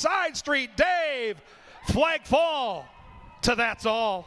Side Street Dave, flag fall to That's All.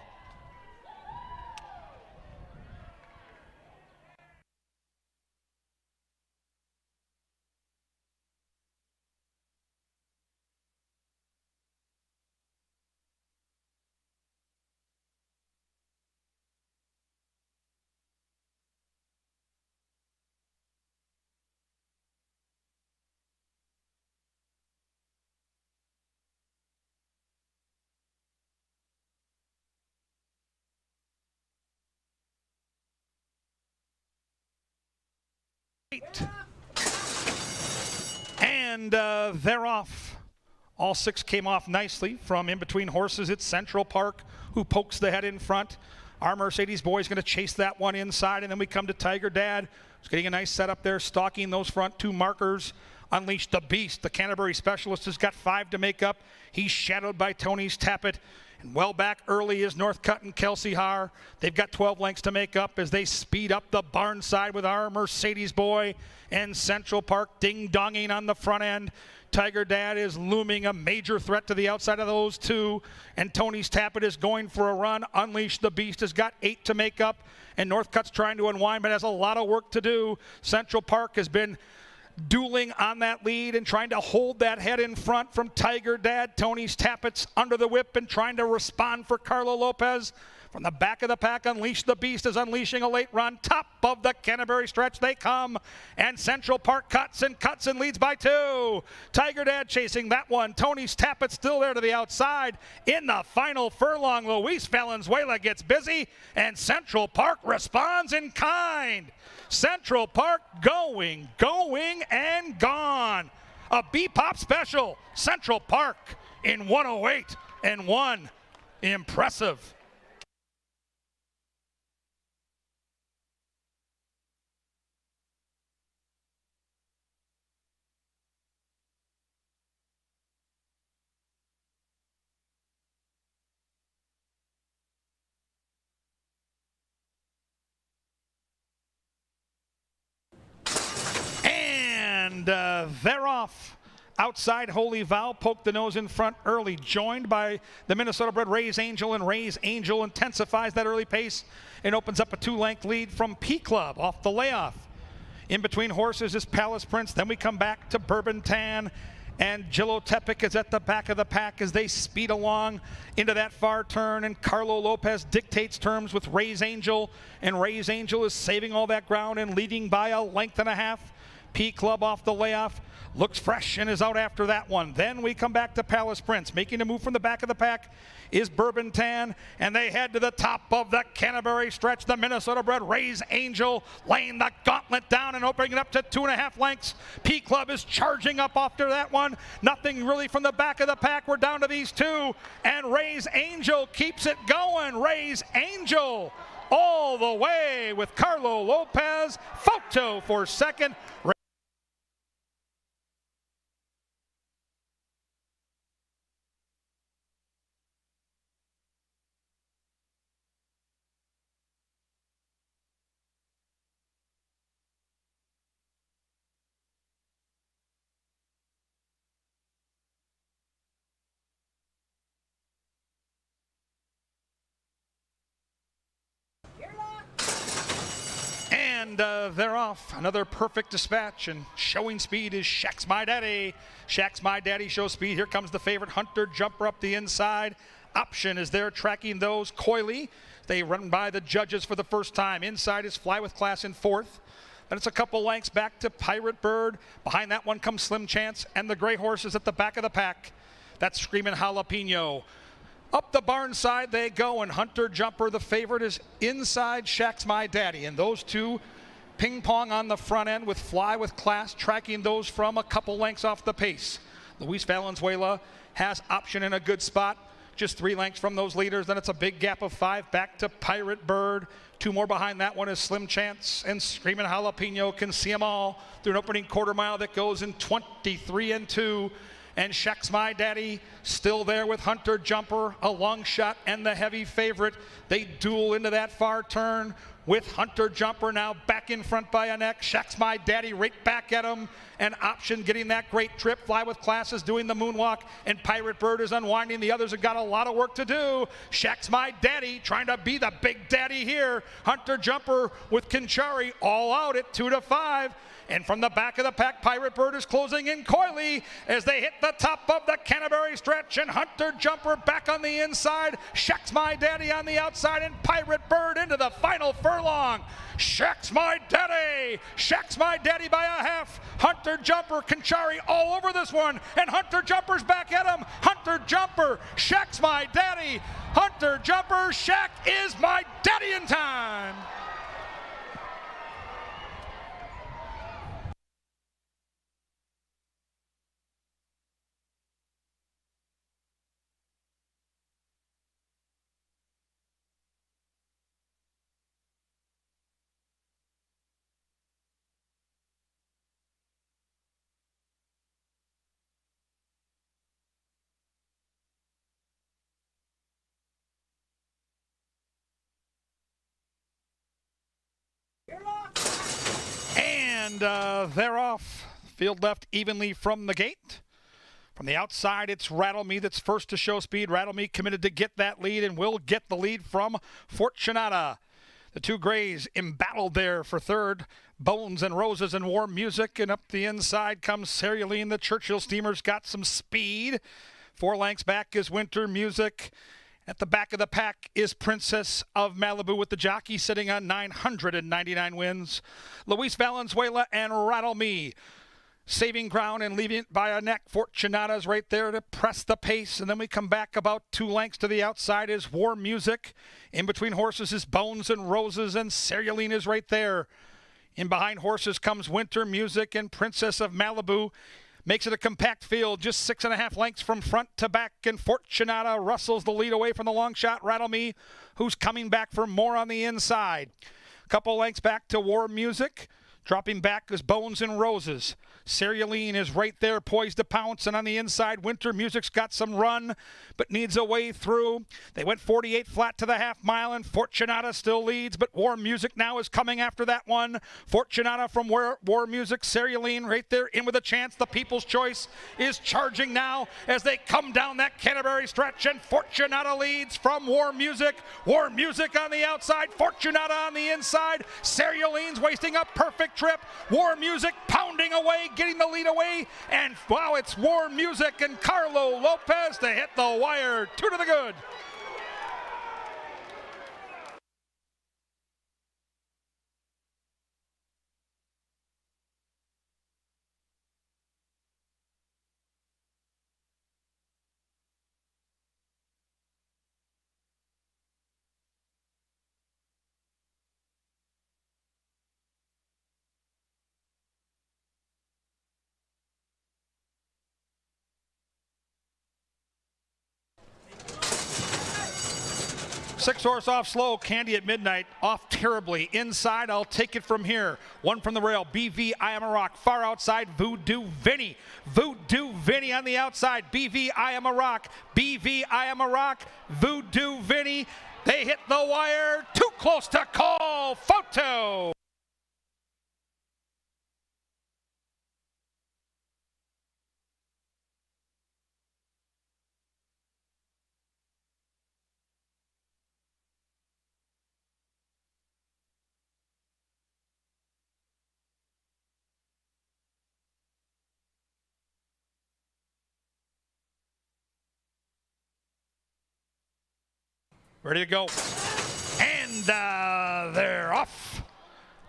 And they're off. All six came off nicely from in between horses. It's Central Park who pokes the head in front. Our Mercedes boy's going to chase that one inside, and then we come to Tiger Dad. He's getting a nice setup there, stalking those front two markers. Unleash the Beast. The Canterbury specialist has got 5 to make up. He's shadowed by Tony's Tappet. And well back early is Northcutt and Kelsey Haar. They've got 12 lengths to make up as they speed up the barn side with Our Mercedes boy and Central Park ding-donging on the front end. Tiger Dad is looming a major threat to the outside of those two. And Tony's Tappet is going for a run. Unleash the Beast has got 8 to make up. And Northcutt's trying to unwind but has a lot of work to do. Central Park has been dueling on that lead and trying to hold that head in front from Tiger Dad. Tony's Tappet's under the whip and trying to respond for Carlo Lopez. From the back of the pack, Unleash the Beast is unleashing a late run. Top of the Canterbury stretch they come. And Central Park cuts and leads by 2. Tiger Dad chasing that one. Tony's Tappet still there to the outside. In the final furlong, Luis Valenzuela gets busy and Central Park responds in kind. Central Park going, and gone. A B-Pop special. Central Park in 108 and 1. Impressive. And they're off. Outside, Holy Vow poked the nose in front early, joined by the Minnesota-bred Ray's Angel, and Ray's Angel intensifies that early pace and opens up a 2-length lead from P Club off the layoff. In between horses is Palace Prince. Then we come back to Bourbon Tan, and Jillo Tepic is at the back of the pack as they speed along into that far turn, and Carlo Lopez dictates terms with Ray's Angel, and Ray's Angel is saving all that ground and leading by a length and a half. P Club off the layoff looks fresh and is out after that one. Then we come back to Palace Prince. Making a move from the back of the pack is Bourbon Tan, and they head to the top of the Canterbury stretch. The Minnesota-bred Ray's Angel laying the gauntlet down and opening it up to 2.5 lengths. P Club is charging up after that one. Nothing really from the back of the pack. We're down to these two, and Ray's Angel keeps it going. Ray's Angel all the way with Carlo Lopez. Photo for second. And they're off. Another perfect dispatch, and showing speed is Shack's My Daddy. Shack's My Daddy shows speed. Here comes the favorite Hunter Jumper up the inside. Option is there tracking those coyly. They run by the judges for the first time. Inside is Fly with Class in 4th. Then it's a couple lengths back to Pirate Bird. Behind that one comes Slim Chance, and the gray horse is at the back of the pack. That's Screaming Jalapeno. Up the barn side they go, and Hunter Jumper, the favorite, is inside Shack's My Daddy. And those two ping pong on the front end with Fly with Class, tracking those from a couple lengths off the pace. Luis Valenzuela has Option in a good spot, just 3 lengths from those leaders. Then it's a big gap of 5 back to Pirate Bird. 2 more behind that one is Slim Chance, and Screaming Jalapeno can see them all through an opening quarter mile that goes in 23 and 2. And Shack's My Daddy still there with Hunter Jumper, a long shot, and the heavy favorite. They duel into that far turn. with Hunter Jumper now back in front by a neck. Shack's My Daddy right back at him. And Option getting that great trip. Fly with Class is doing the moonwalk. And Pirate Bird is unwinding. The others have got a lot of work to do. Shack's My Daddy trying to be the big daddy here. Hunter Jumper with Kinchari all out at 2-5. And from the back of the pack, Pirate Bird is closing in coyly as they hit the top of the Canterbury stretch. And Hunter Jumper back on the inside. Shack's My Daddy on the outside. And Pirate Bird into the final furlong. Shack's My Daddy. Shack's My Daddy by a half. Hunter Jumper, Kinchari all over this one. And Hunter Jumper's back at him. Hunter Jumper, Shack's My Daddy. Hunter Jumper, Shack is my daddy in time. And they're off. Field left evenly from the gate. From the outside, it's Rattle Me that's first to show speed. Rattle Me committed to get that lead and will get the lead from Fortunata. The two grays embattled there for third. Bones and Roses and Warm Music. And up the inside comes Cerulean. The Churchill Steamer's got some speed. 4 lengths back is Winter Music. At the back of the pack is Princess of Malibu with the jockey sitting on 999 wins. Luis Valenzuela and Rattle Me saving ground and leaving it by a neck. Fortunata's right there to press the pace. And then we come back about 2 lengths to the outside is Warm Music. In between horses is Bones and Roses, and Cerulean is right there. In behind horses comes Winter Music, and Princess of Malibu makes it a compact field, just 6.5 lengths from front to back, and Fortunata rustles the lead away from the long shot Rattle Me, who's coming back for more on the inside. A couple lengths back to Warm Music. Dropping back is Bones and Roses. Cerulean is right there, poised to pounce, and on the inside, Winter Music's got some run, but needs a way through. They went 48 flat to the half mile, and Fortunata still leads, but Warm Music now is coming after that one. Fortunata from Warm Music, Cerulean right there in with a chance. The People's Choice is charging now as they come down that Canterbury stretch, and Fortunata leads from Warm Music. Warm Music on the outside, Fortunata on the inside. Cerulean's wasting a perfect trip. Warm Music pounding away, getting the lead away, and wow, it's Warm Music and Carlo Lopez to hit the wire. 2 to the good. Six horse off slow, Candy at Midnight, off terribly. Inside, I'll take it from here. One from the rail, BV, I Am a Rock. Far outside, Voodoo, Vinnie. Voodoo, Vinnie on the outside, BV, I Am a Rock. BV, I Am a Rock, Voodoo, Vinnie. They hit the wire, too close to call, photo. Ready to go. And they're off.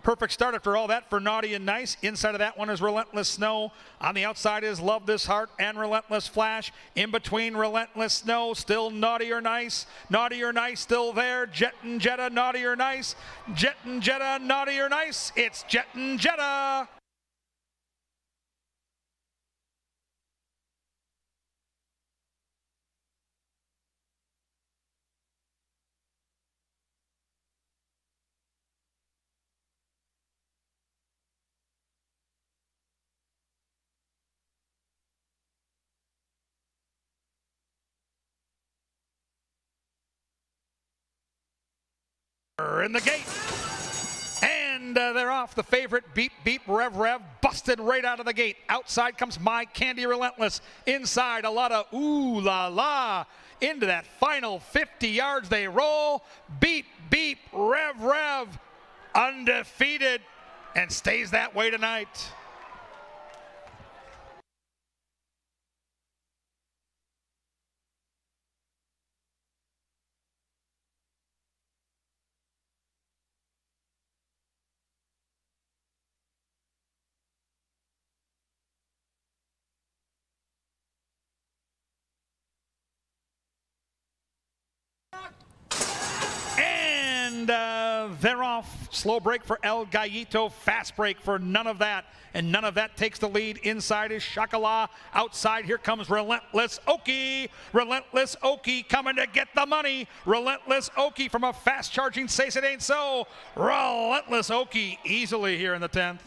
Perfect start after all that for Naughty and Nice. Inside of that one is Relentless Snow. On the outside is Love This Heart and Relentless Flash. In between Relentless Snow, still Naughty or Nice. Naughty or Nice still there. Jet and Jetta, Naughty or Nice. Jet and Jetta, Naughty or Nice. It's Jet and Jetta. In the gate. And they're off. The favorite, Beep, Beep, Rev, Rev, busted right out of the gate. Outside comes My Candy Relentless. Inside, a lot of ooh la la. Into that final 50 yards they roll. Beep, Beep, Rev, Rev, undefeated, and stays that way tonight. And they're off. Slow break for El Gallito. Fast break for None of That. And None of That takes the lead. Inside is Shakala. Outside, here comes Relentless Oaky. Relentless Oaky coming to get the money. Relentless Oaky from a fast-charging Says It Ain't So. Relentless Oaky easily here in the 10th.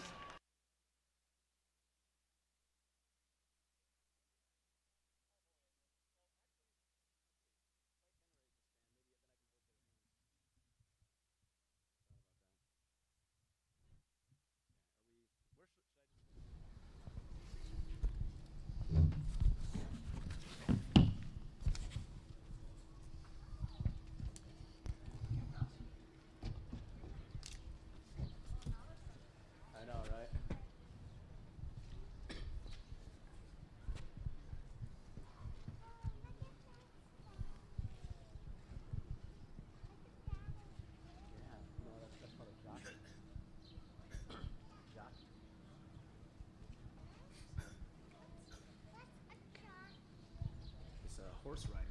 Horse rider.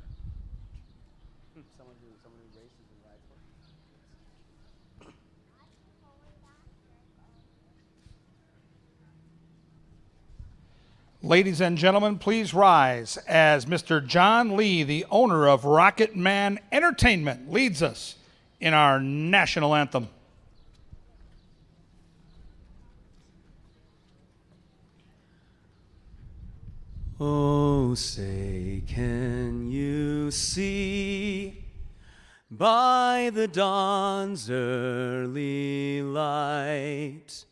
Someone who races and rides horses. Ladies and gentlemen, please rise as Mr. John Lee, the owner of Rocket Man Entertainment, leads us in our national anthem. Oh, say, can you see by the dawn's early light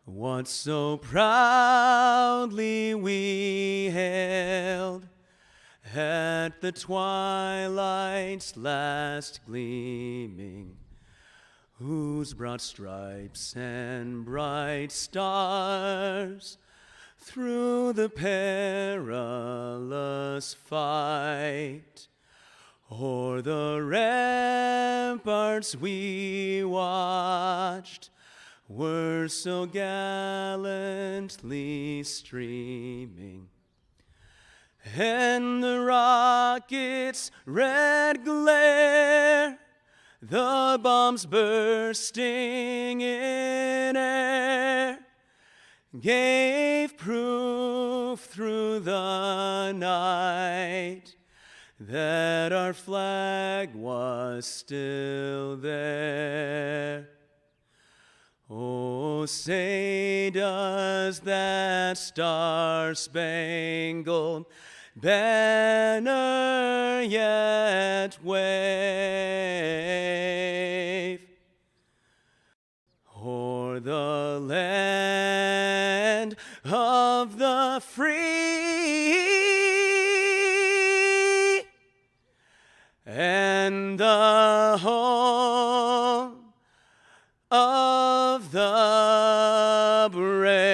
what so proudly we hailed at the twilight's last gleaming, whose broad stripes and bright stars through the perilous fight o'er the ramparts we watched were so gallantly streaming, and the rocket's red glare, the bombs bursting in air, gave proof through the night that our flag was still there. Oh, say, does that star-spangled banner yet wave o'er the land of the free and the home of the brave?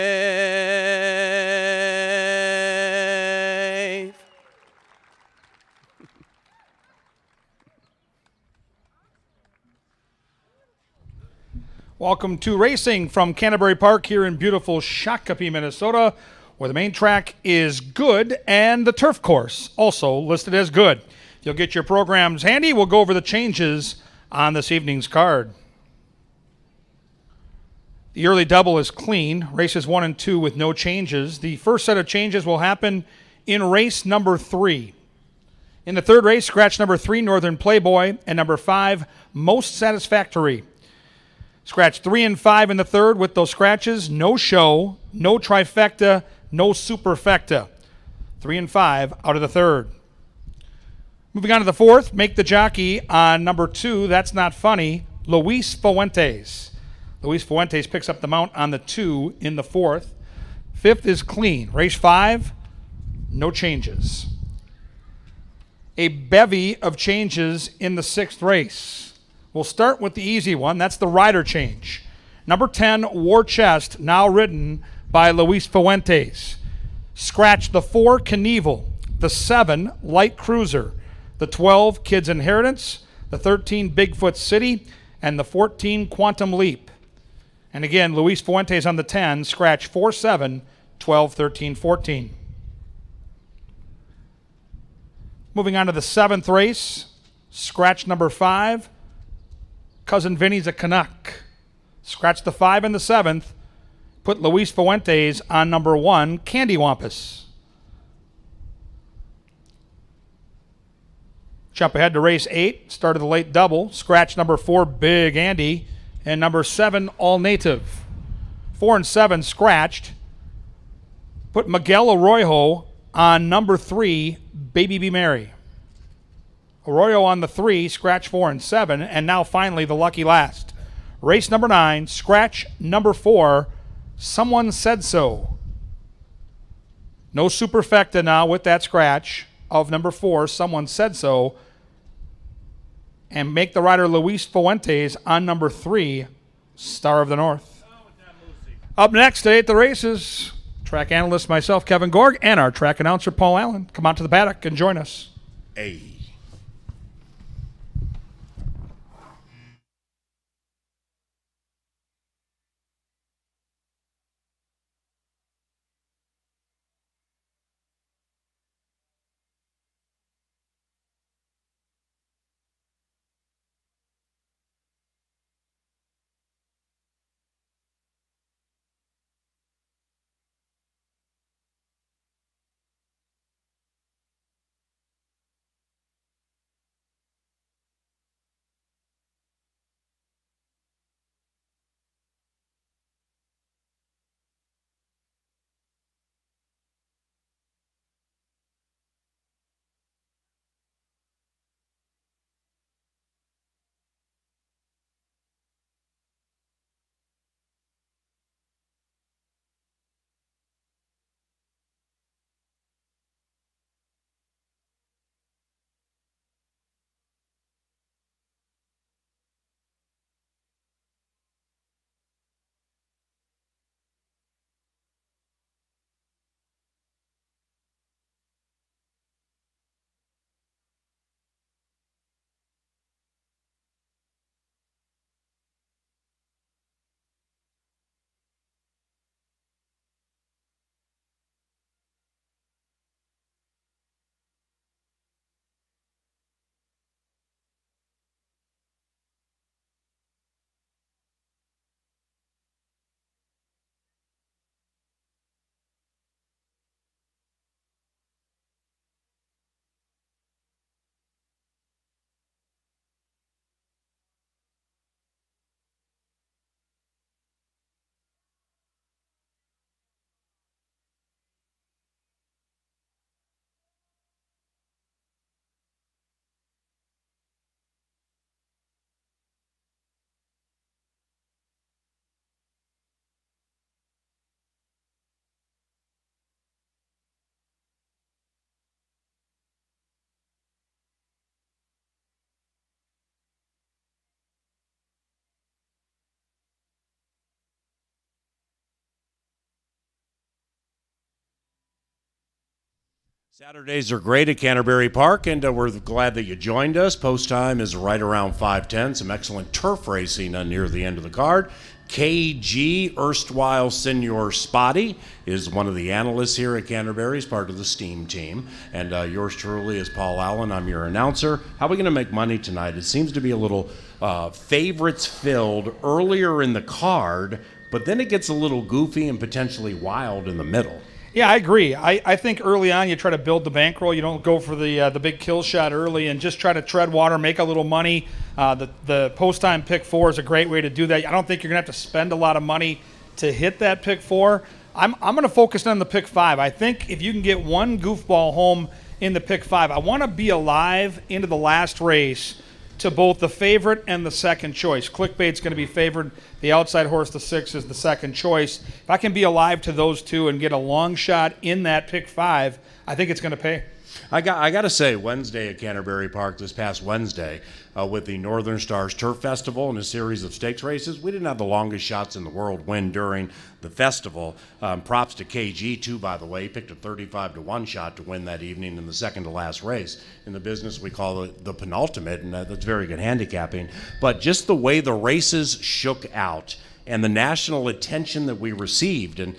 Welcome to racing from Canterbury Park here in beautiful Shakopee, Minnesota, where the main track is good and the turf course also listed as good. If you'll get your programs handy, we'll go over the changes on this evening's card. The early double is clean, races 1 and 2 with no changes. The first set of changes will happen in race number 3. In the third race, scratch number 3, Northern Playboy, and number 5, Most Satisfactory. Scratch 3 and 5 in the third with those scratches. No show, no trifecta, no superfecta. 3 and 5 out of the third. Moving on to the fourth, make the jockey on number 2, That's Not Funny, Luis Fuentes. Luis Fuentes picks up the mount on the 2 in the 4th. 5th is clean. Race 5, no changes. A bevy of changes in the 6th race. We'll start with the easy one. That's the rider change. Number 10, War Chest, now ridden by Luis Fuentes. Scratch the 4, Knievel, the 7, Light Cruiser, the 12, Kids Inheritance, the 13, Bigfoot City, and the 14, Quantum Leap. And again, Luis Fuentes on the 10, scratch 4, 7, 12, 13, 14. Moving on to the 7th race, scratch number 5, Cousin Vinnie's a Canuck. Scratch the 5 in the 7th, put Luis Fuentes on number 1, Candy Wampus. Jump ahead to race 8, start of the late double, scratch number 4, Big Andy, and number 7, All Native. 4 and 7 scratched, put Miguel Arroyo on number 3, Baby Be Merry. Arroyo on the 3, scratch 4 and 7, and now finally the lucky last. Race number 9, scratch number 4, Someone Said So. No superfecta now with that scratch of number 4, Someone Said So. And make the rider Luis Fuentes on number 3, Star of the North. Up next today at the races, track analyst myself, Kevin Gorg, and our track announcer, Paul Allen. Come out to the paddock and join us. Hey. Saturdays are great at Canterbury Park, and we're glad that you joined us. Post time is right around 5:10. Some excellent turf racing near the end of the card. KG, erstwhile Senior Spotty, is one of the analysts here at Canterbury. He's part of the STEAM team. And yours truly is Paul Allen. I'm your announcer. How are we going to make money tonight? It seems to be a little favorites filled earlier in the card, but then it gets a little goofy and potentially wild in the middle. Yeah, I agree. I think early on you try to build the bankroll. You don't go for the big kill shot early and just try to tread water, make a little money. The post-time pick 4 is a great way to do that. I don't think you're going to have to spend a lot of money to hit that pick 4. I'm going to focus on the pick 5. I think if you can get one goofball home in the pick 5, I want to be alive into the last race to both the favorite and the second choice. Clickbait's going to be favored. The outside horse, the 6, is the second choice. If I can be alive to those two and get a long shot in that pick 5, I think it's going to pay. I got to say, Wednesday at Canterbury Park, this past Wednesday, with the Northern Stars Turf Festival and a series of stakes races, we didn't have the longest shots in the world win during the festival. Props to KG, too, by the way. He picked a 35-1 shot to win that evening in the second to last race. In the business, we call it the penultimate, and that's very good handicapping. But just the way the races shook out and the national attention that we received. And,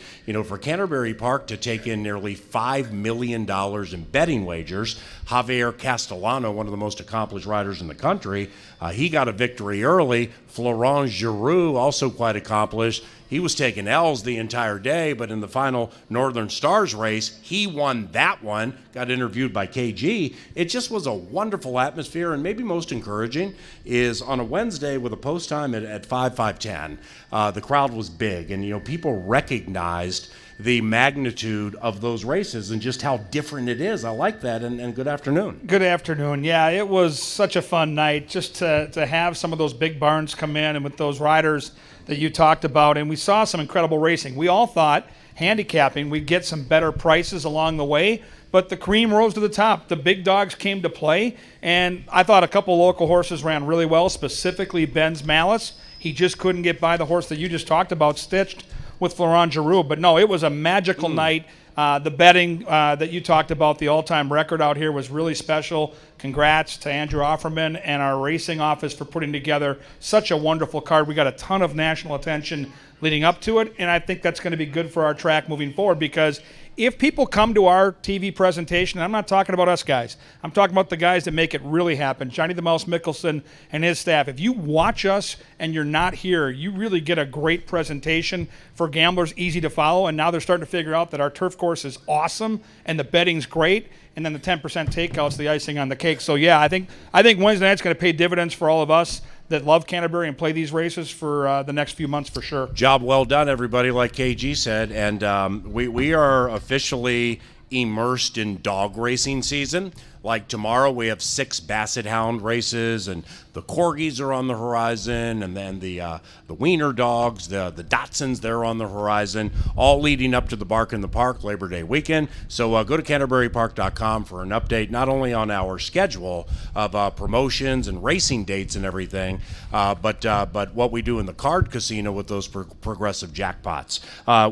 for Canterbury Park to take in nearly $5 million in betting wagers, Javier Castellano, one of the most accomplished riders in the country, he got a victory early. Florent Giroux, also quite accomplished. He was taking L's the entire day, but in the final Northern Stars race, he won that one, got interviewed by KG. It just was a wonderful atmosphere, and maybe most encouraging is on a Wednesday with a post time at 5:10, the crowd was big, and people recognized the magnitude of those races and just how different it is. I like that, and good afternoon. Good afternoon. Yeah, it was such a fun night just to have some of those big barns come in and with those riders that you talked about, and we saw some incredible racing. We all thought handicapping we'd get some better prices along the way, but the cream rose to the top. The big dogs came to play, and I thought a couple local horses ran really well, specifically Ben's Malice. He just couldn't get by the horse that you just talked about, Stitched, with Florent Giroux. But no, it was a magical night. The betting that you talked about, the all-time record out here, was really special. Congrats to Andrew Offerman and our racing office for putting together such a wonderful card. We got a ton of national attention leading up to it, and I think that's going to be good for our track moving forward, because if people come to our TV presentation, I'm not talking about us guys, I'm talking about the guys that make it really happen, Johnny the Mouse Mickelson and his staff. If you watch us and you're not here, you really get a great presentation for gamblers, easy to follow, and now they're starting to figure out that our turf course is awesome and the betting's great, and then the 10% takeout's the icing on the cake. So yeah, I think Wednesday night's going to pay dividends for all of us that love Canterbury and play these races for the next few months for sure. Job well done, everybody, like KG said. And we are officially immersed in dog racing season. Like tomorrow, we have 6 Basset Hound races, and the Corgis are on the horizon, and then the Wiener dogs, the Dachshunds, they're on the horizon, all leading up to the Bark in the Park Labor Day weekend. So go to CanterburyPark.com for an update, not only on our schedule of promotions and racing dates and everything, but what we do in the card casino with those progressive jackpots.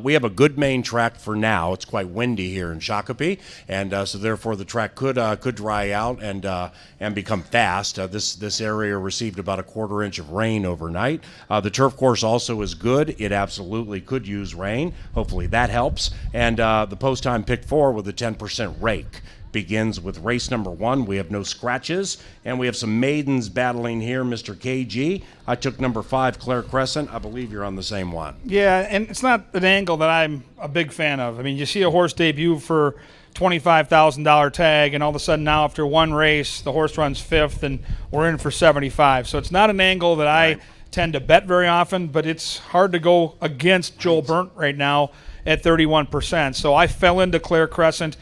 We have a good main track for now. It's quite windy here in Shakopee, and so therefore the track could dry out and become fast. This area received about a quarter inch of rain overnight. The turf course also is good. It absolutely could use rain. Hopefully that helps. And the post time pick 4 with a 10% rake begins with race number 1. We have no scratches, and we have some maidens battling here. Mr. KG, I took number 5, Claire Crescent. I believe you're on the same one. Yeah, and it's not an angle that I'm a big fan of. I mean, you see a horse debut for $25,000 tag, and all of a sudden now after one race the horse runs 5th and we're in for 75. So it's not an angle that I tend to bet very often, but it's hard to go against Joel Burnt right now at 31%. So I fell into Claire Crescent.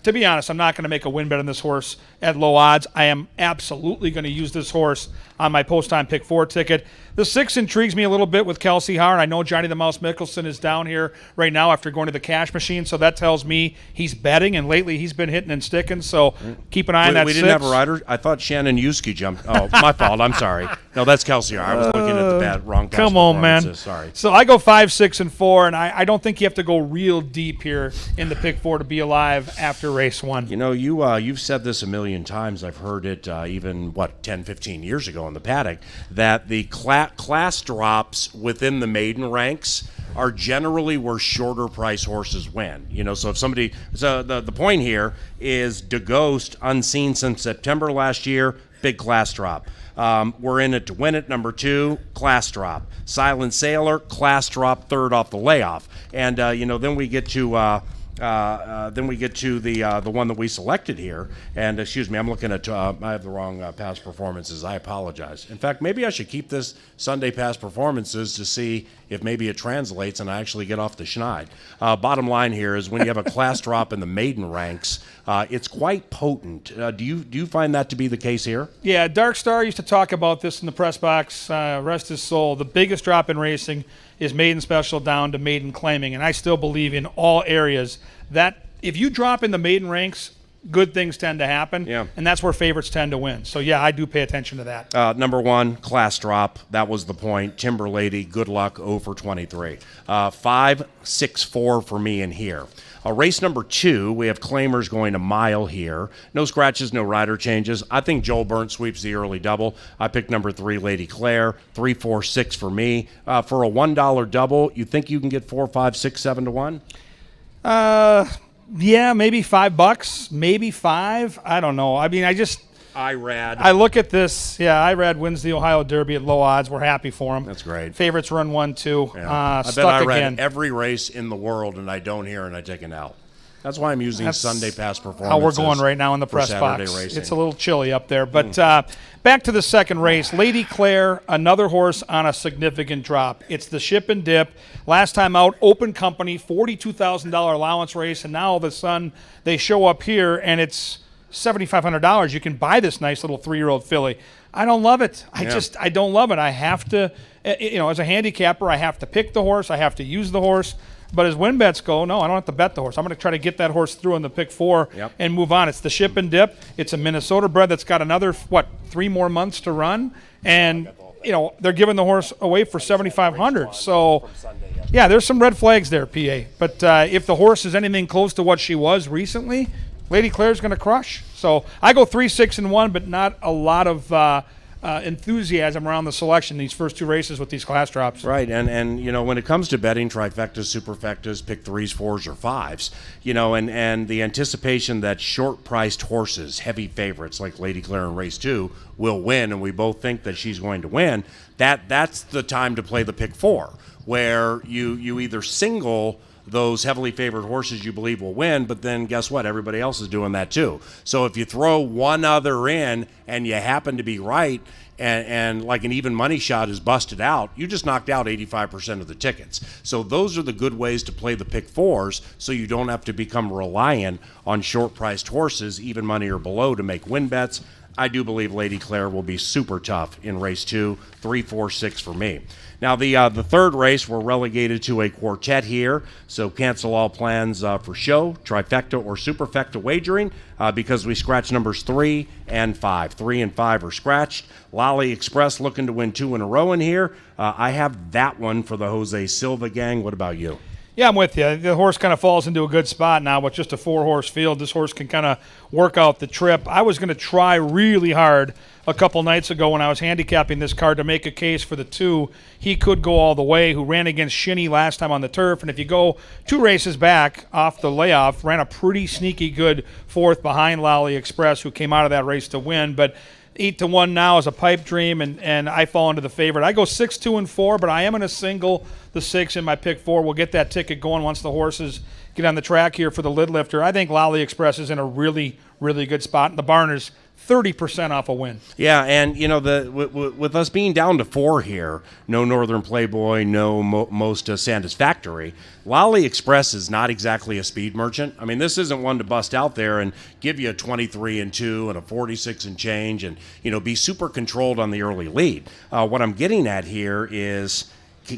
To be honest, I'm not going to make a win bet on this horse at low odds. I am absolutely going to use this horse on my post-time pick 4 ticket. The 6 intrigues me a little bit with Kelsey Howard. I know Johnny the Mouse Mickelson is down here right now after going to the cash machine, so that tells me he's betting, and lately he's been hitting and sticking, so keep an eye on that 6. We didn't have a rider? I thought Shannon Yuski jumped. Oh, my fault. I'm sorry. No, that's Kelsey Howard. I was looking at the wrong past Come on, man. Sorry. So I go 5, 6, and 4, and I don't think you have to go real deep here in the pick 4 to be alive after race 1. You've said this a million times. I've heard it even, 10, 15 years ago in the paddock, that the class drops within the maiden ranks are generally where shorter price horses win. So if somebody, the point here is De Ghost, unseen since September last year, big class drop. We're in it to win it, number 2, class drop. Silent Sailor, class drop, 3rd off the layoff. And, then we get to Then we get to the one that we selected here, and excuse me, I'm looking at I have the wrong past performances. I apologize. In fact, maybe I should keep this Sunday past performances to see if maybe it translates and I actually get off the schneid. Bottom line here is when you have a class drop in the maiden ranks, it's quite potent. Do you find that to be the case here? Yeah, Dark Star used to talk about this in the press box. Rest his soul. The biggest drop in racing is maiden special down to maiden claiming, and I still believe in all areas that if you drop in the maiden ranks, good things tend to happen, and that's where favorites tend to win. So, yeah, I do pay attention to that. Number one, class drop. That was the point. Timber Lady, good luck, 0 for 23. 5, 6, 4 for me in here. Race number 2, we have claimers going a mile here. No scratches, no rider changes. I think Joel Burnt sweeps the early double. I picked number 3, Lady Claire. 3, 4, 6 for me. For a $1 double, you think you can get 4, 5, 6, 7 to 1? Yeah, maybe $5, maybe 5. I don't know. I mean, I look at this. Yeah, Irad wins the Ohio Derby at low odds. We're happy for him. That's great. Favorites run 1-2. Yeah. I Stuck bet Irad again. every race in the world, and I don't hear, and I take an out. That's why I'm using Sunday pass performances. How we're going right now in the press box. Racing. It's a little chilly up there. But back to the second race. Lady Claire, another horse on a significant drop. It's the Ship and Dip. Last time out, open company, $42,000 allowance race, and now all of a sudden they show up here, and it's $7,500. You can buy this nice little 3-year-old filly. I don't love it. I don't love it. I have to, as a handicapper, I have to pick the horse. I have to use the horse. But as win bets go, no, I don't have to bet the horse. I'm going to try to get that horse through in the pick 4 and move on. It's the Ship and Dip. It's a Minnesota bred that's got another, 3 more months to run. And, they're giving the horse away for $7,500. So, yeah, there's some red flags there, PA. But if the horse is anything close to what she was recently, Lady Claire's going to crush. So I go 3, 6, and 1, but not a lot of enthusiasm around the selection these first 2 races with these class drops. Right, and when it comes to betting trifectas, superfectas, pick 3s, 4s, or 5s, and the anticipation that short-priced horses, heavy favorites like Lady Claire in race 2, will win, and we both think that she's going to win, that's the time to play the pick 4, where you either single those heavily favored horses you believe will win, but then guess what? Everybody else is doing that too. So if you throw one other in and you happen to be right, and like an even money shot is busted out, you just knocked out 85% of the tickets. So those are the good ways to play the pick 4s, so you don't have to become reliant on short-priced horses, even money or below, to make win bets. I do believe Lady Claire will be super tough in race 2, 3, 4, 6 for me. Now, the third race, we're relegated to a quartet here, so cancel all plans for show, trifecta, or superfecta wagering because we scratched numbers 3 and 5. 3 and 5 are scratched. Lolly Express looking to win 2 in a row in here. I have that one for the Jose Silva gang. What about you? Yeah, I'm with you. The horse kind of falls into a good spot now with just a 4-horse field. This horse can kind of work out the trip. I was going to try really hard a couple nights ago when I was handicapping this card to make a case for the 2. He could go all the way, who ran against Shinny last time on the turf. And if you go 2 races back off the layoff, ran a pretty sneaky good 4th behind Lolly Express, who came out of that race to win. But 8 to 1 now is a pipe dream, and I fall into the favorite. I go 6, 2, and 4, but I am going to single the 6 in my pick 4. We'll get that ticket going once the horses get on the track here for the lid lifter. I think Lolly Express is in a really, really good spot, and the barn is 30% off a win. Yeah, and with us being down to 4 here, no Northern Playboy, no most Sandus Factory, Lolly Express is not exactly a speed merchant. I mean, this isn't one to bust out there and give you a 23 and 2 and a 46 and change and be super controlled on the early lead. What I'm getting at here is,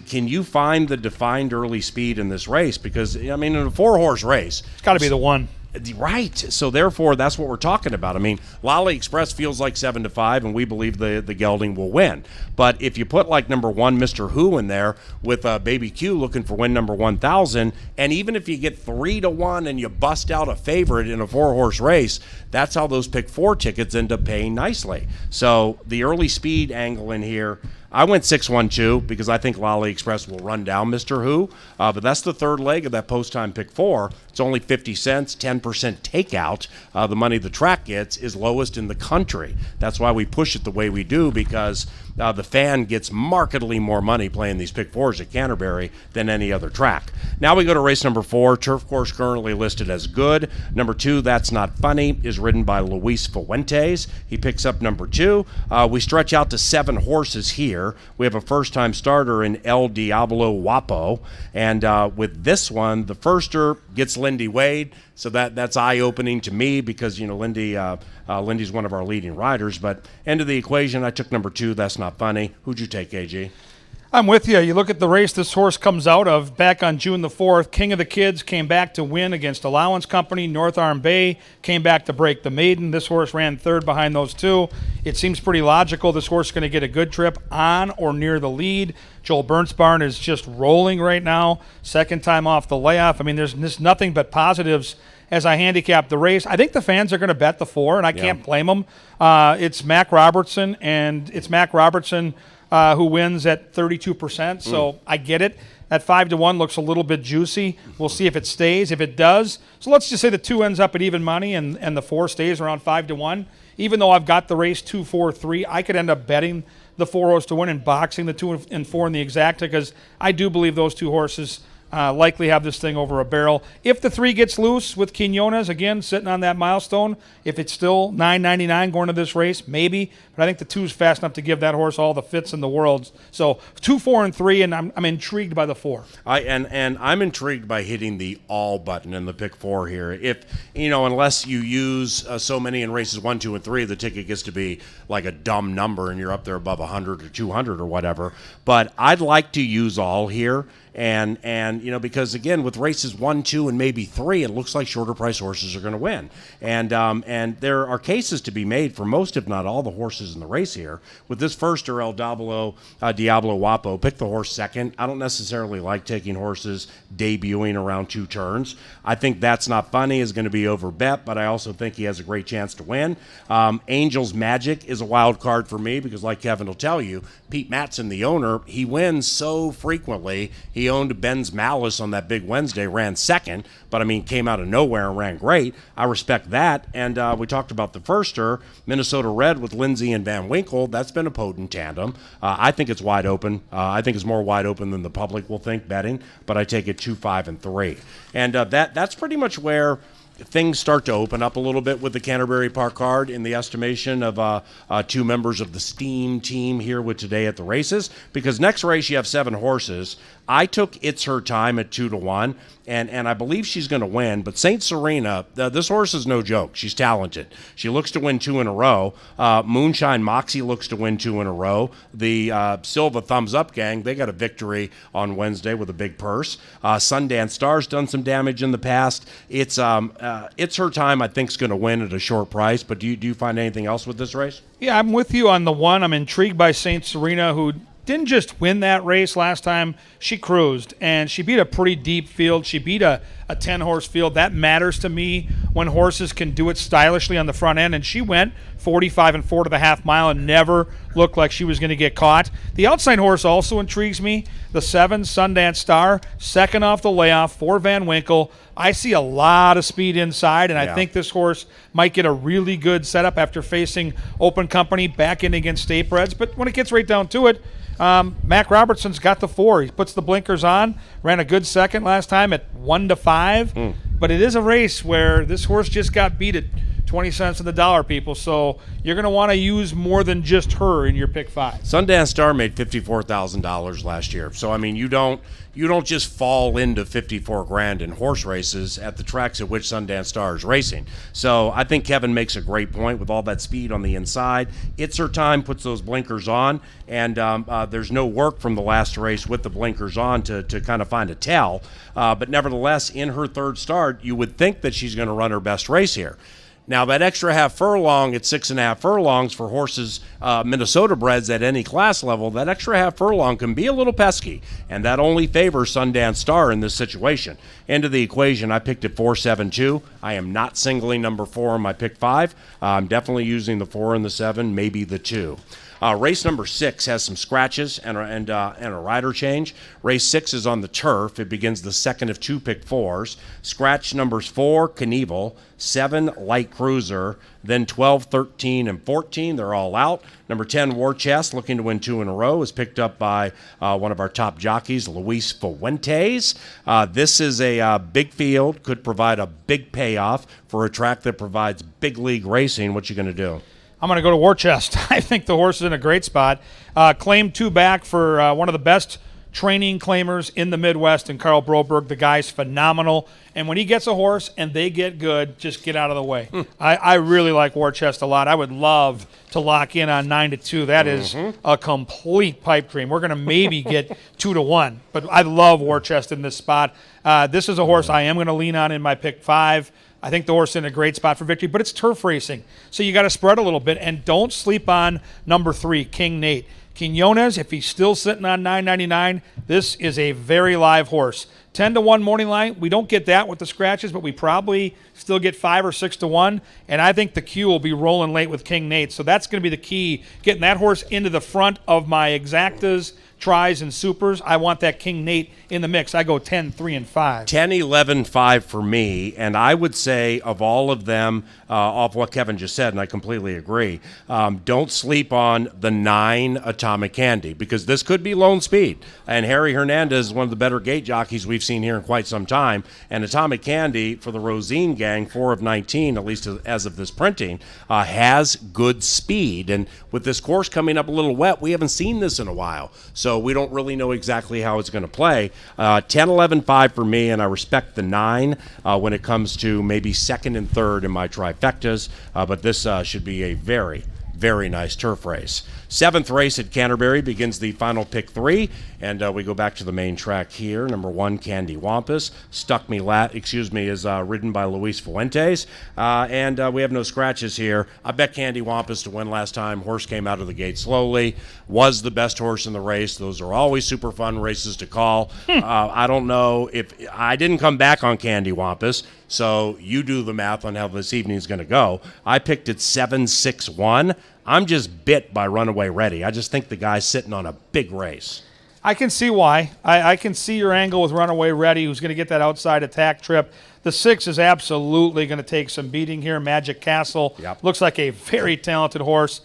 can you find the defined early speed in this race? Because in a 4-horse race, it's got to be the one. Right. So therefore, that's what we're talking about. Lolly Express feels like 7 to 5, and we believe the gelding will win. But if you put like number 1, Mr. Who, in there with Baby Q looking for win number 1,000, and even if you get 3 to 1 and you bust out a favorite in a 4-horse race, that's how those pick 4 tickets end up paying nicely. So the early speed angle in here, I went 6-1-2 because I think Lolly Express will run down Mr. Who, but that's the third leg of that post-time pick 4. It's It's only 50 cents, 10% takeout. The money the track gets is lowest in the country. That's why we push it the way we do, because the fan gets markedly more money playing these pick fours at Canterbury than any other track. Now we go to race number 4, turf course currently listed as good. Number 2, That's Not Funny, is ridden by Luis Fuentes. He picks up number 2. We stretch out to 7 horses here. We have a first-time starter in El Diablo Guapo, and with this one, the firster gets Lindy Wade. So that's eye-opening to me, because Lindy's one of our leading riders. But end of the equation, I took number 2, That's Not Funny. Who'd you take, AG? I'm with you. You look at the race this horse comes out of back on June the 4th. King of the Kids came back to win against Allowance Company. North Arm Bay came back to break the maiden. This horse ran third behind those two. It seems pretty logical this horse is going to get a good trip on or near the lead. Joel Berntsbarn is just rolling right now. Second time off the layoff. I mean, there's nothing but positives as I handicap the race. I think the fans are going to bet the 4, and I can't blame them. It's Mac Robertson, who wins at 32%, so I get it. That 5-1 looks a little bit juicy. We'll see if it stays. If it does, so let's just say the 2 ends up at even money and the 4 stays around 5-1. Even though I've got the race 2, 4, 3, I could end up betting the 4 horse to win and boxing the 2 and 4 in the exacta, because I do believe those 2 horses likely have this thing over a barrel. If the 3 gets loose with Quinones, again, sitting on that Milestone, if it's still $9.99 going to this race, maybe. But I think the 2 is fast enough to give that horse all the fits in the world. So 2, 4, and 3, and I'm intrigued by the 4. And I'm intrigued by hitting the all button in the pick 4 here. If, unless you use so many in races 1, 2, and 3, the ticket gets to be like a dumb number and you're up there above 100 or 200 or whatever. But I'd like to use all here. And because again, with races 1, 2, and maybe 3, it looks like shorter price horses are going to win. And there are cases to be made for most, if not all, the horses in the race here. With this firster, El Diablo Guapo, pick the horse second. I don't necessarily like taking horses debuting around 2 turns. I think That's Not Funny is going to be over bet, but I also think he has a great chance to win. Angel's Magic is a wild card for me, because like Kevin will tell you, Pete Matson, the owner, he wins so frequently. He owned Ben's Malice on that big Wednesday, ran second, but came out of nowhere and ran great. I respect that. And we talked about the firster, Minnesota Red with Lindsay and Van Winkle. That's been a potent tandem. I think it's wide open. I think it's more wide open than the public will think betting, but I take it 2, 5, and 3. And that's pretty much where things start to open up a little bit with the Canterbury Park card in the estimation of 2 members of the Steam team here with Today at the Races, because next race you have 7 horses. I took It's Her Time at 2-1, and I believe she's going to win. But St. Serena, this horse is no joke. She's talented. She looks to win 2 in a row. Moonshine Moxie looks to win 2 in a row. The Silva Thumbs Up gang, they got a victory on Wednesday with a big purse. Sundance Star's done some damage in the past. It's Her Time, I think, is going to win at a short price. But do you find anything else with this race? Yeah, I'm with you on the 1. I'm intrigued by St. Serena, who didn't just win that race last time. She cruised, and she beat a pretty deep field. She beat a 10-horse field. That matters to me when horses can do it stylishly on the front end, and she went 45 and 4 to the half mile and never looked like she was going to get caught. The outside horse also intrigues me. The 7, Sundance Star, second off the layoff for Van Winkle. I see a lot of speed inside, and I think this horse might get a really good setup after facing Open Company back in against State Breds. But when it gets right down to it, Mac Robertson's got the 4. He puts the blinkers on, ran a good second last time at 1-5. But it is a race where this horse just got beat at 20 cents on the dollar, people. So you're going to want to use more than just her in your pick 5. Sundance Star made $54,000 last year. So, you don't just fall into $54,000 in horse races at the tracks at which Sundance Star is racing. So I think Kevin makes a great point with all that speed on the inside. It's Her Time, puts those blinkers on, and there's no work from the last race with the blinkers on to kind of find a tell. But nevertheless, in her third start, you would think that she's going to run her best race here. Now, that extra half furlong at 6.5 furlongs for horses, Minnesota breds at any class level, that extra half furlong can be a little pesky, and that only favors Sundance Star in this situation. Into the equation, I picked at 4-7-2. I am not singling number 4 on my pick 5. I'm definitely using the 4 and the 7, maybe the 2. Race number 6 has some scratches and a rider change. Race 6 is on the turf. It begins the second of 2 pick 4s. Scratch numbers 4, Knievel, 7, Light Cruiser, then 12, 13, and 14. They're all out. Number 10, War Chest, looking to win 2 in a row, is picked up by one of our top jockeys, Luis Fuentes. This is a big field, could provide a big payoff for a track that provides big league racing. What you going to do? I'm going to go to War Chest. I think the horse is in a great spot. Claimed 2 back for one of the best training claimers in the Midwest, and Carl Broberg. The guy's phenomenal. And when he gets a horse and they get good, just get out of the way. I really like War Chest a lot. I would love to lock in on 9-2. That is a complete pipe dream. We're going to maybe get 2-1, but I love War Chest in this spot. This is a horse I am going to lean on in my pick 5. I think the horse is in a great spot for victory, but it's turf racing, so you got to spread a little bit, and don't sleep on number 3, King Nate. Quinones, if he's still sitting on $9.99, this is a very live horse. 10-1 morning line. We don't get that with the scratches, but we probably still get 5 or 6-1, and I think the Q will be rolling late with King Nate, so that's going to be the key, getting that horse into the front of my exactas, tries, and supers. I want that King Nate in the mix. I go 10, 3, and 5. 10, 11, 5 for me, and I would say of all of them, off what Kevin just said, and I completely agree, don't sleep on the 9 Atomic Candy, because this could be Lone Speed, and Harry Hernandez is one of the better gate jockeys we've seen here in quite some time, and Atomic Candy for the Rosine gang, 4 of 19, at least as of this printing, has good speed, and with this course coming up a little wet, we haven't seen this in a while, so we don't really know exactly how it's going to play. 10, 11, 5 for me, and I respect the 9 when it comes to maybe second and third in my trifectas, but this should be a very, very nice turf race. 7th race at Canterbury begins the final pick 3, and we go back to the main track here. Number 1, Candy Wampus, is ridden by Luis Fuentes, and we have no scratches here. I bet Candy Wampus to win last time. Horse came out of the gate slowly, was the best horse in the race. Those are always super fun races to call. I don't know if I didn't come back on Candy Wampus, so you do the math on how this evening is going to go. I picked it 7-6-1. I'm just bit by Runaway Ready. I just think the guy's sitting on a big race. I can see why. I can see your angle with Runaway Ready, who's going to get that outside attack trip. The 6 is absolutely going to take some beating here. Magic Castle looks like a very talented horse.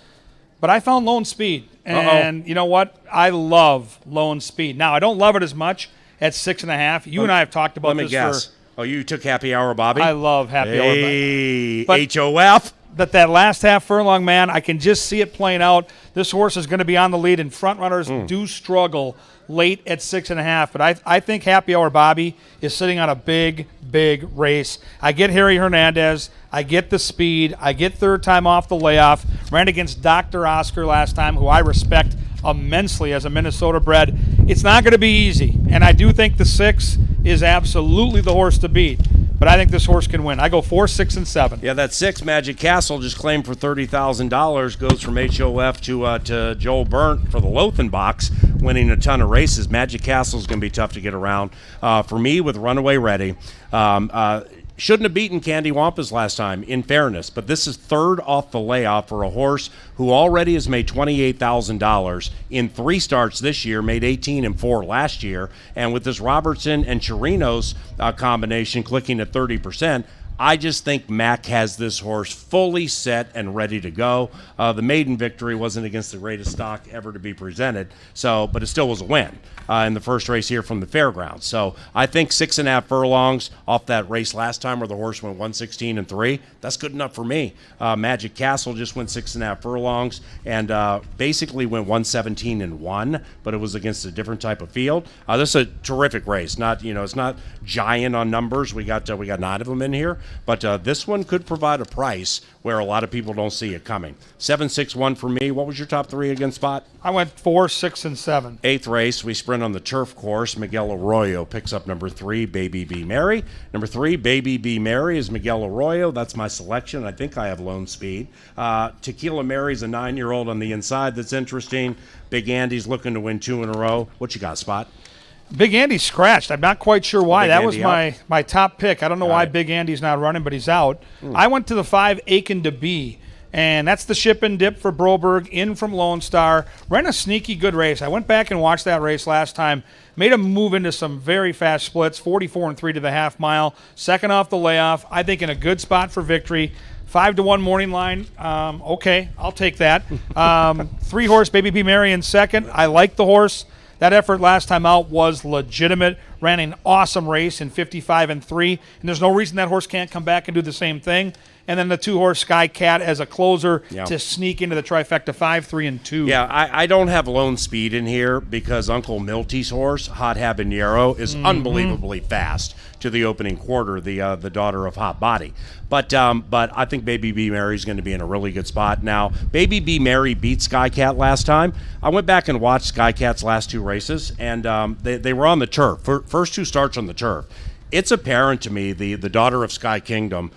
But I found Lone Speed. And you know what? I love Lone Speed. Now, I don't love it as much at 6.5. You and I have talked about this. Let me guess. You took Happy Hour Bobby? I love Happy Hour Bobby. HOF? That last half furlong, man, I can just see it playing out. This horse is going to be on the lead, and front runners do struggle late at 6.5. But I think Happy Hour Bobby is sitting on a big, big race. I get Harry Hernandez. I get the speed. I get third time off the layoff. Ran against Dr. Oscar last time, who I respect immensely as a Minnesota bred. It's not going to be easy, and I do think the 6 is absolutely the horse to beat. But I think this horse can win. I go 4, 6, and 7. Yeah, that 6, Magic Castle, just claimed for $30,000, goes from HOF to Joel Burnt for the Lothenbachs, winning a ton of races. Magic Castle is going to be tough to get around. For me, with Runaway Ready, shouldn't have beaten Candy Wampus last time, in fairness, but this is third off the layoff for a horse who already has made $28,000 in 3 starts this year, made 18 and 4 last year, and with this Robertson and Chirinos combination clicking at 30%, I just think Mac has this horse fully set and ready to go. The maiden victory wasn't against the greatest stock ever to be presented, but it still was a win in the first race here from the fairgrounds. So I think 6.5 furlongs off that race last time where the horse went 116 and 3. That's good enough for me. Magic Castle just went 6.5 furlongs and basically went 117 and 1, but it was against a different type of field. This is a terrific race. It's not giant on numbers. We got 9 of them in here. But this one could provide a price where a lot of people don't see it coming. 7-6-1 for me. What was your top three again, Spot? I went 4, 6, and 7. Eighth race, we sprint on the turf course. Miguel Arroyo picks up number 3, Baby Be Mary. Number 3, Baby Be Mary is Miguel Arroyo. That's my selection. I think I have Lone Speed. Tequila Mary's a 9-year-old on the inside. That's interesting. Big Andy's looking to win 2 in a row. What you got, Spot? Big Andy scratched. I'm not quite sure why. Big That Andy was my top pick. I don't know why Big Andy's not running, but he's out. I went to the 5, Aiken to Be. And that's the ship and dip for Broberg, in from Lone Star. Ran a sneaky good race. I went back and watched that race last time. Made him move into some very fast splits, 44 and 3 to the half mile. Second off the layoff. I think in a good spot for victory. 5-1 morning line. Okay, I'll take that. 3-horse Baby Be Mary in second. I like the horse. That effort last time out was legitimate. Ran an awesome race in 55 and 3. And there's no reason that horse can't come back and do the same thing. And then the 2-horse Sky Cat as a closer to sneak into the trifecta 5, 3, and 2. Yeah, I don't have Lone Speed in here because Uncle Milty's horse, Hot Habanero, is unbelievably fast to the opening quarter, the daughter of Hot Body. But I think Baby Be Mary is going to be in a really good spot. Now, Baby Be Mary beat Sky Cat last time. I went back and watched Sky Cat's last 2 races, and they were on the turf. First 2 starts on the turf. It's apparent to me the daughter of Sky Kingdom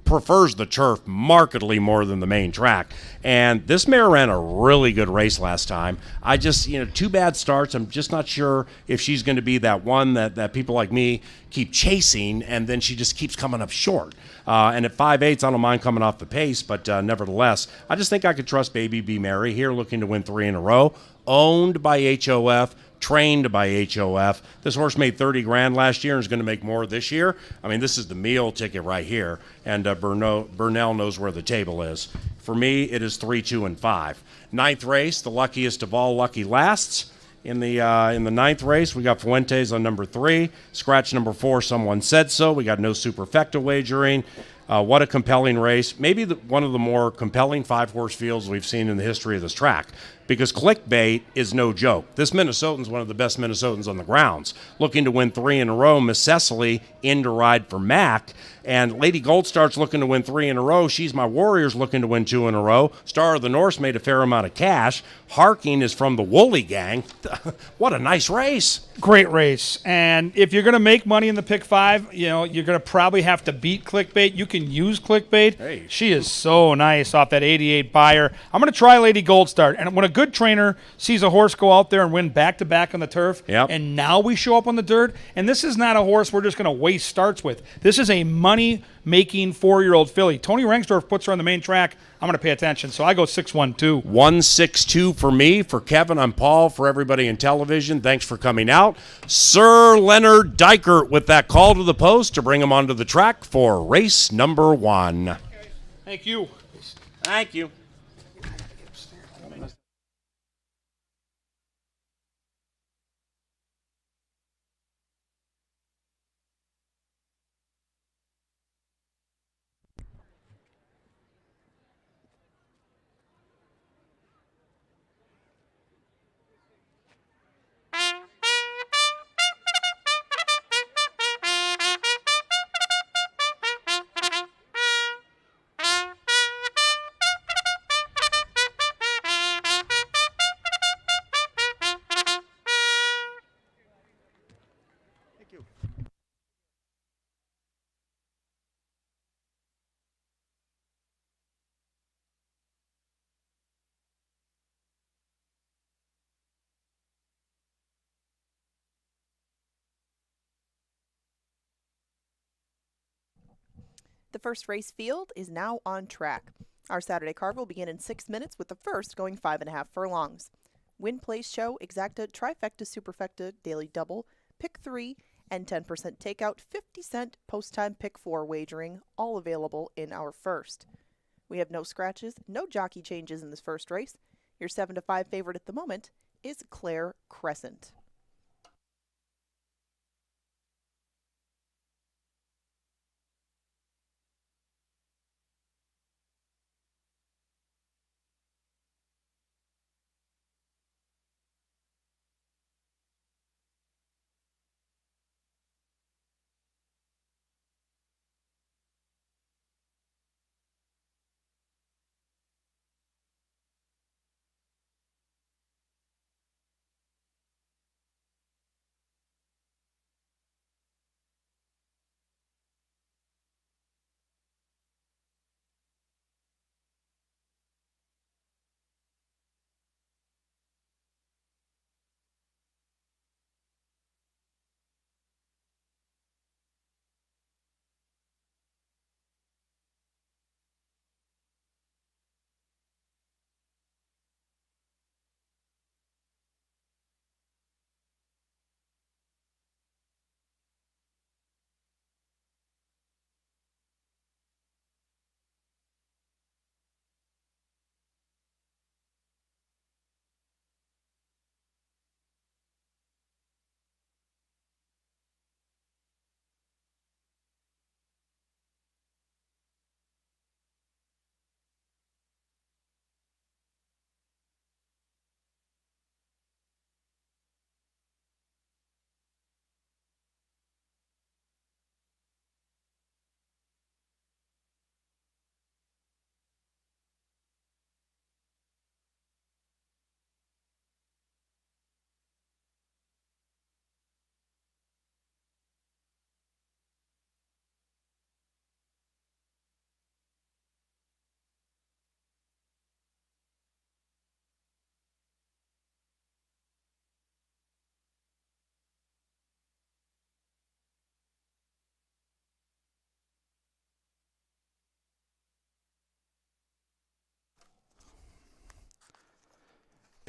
prefers the turf markedly more than the main track. And this mare ran a really good race last time. I just, 2 bad starts. I'm just not sure if she's going to be that one that people like me keep chasing, and then she just keeps coming up short. And at 5/8, I don't mind coming off the pace, but nevertheless, I just think I could trust Baby Be Mary here, looking to win 3 in a row. Owned by HOF. Trained by HOF. This horse made 30 grand last year and is going to make more this year. I mean, this is the meal ticket right here, and Burnell knows where the table is. For me, it is 3, 2, and 5. 9th race, the luckiest of all lucky lasts. In the 9th race, we got Fuentes on number 3. Scratch number 4, Someone Said So. We got no superfecta wagering. What a compelling race. Maybe one of the more compelling 5-horse fields we've seen in the history of this track, because clickbait is no joke. This Minnesotan's one of the best Minnesotans on the grounds. Looking to win 3 in a row. Miss Cecily in to ride for Mac. And Lady Goldstar's looking to win 3 in a row. She's My Warriors looking to win 2 in a row. Star of the North made a fair amount of cash. Harking is from the Woolley gang. What a nice race. Great race. And if you're going to make money in the pick 5, you're going to probably have to beat clickbait. You can use clickbait. Hey. She is so nice off that 88 buyer. I'm going to try Lady Goldstar. And when a good trainer sees a horse go out there and win back-to-back on the turf, and now we show up on the dirt, and this is not a horse we're just going to waste starts with. This is a money-making 4-year-old filly. Tony Rengsdorf puts her on the main track. I'm going to pay attention, so I go 6-1-2. 1-6-2 for me. For Kevin, I'm Paul. For everybody in television, thanks for coming out. Sir Leonard Dykert with that call to the post to bring him onto the track for race number 1. Thank you. Thank you. The first race field is now on track. Our Saturday card will begin in 6 minutes with the first going 5.5 furlongs. Win, place, show, exacta, trifecta, superfecta, daily double, pick 3, and 10% takeout, 50-cent post-time pick 4 wagering, all available in our first. We have no scratches, no jockey changes in this first race. Your 7-5 favorite at the moment is Claire Crescent.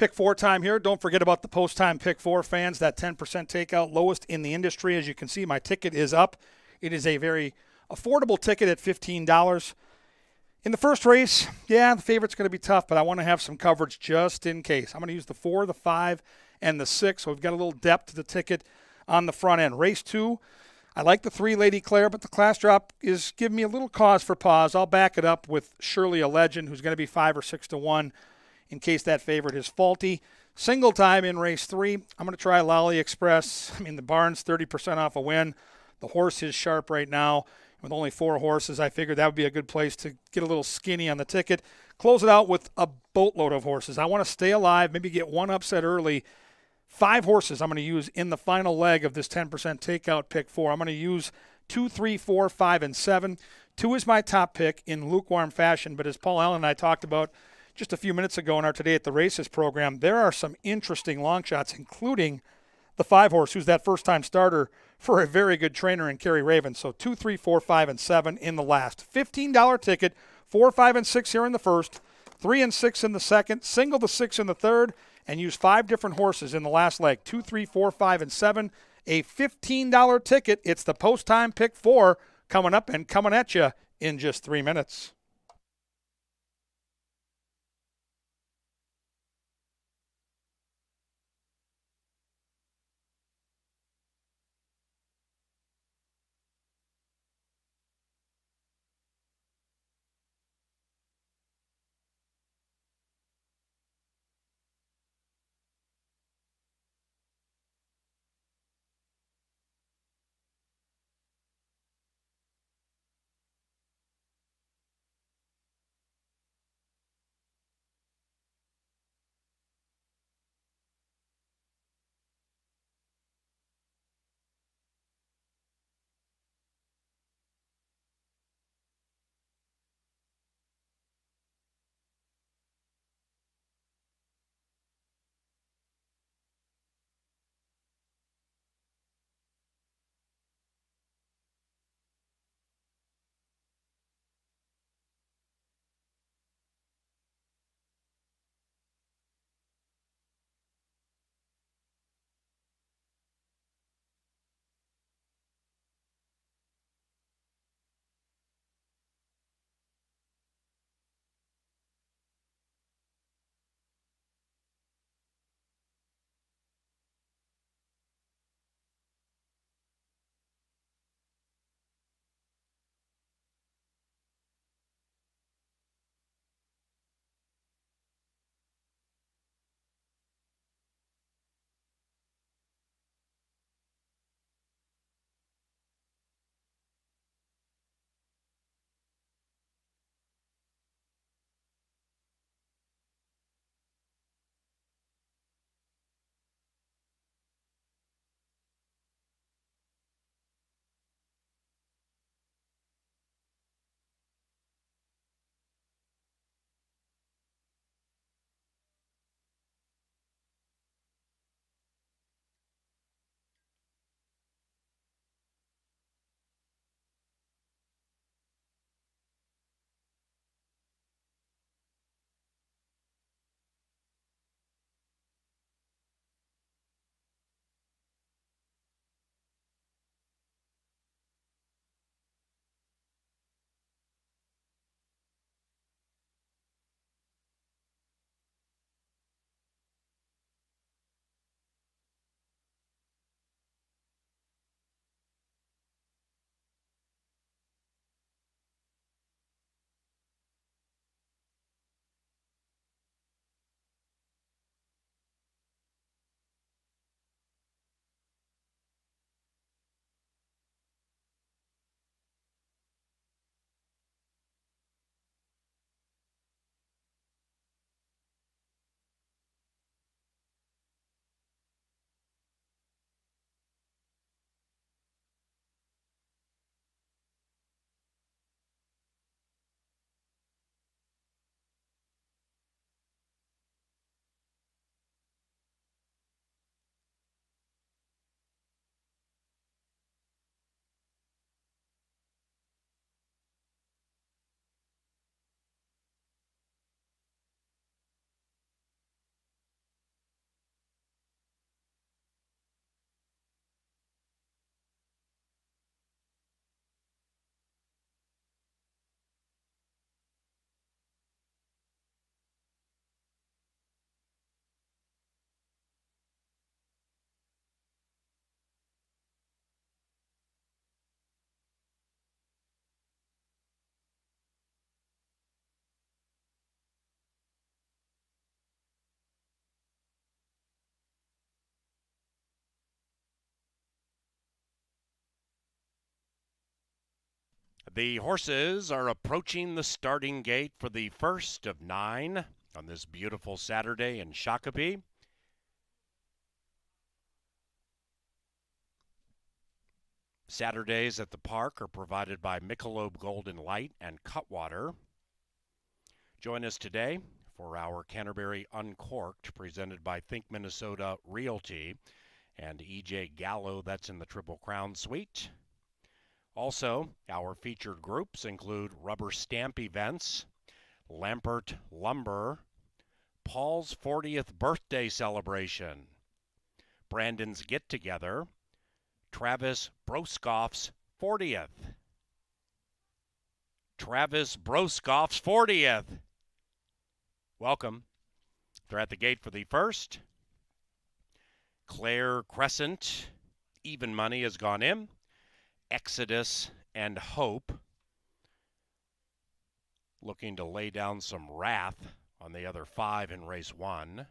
Pick 4 time here. Don't forget about the post time pick 4 fans. That 10% takeout, lowest in the industry. As you can see, my ticket is up. It is a very affordable ticket at $15. In the first race, yeah, the favorite's going to be tough, but I want to have some coverage just in case. I'm going to use the 4, the 5, and the 6, so we've got a little depth to the ticket on the front end. Race 2, I like the 3, Lady Claire, but the class drop is giving me a little cause for pause. I'll back it up with Shirley a Legend, who's going to be 5 or 6 to 1 in case that favorite is faulty. Single time in race 3, I'm going to try Lolly Express. I mean, the barn's 30% off a win. The horse is sharp right now. With only 4 horses, I figured that would be a good place to get a little skinny on the ticket. Close it out with a boatload of horses. I want to stay alive, maybe get one upset early. 5 horses I'm going to use in the final leg of this 10% takeout pick 4. I'm going to use 2, 3, 4, 5, and 7. 2 is my top pick in lukewarm fashion, but as Paul Allen and I talked about just a few minutes ago in our Today at the Races program, there are some interesting long shots, including the 5 horse, who's that first-time starter for a very good trainer in Kerry Raven. So 2, 3, 4, 5, and 7 in the last. $15 ticket, 4, 5, and 6 here in the first, 3 and 6 in the second, single the 6 in the third, and use 5 different horses in the last leg. 2, 3, 4, 5, and 7. A $15 ticket. It's the post-time pick 4 coming up and coming at you in just 3 minutes. The horses are approaching the starting gate for the first of 9 on this beautiful Saturday in Shakopee. Saturdays at the park are provided by Michelob Golden Light and Cutwater. Join us today for our Canterbury Uncorked, presented by Think Minnesota Realty and E.J. Gallo, that's in the Triple Crown Suite. Also, our featured groups include Rubber Stamp Events, Lampert Lumber, Paul's 40th birthday celebration, Brandon's Get Together, Travis Broskoff's 40th. Travis Broskoff's 40th. Welcome. They're at the gate for the first. Claire Crescent, even money has gone in. Exodus and Hope looking to lay down some wrath on the other 5 in race 1.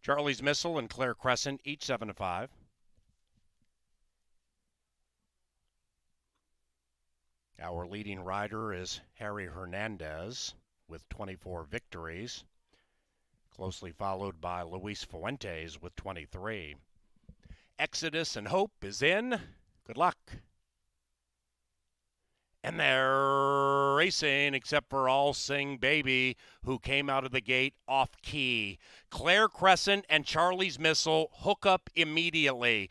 Charlie's Missile and Claire Crescent, each 7-5. Our leading rider is Harry Hernandez with 24 victories, closely followed by Luis Fuentes with 23. Exodus and Hope is in. Good luck. And they're racing, except for All Sing Baby, who came out of the gate off key. Claire Crescent and Charlie's Missile hook up immediately.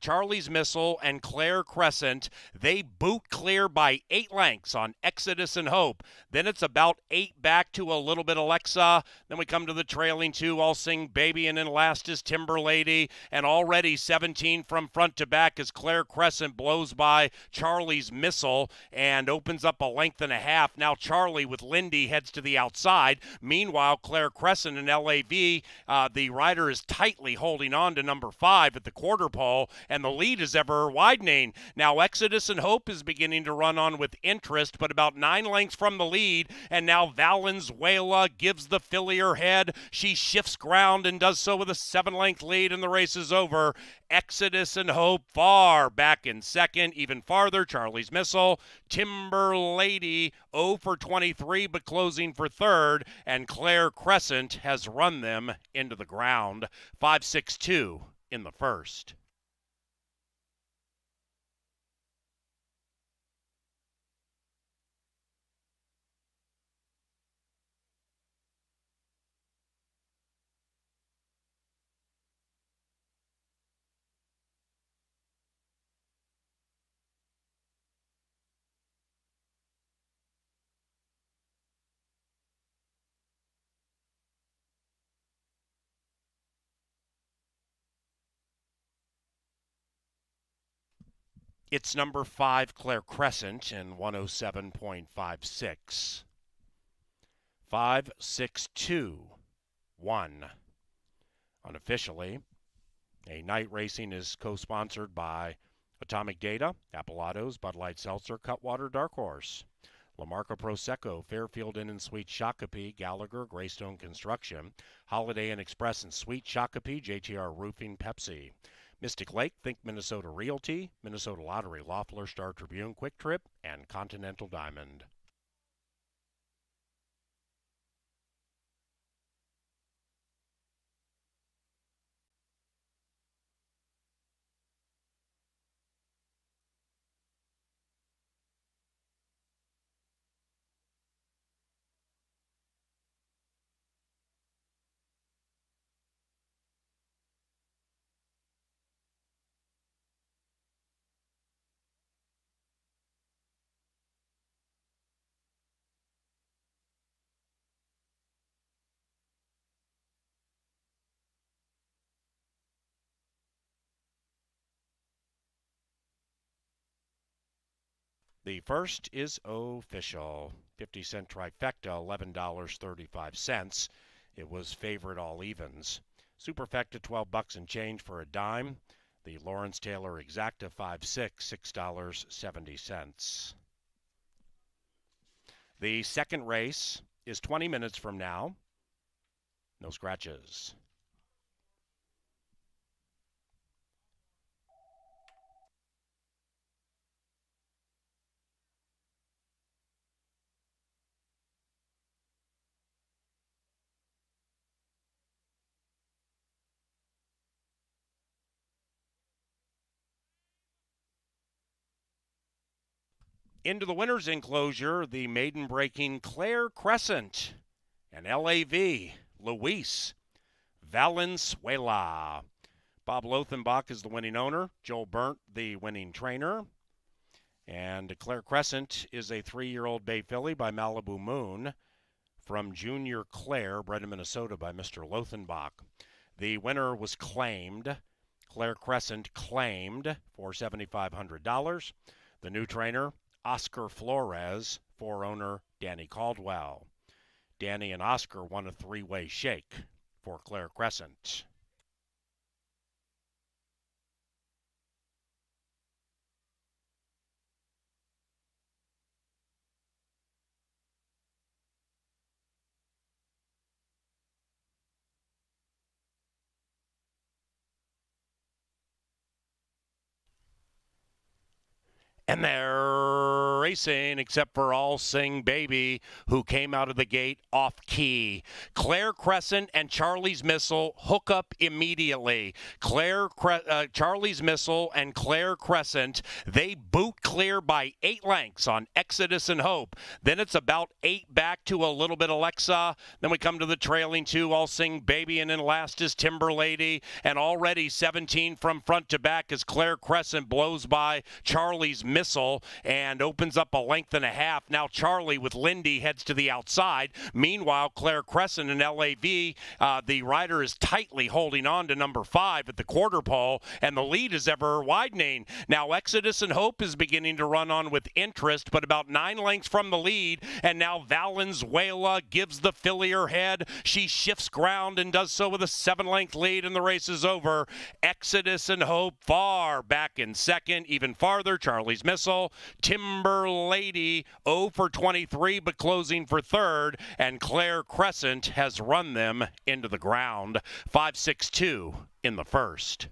Charlie's Missile and Claire Crescent, they boot clear by 8 lengths on Exodus and Hope. Then it's about 8 back to a little bit Alexa. Then we come to the trailing 2, All Sing Baby, and then last is Timber Lady. And already 17 from front to back as Claire Crescent blows by Charlie's Missile and opens up a length and a half. Now Charlie with Lindy heads to the outside. Meanwhile, Claire Crescent and LAV, the rider is tightly holding on to number 5 at the quarter pole, and the lead is ever widening. Now Exodus and Hope is beginning to run on with interest, but about 9 lengths from the lead, and now Valenzuela gives the filly her head. She shifts ground and does so with a 7-length lead, and the race is over. Exodus and Hope far back in second, even farther, Charlie's Missile. Timber Lady 0 for 23, but closing for third, and Claire Crescent has run them into the ground. 5-6-2 in the first. It's number 5, Claire Crescent, in 107.56. 5-6-2-1. Unofficially, a night racing is co-sponsored by Atomic Data, Appalatos, Bud Light Seltzer, Cutwater, Dark Horse, La Marca Prosecco, Fairfield Inn and Suite Shakopee, Gallagher, Greystone Construction, Holiday Inn Express and Suite Shakopee, JTR Roofing, Pepsi. Mystic Lake, Think Minnesota Realty, Minnesota Lottery, Loeffler, Star Tribune, Quick Trip, and Continental Diamond. The first is official. 50-cent trifecta, $11.35. It was favorite all evens. Superfecta, $12 and change for a dime. The Lawrence Taylor Exacta 5-6, $6.70. The second race is 20 minutes from now. No scratches. Into the winner's enclosure, the maiden breaking Claire Crescent and LAV Luis Valenzuela. Bob Lothenbach is the winning owner. Joel Burnt, the winning trainer. And Claire Crescent is a 3-year-old bay filly by Malibu Moon from Junior Claire, bred in Minnesota by Mr. Lothenbach. The winner was claimed. Claire Crescent claimed for $7,500. The new trainer, Oscar Flores, for owner Danny Caldwell. Danny and Oscar won a 3-way shake for Claire Crescent. And they're racing, except for All Sing Baby, who came out of the gate off key. Claire Crescent and Charlie's Missile hook up immediately. Charlie's Missile and Claire Crescent, they boot clear by 8 lengths on Exodus and Hope. Then it's about 8 back to a little bit Alexa. Then we come to the trailing 2, All Sing Baby, and then last is Timber Lady. And already 17 from front to back as Claire Crescent blows by Charlie's Missile and opens up a length and a half. Now Charlie with Lindy heads to the outside. Meanwhile, Claire Crescent and LAV, the rider is tightly holding on to number 5 at the quarter pole, and the lead is ever widening. Now Exodus and Hope is beginning to run on with interest, but about 9 lengths from the lead, and now Valenzuela gives the filly her head. She shifts ground and does so with a 7-length lead, and the race is over. Exodus and Hope far back in second, even farther, Charlie's Missile. Timber Lady 0 for 23, but closing for third, and Claire Crescent has run them into the ground. 5-6-2 in the first.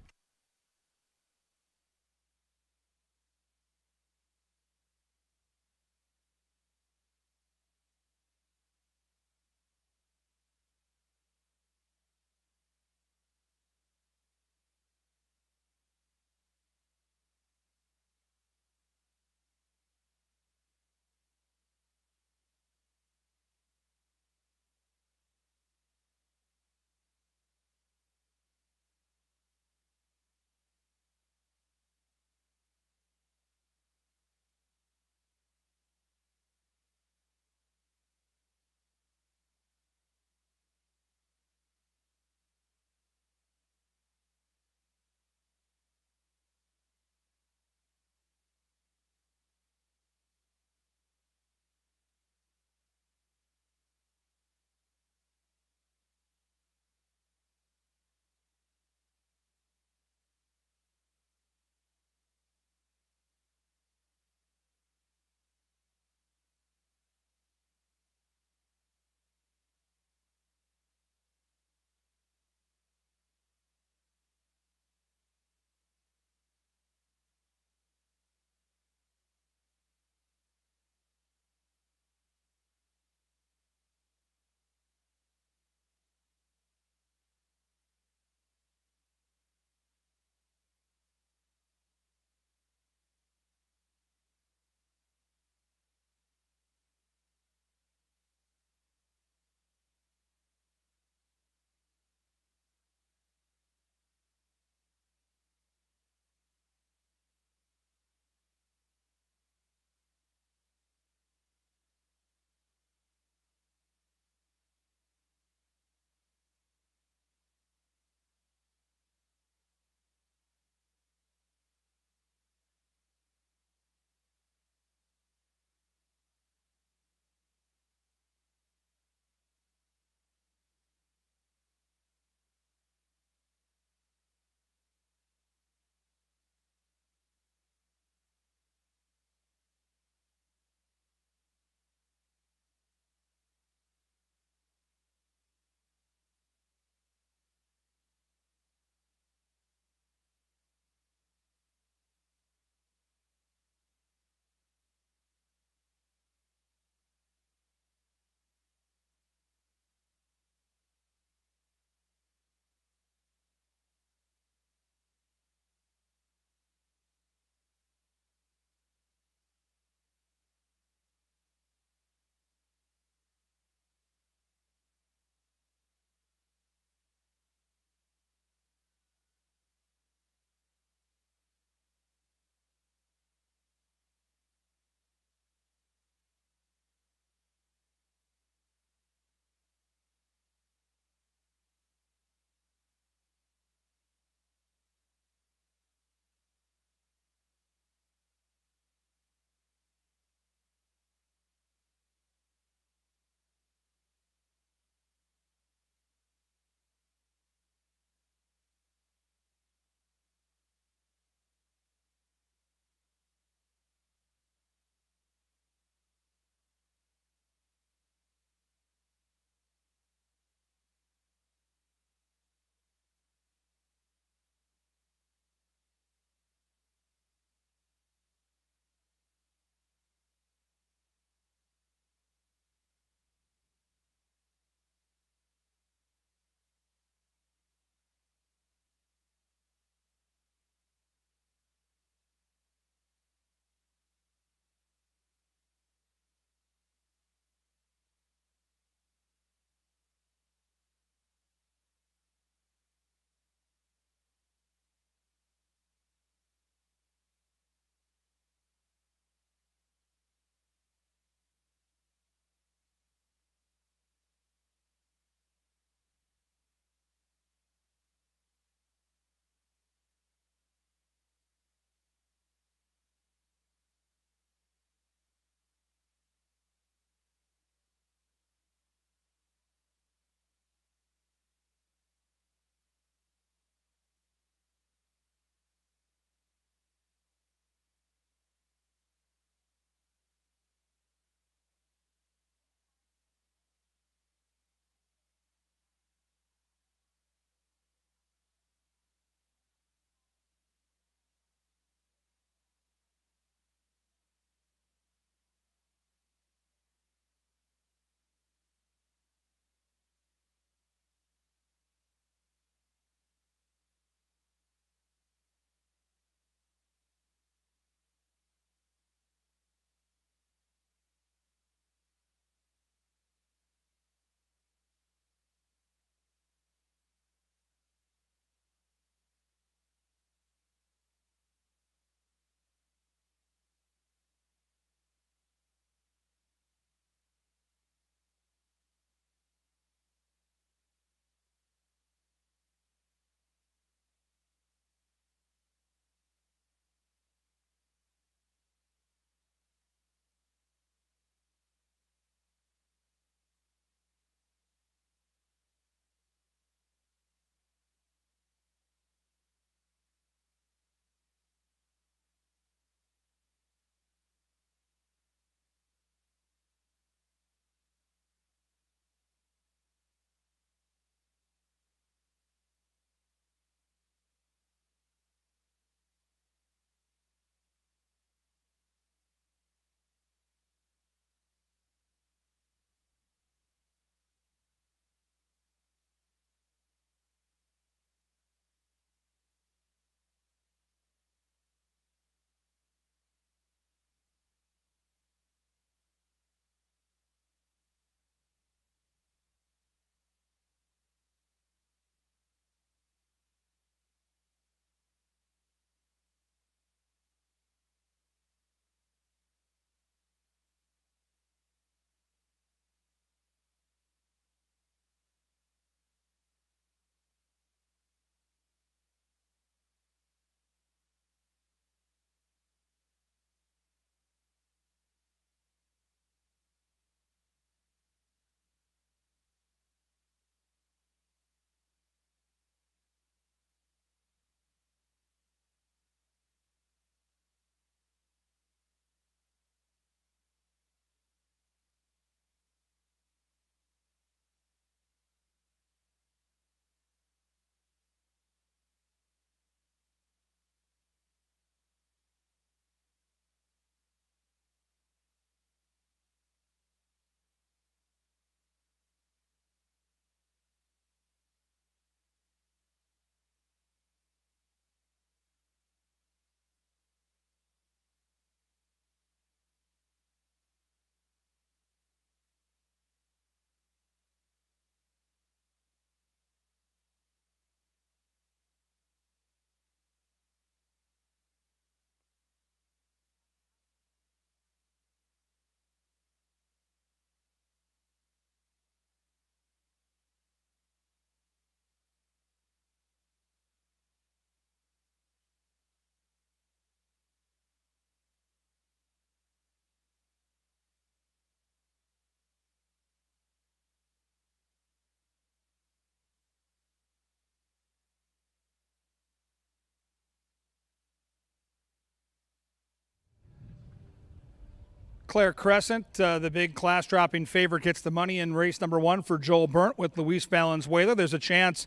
Claire Crescent, the big class-dropping favorite, gets the money in race number 1 for Joel Burnt with Luis Valenzuela. There's a chance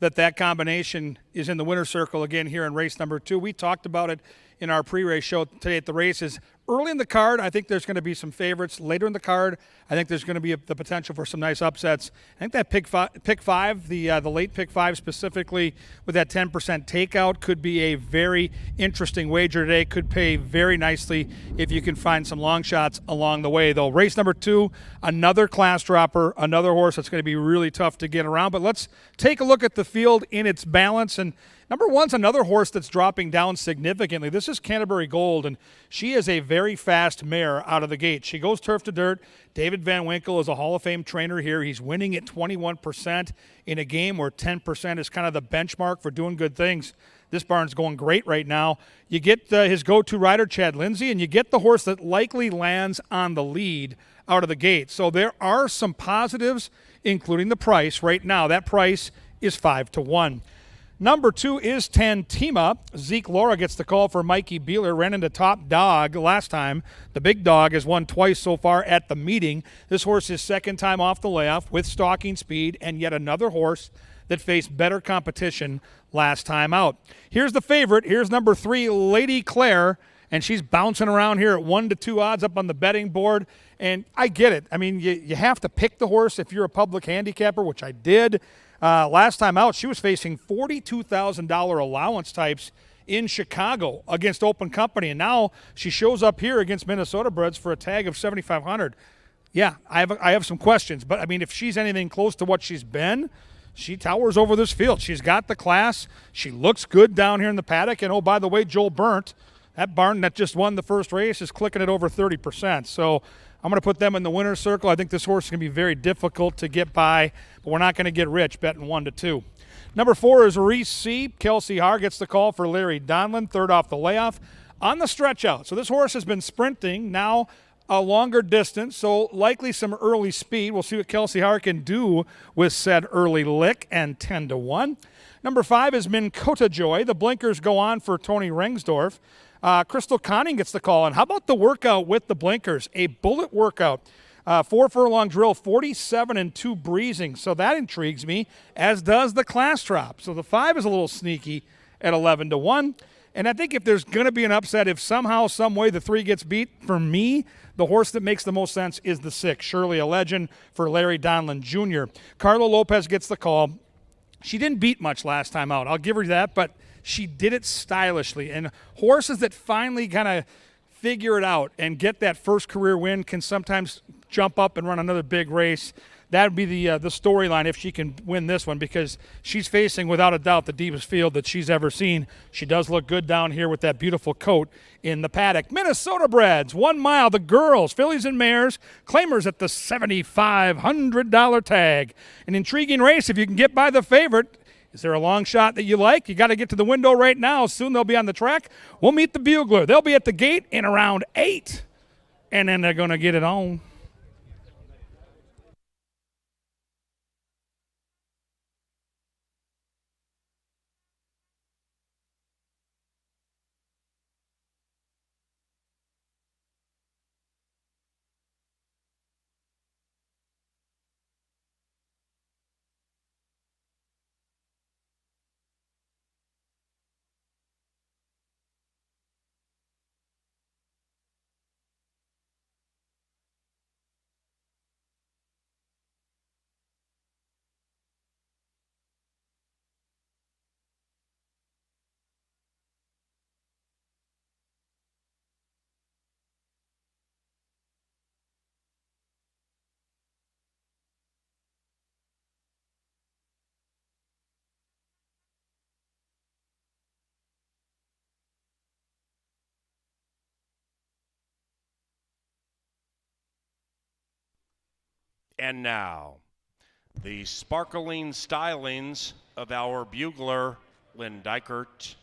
that combination is in the winner's circle again here in race number 2. We talked about it in our pre-race show today at the races. Early in the card, I think there's going to be some favorites. Later in the card, I think there's going to be the potential for some nice upsets. I think that pick five, the late pick 5 specifically with that 10% takeout could be a very interesting wager today. Could pay very nicely if you can find some long shots along the way, though. Race number 2, another class dropper, another horse that's going to be really tough to get around. But let's take a look at the field in its balance. And number 1's another horse that's dropping down significantly. This is Canterbury Gold, and she is a very fast mare out of the gate. She goes turf to dirt. David Van Winkle is a Hall of Fame trainer here. He's winning at 21% in a game where 10% is kind of the benchmark for doing good things. This barn's going great right now. You get his go-to rider, Chad Lindsay, and you get the horse that likely lands on the lead out of the gate. So there are some positives, including the price right now. That price is 5-1. Number 2 is Tantima. Zeke Laura gets the call for Mikey Beeler. Ran into top dog last time. The big dog has won twice so far at the meeting. This horse is second time off the layoff with stalking speed, and yet another horse that faced better competition last time out. Here's the favorite. Here's number 3, Lady Claire, and she's bouncing around here at 1-2 odds up on the betting board. And I get it. I mean, you have to pick the horse if you're a public handicapper, which I did. Last time out, she was facing $42,000 allowance types in Chicago against Open Company, and now she shows up here against Minnesota Breds for a tag of $7,500. Yeah, I have some questions, but I mean, if she's anything close to what she's been, she towers over this field. She's got the class. She looks good down here in the paddock, and oh, by the way, Joel Burnt, that barn that just won the first race, is clicking at over 30%. So I'm going to put them in the winner's circle. I think this horse is going to be very difficult to get by, but we're not going to get rich betting 1-2. Number 4 is Reese C. Kelsey Haar gets the call for Larry Donlin, third off the layoff. On the stretch out, so this horse has been sprinting, now a longer distance, so likely some early speed. We'll see what Kelsey Haar can do with said early lick, and 10-1. Number 5 is Minkota Joy. The blinkers go on for Tony Rengsdorf. Crystal Conning gets the call. And how about the workout with the blinkers? A bullet workout. 4 furlong drill, 47-2 breezing. So that intrigues me, as does the class drop. So the 5 is a little sneaky at 11-1. And I think if there's going to be an upset, if somehow, some way the 3 gets beat, for me, the horse that makes the most sense is the 6, Surely a Legend for Larry Donlin Jr. Carlo Lopez gets the call. She didn't beat much last time out. I'll give her that, but she did it stylishly. And horses that finally kind of figure it out and get that first career win can sometimes jump up and run another big race. That would be the storyline if she can win this one, because she's facing, without a doubt, the deepest field that she's ever seen. She does look good down here with that beautiful coat in the paddock. Minnesota Breds, 1 mile, the girls, fillies and mares, claimers at the $7,500 tag. An intriguing race if you can get by the favorite. Is there a long shot that you like? You got to get to the window right now. Soon they'll be on the track. We'll meet the bugler. They'll be at the gate in around 8, and then they're going to get it on. And now, the sparkling stylings of our bugler, Lynn Dykert.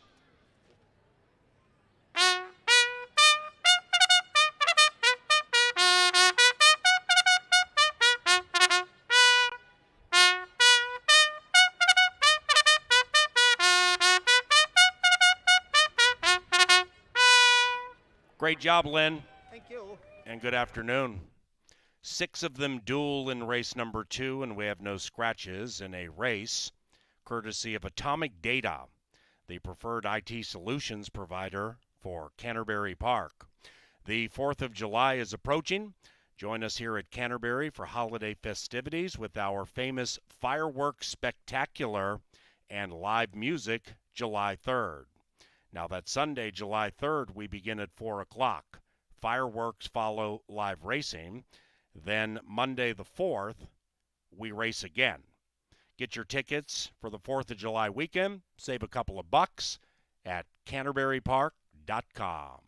Great job, Lynn. Thank you. and good afternoon. 6 of them duel in race number 2, and we have no scratches in a race courtesy of Atomic Data, the preferred IT solutions provider for Canterbury Park. The 4th of July is approaching. Join us here at Canterbury for holiday festivities with our famous fireworks spectacular and live music July 3rd. Now that Sunday, July 3rd, we begin at 4 o'clock. Fireworks follow live racing. Then Monday the 4th, we race again. Get your tickets for the 4th of July weekend. Save a couple of bucks at CanterburyPark.com.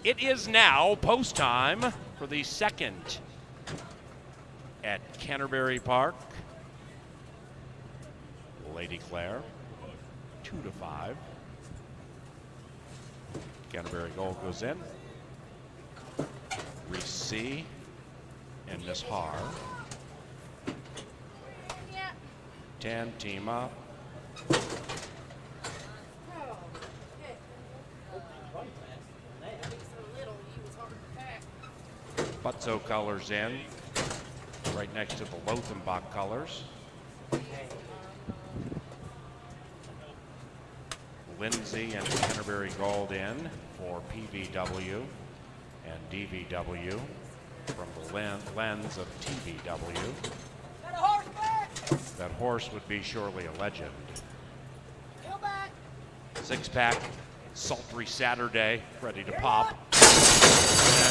It is now post time for the second at Canterbury Park. Lady Claire, 2-5. Canterbury Gold goes in. Reese C. and Miss Har. 10 team up. Butzo colors in, right next to the Lothenbach colors. Lindsay and Canterbury Gold in for PVW and DVW from the lens of TVW. That horse would be surely a legend. 6-pack, sultry Saturday, ready to pop.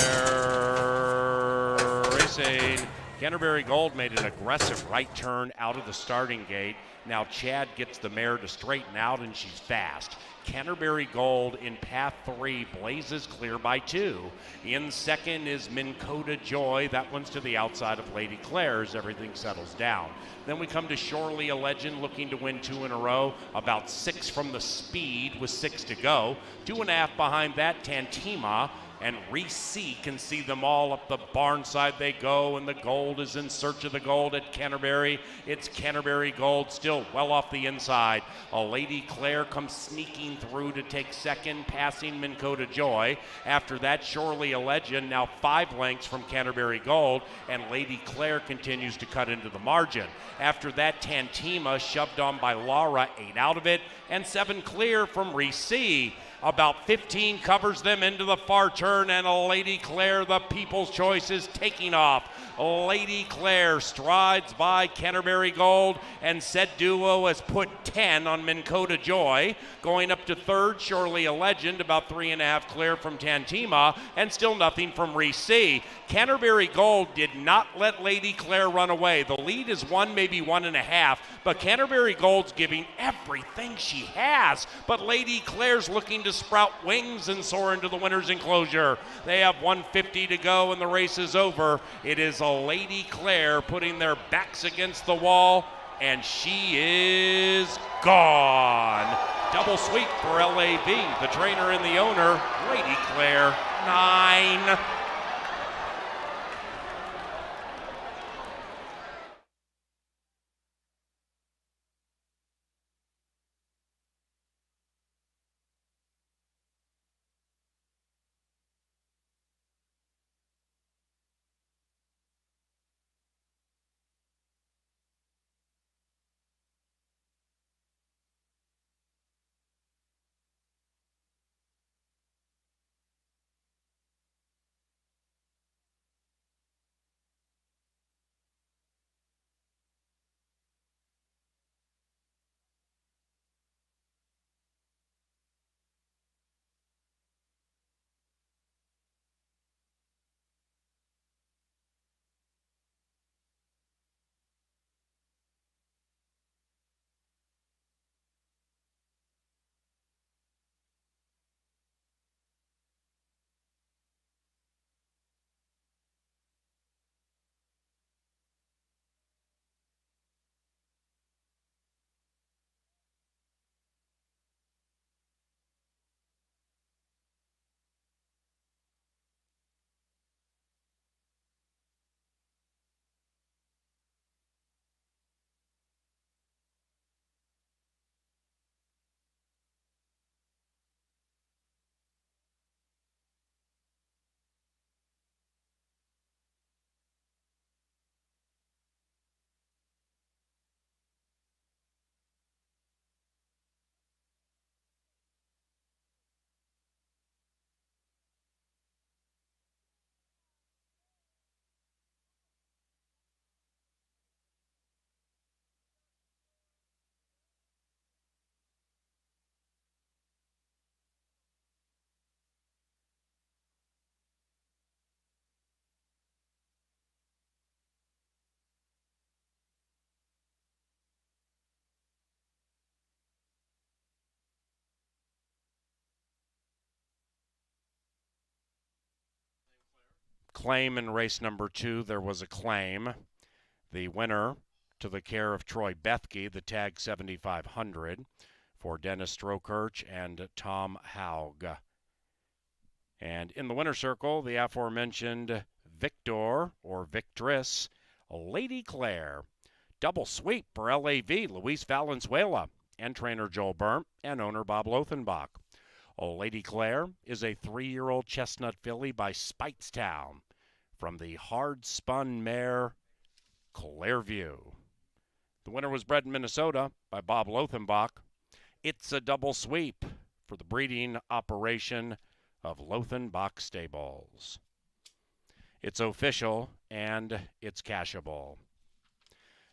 They're racing. Canterbury Gold made an aggressive right turn out of the starting gate. Now Chad gets the mare to straighten out and she's fast. Canterbury Gold in path 3 blazes clear by 2. In second is Minn Kota Joy. That one's to the outside of Lady Claire as everything settles down. Then we come to Surely a Legend, looking to win 2 in a row. About 6 from the speed with 6 to go. 2.5 behind that, Tantima. And Reese C can see them all up the barn side they go, and the Gold is in search of the Gold at Canterbury. It's Canterbury Gold still well off the inside. A Lady Claire comes sneaking through to take second, passing Minn Kota Joy. After that, Surely a Legend, now 5 lengths from Canterbury Gold, and Lady Claire continues to cut into the margin. After that, Tantima shoved on by Laura, 8 out of it, and 7 clear from Reese C. About 15 covers them into the far turn, and a Lady Claire, the People's Choice, is taking off. Lady Claire strides by Canterbury Gold, and said duo has put 10 on Minn Kota Joy. Going up to third, Surely a Legend, about 3.5 clear from Tantima, and still nothing from Reese C. Canterbury Gold did not let Lady Claire run away. The lead is 1, maybe 1.5, but Canterbury Gold's giving everything she has. But Lady Claire's looking to sprout wings and soar into the winner's enclosure. They have 150 to go and the race is over. It is a Lady Claire putting their backs against the wall, and she is gone. Double sweep for LAV, the trainer and the owner. Lady Claire, 9. claim in race number 2. There was a claim. The winner, to the care of Troy Bethke, the tag 7,500 for Dennis Strokirch and Tom Haug. And in the winner's circle, the aforementioned Victor or Victress, Lady Claire. Double sweep for LAV, Luis Valenzuela, and trainer Joel Burnt and owner Bob Lothenbach. Lady Claire is a 3-year-old chestnut filly by Speightstown from the hard-spun mare Clairview. The winner was bred in Minnesota by Bob Lothenbach. It's a double sweep for the breeding operation of Lothenbach Stables. It's official and it's cashable.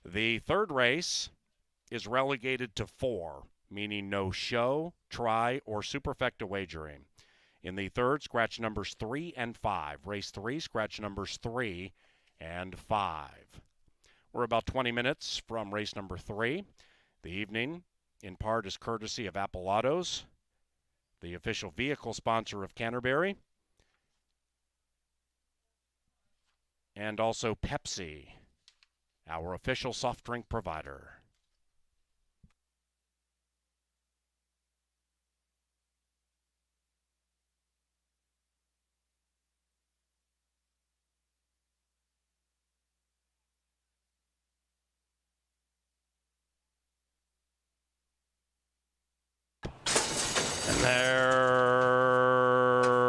The third race is relegated to 4, meaning no show, try, or superfecta wagering. In the third, scratch numbers 3 and 5. Race 3, scratch numbers 3 and 5. We're about 20 minutes from race number 3. The evening, in part, is courtesy of Appellados, the official vehicle sponsor of Canterbury, and also Pepsi, our official soft drink provider. And they're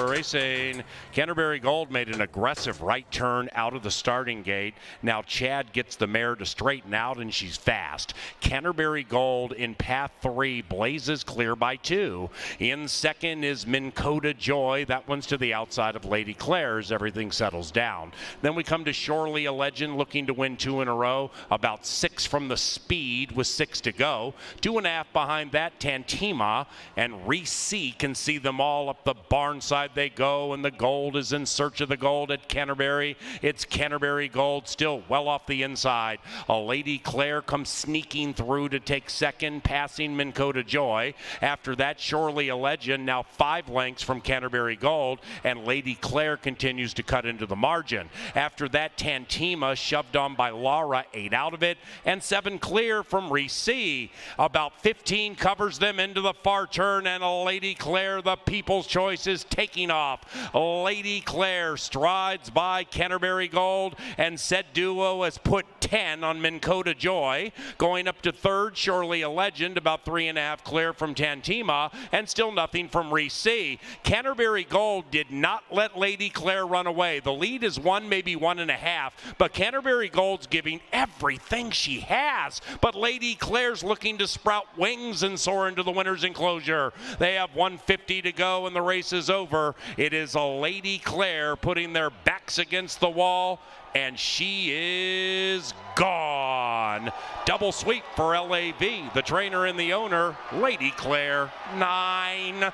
racing. Canterbury Gold made an aggressive right turn out of the starting gate. Now Chad gets the mare to straighten out, and she's fast. Canterbury Gold in path 3 blazes clear by 2. In second is Minn Kota Joy. That one's to the outside of Lady Claire's. Everything settles down. Then we come to Surely a Legend, looking to win 2 in a row. About 6 from the speed with 6 to go. 2.5 behind that, Tantima and Reese C can see them all up the barn side they go, and the Gold is in search of the gold at Canterbury. It's Canterbury Gold still well off the inside. A Lady Claire comes sneaking through to take second, passing Minn Kota Joy. After that, Surely a Legend, now 5 lengths from Canterbury Gold, and Lady Claire continues to cut into the margin. After that, Tantima shoved on by Laura, 8 out of it, and 7 clear from Reese C. About 15 covers them into the far turn, and a Lady Claire, the People's Choice, is taking off. Lady Claire strides by Canterbury Gold, and said duo has put 10 on Minn Kota Joy. Going up to third, Surely a Legend, about 3.5 clear from Tantima, and still nothing from Reese C. Canterbury Gold did not let Lady Claire run away. The lead is 1, maybe 1.5, but Canterbury Gold's giving everything she has. But Lady Claire's looking to sprout wings and soar into the winner's enclosure. They have 150 to go, and the race is over. It is a Lady Claire putting their backs against the wall, and she is gone. Double sweep for LAV, the trainer and the owner, Lady Claire, 9.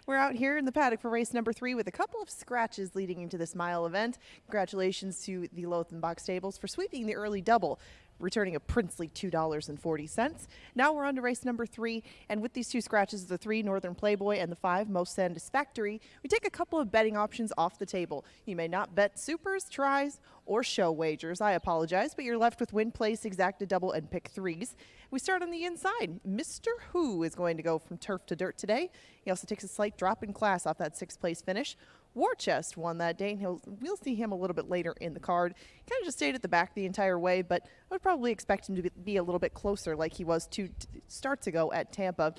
We're out here in the paddock for race number 3 with a couple of scratches leading into this mile event. Congratulations to the Lothenbach Stables for sweeping the early double, returning a princely $2.40. Now we're on to race number 3, and with these 2 scratches, the 3 Northern Playboy and the 5 Most Satisfactory, we take a couple of betting options off the table. You may not bet supers, tries, or show wagers. I apologize, but you're left with win, place, exacta double, and pick 3s. We start on the inside. Mr. Who is going to go from turf to dirt today. He also takes a slight drop in class off that 6th place finish. Warchest won that day, and we'll see him a little bit later in the card. Kind of just stayed at the back the entire way, but I would probably expect him to be a little bit closer like he was 2 starts ago at Tampa.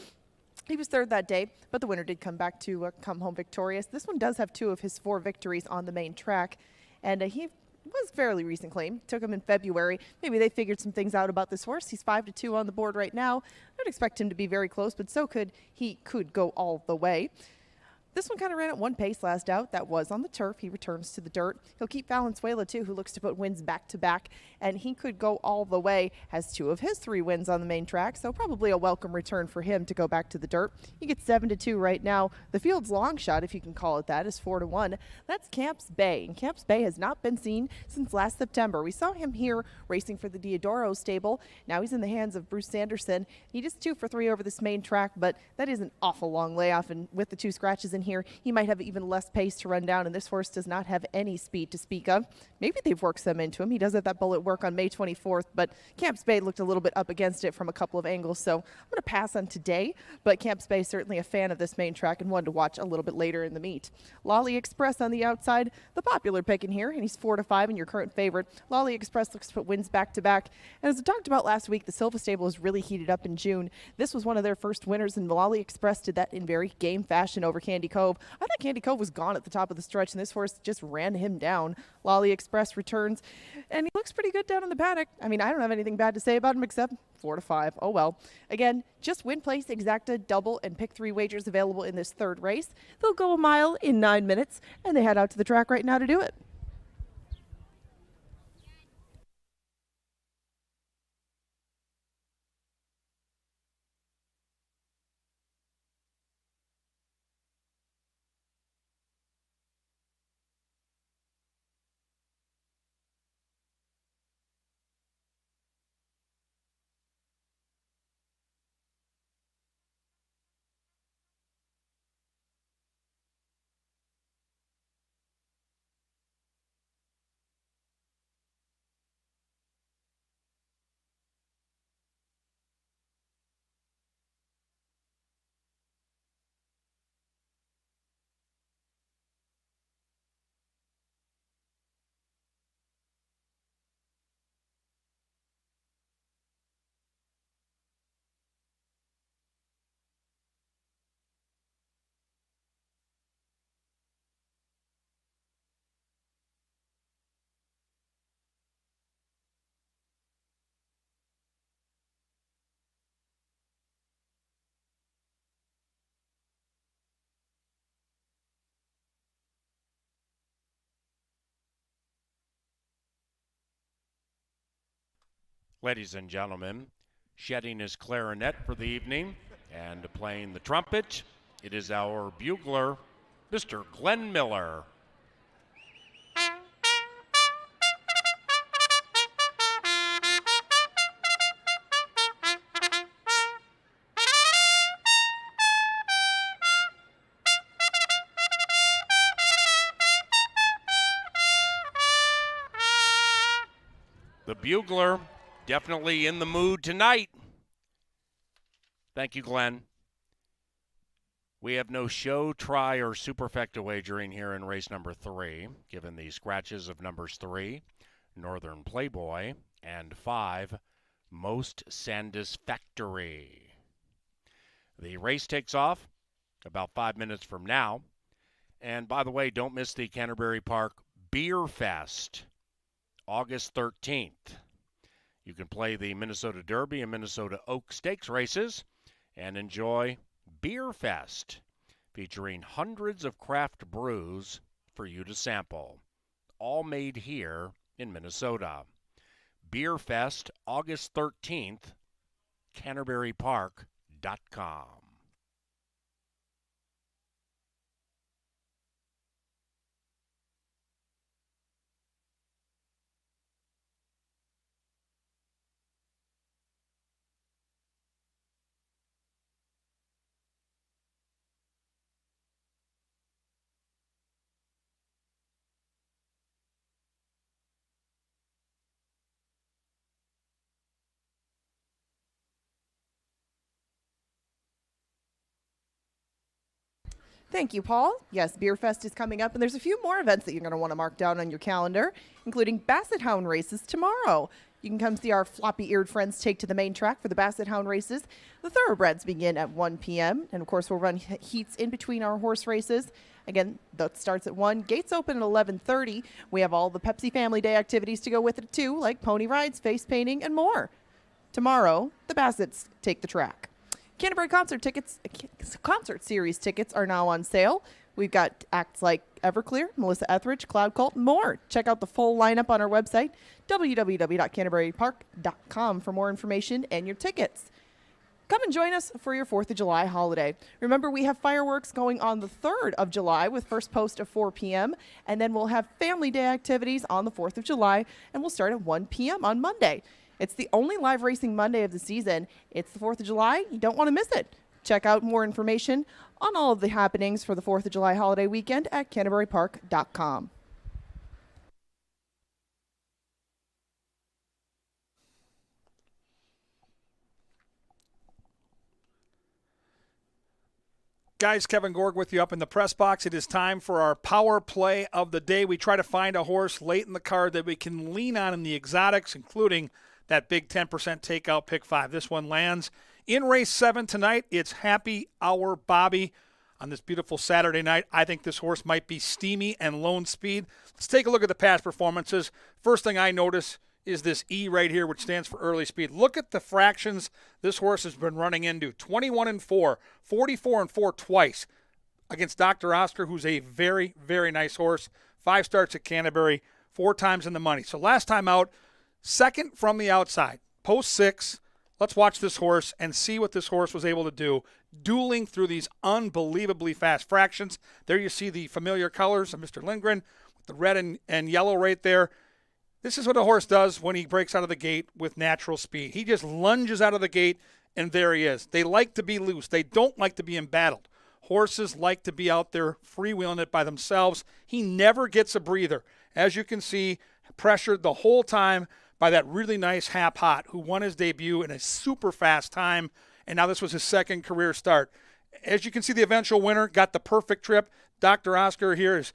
He was 3rd that day, but the winner did come back to come home victorious. This one does have 2 of his 4 victories on the main track, and he was fairly recent claim. Took him in February. Maybe they figured some things out about this horse. He's 5-2 on the board right now. I'd expect him to be very close, but he could go all the way. This one kind of ran at one pace last out. That was on the turf. He returns to the dirt. He'll keep Valenzuela, too, who looks to put wins back-to-back, and he could go all the way. Has 2 of his 3 wins on the main track, so probably a welcome return for him to go back to the dirt. He gets 7-2 right now. The field's long shot, if you can call it that, is 4-1. That's Camps Bay, and Camps Bay has not been seen since last September. We saw him here racing for the Diodoro stable. Now he's in the hands of Bruce Sanderson. He just 2 for 3 over this main track, but that is an awful long layoff, and with the 2 scratches in here, he might have even less pace to run down, and this horse does not have any speed to speak of. Maybe they've worked some into him. He does have that bullet work on May 24th, but Camps Bay looked a little bit up against it from a couple of angles, so I'm going to pass on today, but Camps Bay is certainly a fan of this main track and one to watch a little bit later in the meet. Lolly Express on the outside, the popular pick in here, and he's 4-5 and your current favorite. Lolly Express looks to put wins back-to-back, and as I talked about last week, the Silva stable was really heated up in June. This was one of their first winners, and Lolly Express did that in very game fashion over Candy Cove. I thought Candy Cove was gone at the top of the stretch, and this horse just ran him down. Lolly Express returns, and he looks pretty good down in the paddock. I mean, I don't have anything bad to say about him except 4-5. Oh well. Again, just win, place, exacta, double, and pick 3 wagers available in this 3rd race. They'll go a mile in 9 minutes, and they head out to the track right now to do it. Ladies and gentlemen, shedding his clarinet for the evening and playing the trumpet, it is our bugler, Mr. Glenn Miller. The bugler definitely in the mood tonight. Thank you, Glenn. We have no show, try, or superfecta wagering here in race number 3, given the scratches of numbers 3, Northern Playboy, and 5, Most Satisfactory. The race takes off about 5 minutes from now. And by the way, don't miss the Canterbury Park Beer Fest, August 13th. You can play the Minnesota Derby and Minnesota Oak Stakes races and enjoy Beer Fest, featuring hundreds of craft brews for you to sample, all made here in Minnesota. Beer Fest, August 13th, CanterburyPark.com. Thank you, Paul. Yes, Beer Fest is coming up, and there's a few more events that you're going to want to mark down on your calendar, including Basset Hound races tomorrow. You can come see our floppy-eared friends take to the main track for the Basset Hound races. The thoroughbreds begin at 1 p.m., and of course we'll run heats in between our horse races. Again, that starts at 1. Gates open at 11:30. We have all the Pepsi Family Day activities to go with it, too, like pony rides, face painting, and more. Tomorrow, the Bassets take the track. Canterbury concert series tickets are now on sale. We've got acts like Everclear, Melissa Etheridge, Cloud Cult, and more. Check out the full lineup on our website, www.canterburypark.com, for more information and your tickets. Come and join us for your 4th of July holiday. Remember, we have fireworks going on the 3rd of July with first post at 4 p.m., and then we'll have Family Day activities on the 4th of July, and we'll start at 1 p.m. on Monday. It's the only live racing Monday of the season. It's the 4th of July. You don't want to miss it. Check out more information on all of the happenings for the 4th of July holiday weekend at CanterburyPark.com. Guys, Kevin Gorg with you up in the press box. It is time for our power play of the day. We try to find a horse late in the card that we can lean on in the exotics, including that big 10% takeout pick 5. This one lands in race 7 tonight. It's Happy Hour Bobby on this beautiful Saturday night. I think this horse might be steamy and lone speed. Let's take a look at the past performances. First thing I notice is this E right here, which stands for early speed. Look at the fractions this horse has been running into. 21-4, 44-4 twice against Dr. Oscar, who's a very, very nice horse. 5 starts at Canterbury, 4 times in the money. So last time out, second from the outside, post 6. Let's watch this horse and see what this horse was able to do, dueling through these unbelievably fast fractions. There you see the familiar colors of Mr. Lindgren with the red and yellow right there. This is what a horse does when he breaks out of the gate with natural speed. He just lunges out of the gate, and there he is. They like to be loose. They don't like to be embattled. Horses like to be out there freewheeling it by themselves. He never gets a breather. As you can see, pressured the whole time by that really nice Hap Hot, who won his debut in a super fast time, and now this was his second career start. As you can see, the eventual winner got the perfect trip. Dr. Oscar here is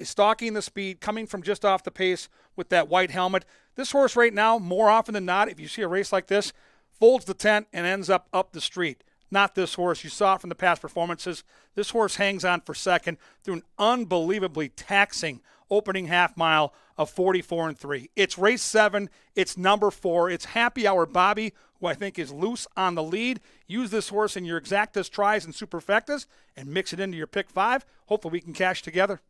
stalking the speed, coming from just off the pace with that white helmet. This horse right now, more often than not, if you see a race like this, folds the tent and ends up the street. Not this horse. You saw it from the past performances. This horse hangs on for second through an unbelievably taxing opening half mile of 44-3. It's race 7. It's number 4. It's Happy Hour Bobby, who I think is loose on the lead. Use this horse in your exactas, tries, and superfectas and mix it into your pick 5. Hopefully we can cash together.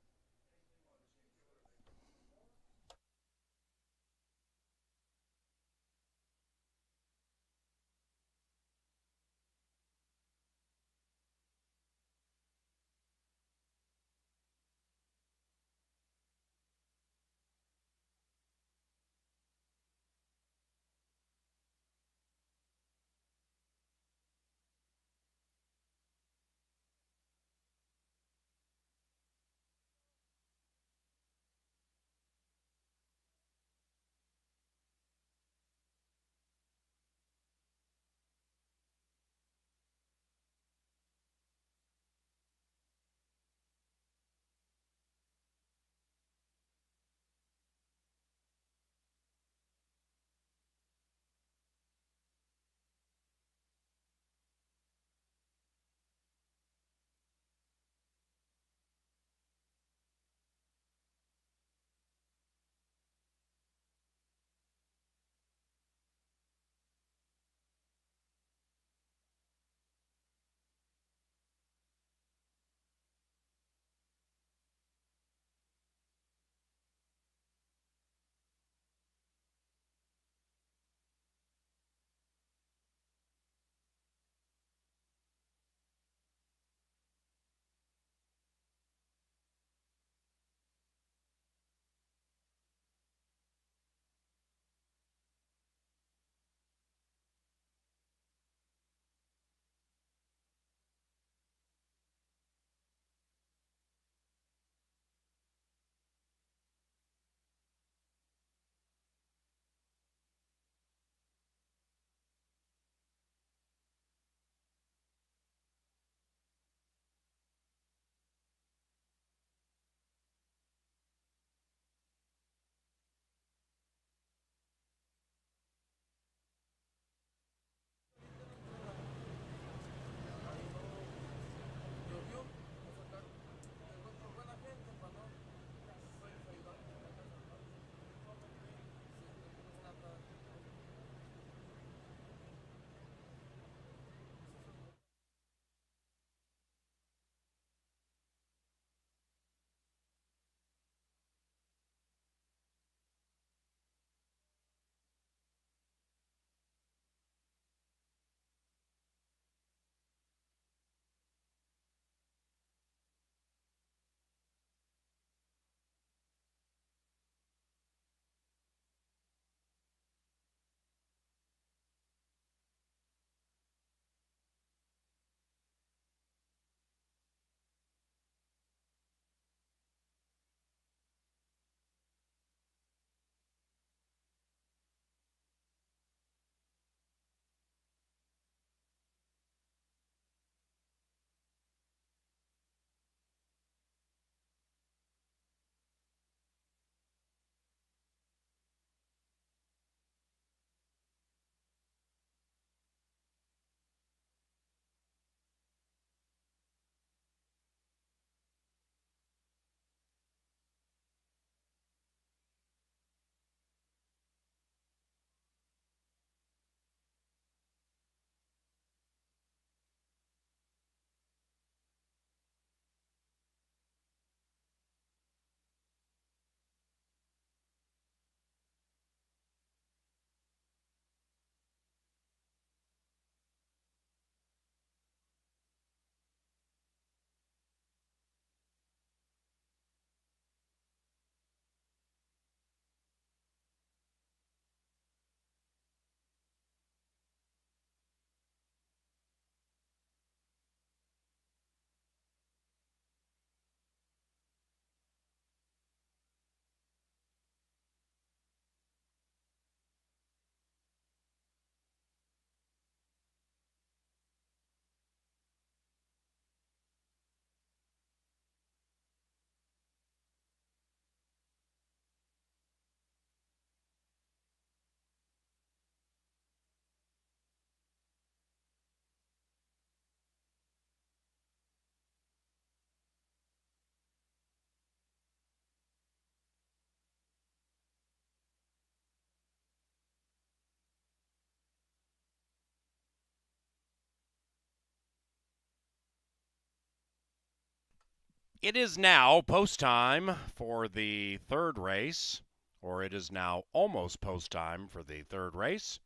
It is now post time for the third race, or it is now almost post time for the third race